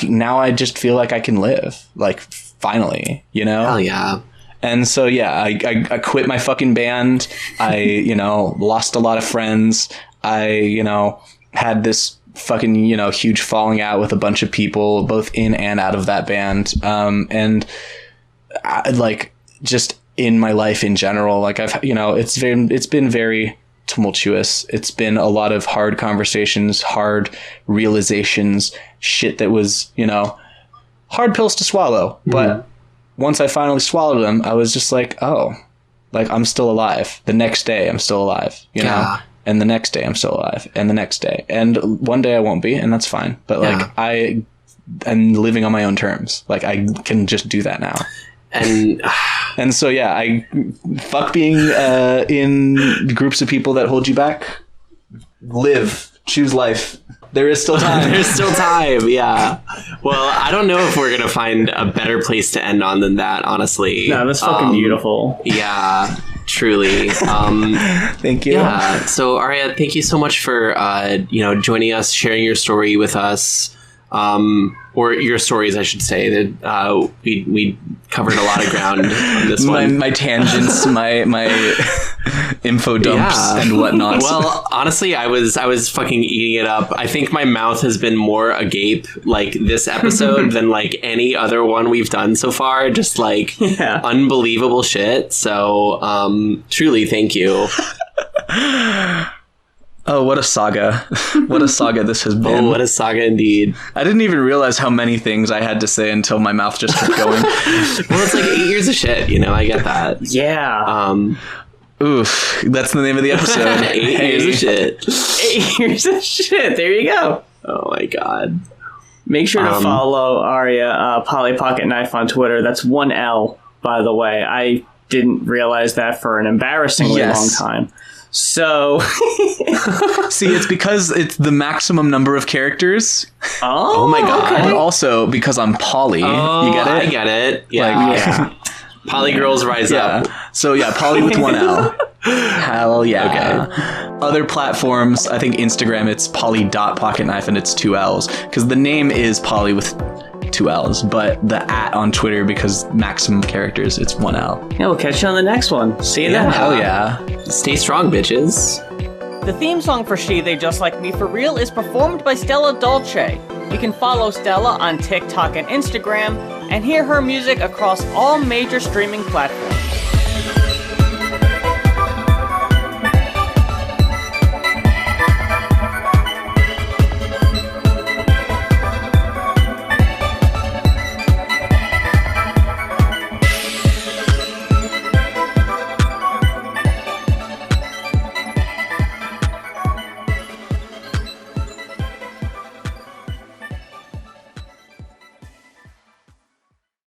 now I just feel like I can live, like finally, you know? Hell yeah. And so, yeah, I quit my fucking band. I, you know, lost a lot of friends. I, you know, had this fucking, you know, huge falling out with a bunch of people, both in and out of that band. And I, like, just in my life in general, like I've, you know, it's been very tumultuous. It's been a lot of hard conversations, hard realizations, shit that was, you know, hard pills to swallow. But once I finally swallowed them, I was just like, oh, like I'm still alive. The next day I'm still alive, you know? And the next day I'm still alive, and the next day. And one day I won't be, and that's fine. But like I am living on my own terms. Like I can just do that now. And so, yeah, I fuck being in groups of people that hold you back. Live, choose life. There is still time. There's still time. Yeah. Well, I don't know if we're going to find a better place to end on than that, honestly. No, that's fucking beautiful. Yeah, truly. Thank you. Yeah. So, Aria, thank you so much for, you know, joining us, sharing your story with us. Or your stories, I should say. That we covered a lot of ground on this one. My tangents, my info dumps and whatnot. Well, honestly, I was fucking eating it up. I think my mouth has been more agape like this episode than like any other one we've done so far. Just like unbelievable shit. So truly, thank you. Oh, what a saga. What a saga this has been. Oh, what a saga indeed. I didn't even realize how many things I had to say until my mouth just kept going. Well, it's like 8 years of shit, you know, I get that. Yeah. Oof, that's the name of the episode. 8 years of shit. 8 years of shit. There you go. Oh my god. Make sure to follow Arya, Polly Pocketknife on Twitter. That's 1L, by the way. I didn't realize that for an embarrassingly long time. So, see, it's because it's the maximum number of characters. Oh my god! But also because I'm Polly. Oh, you get it? I get it. Yeah. Polly girls rise up. So yeah, Polly with 1L. Hell yeah. Okay. Other platforms, I think Instagram, it's polly.pocketknife and it's 2 L's. Because the name is Polly with 2 L's, but the @ on Twitter, because maximum characters, it's 1L. Yeah, we'll catch you on the next one. See you then. Hell yeah. Stay strong, bitches. The theme song for She They Just Like Me For Real is performed by Stella Dolce. You can follow Stella on TikTok and Instagram and hear her music across all major streaming platforms.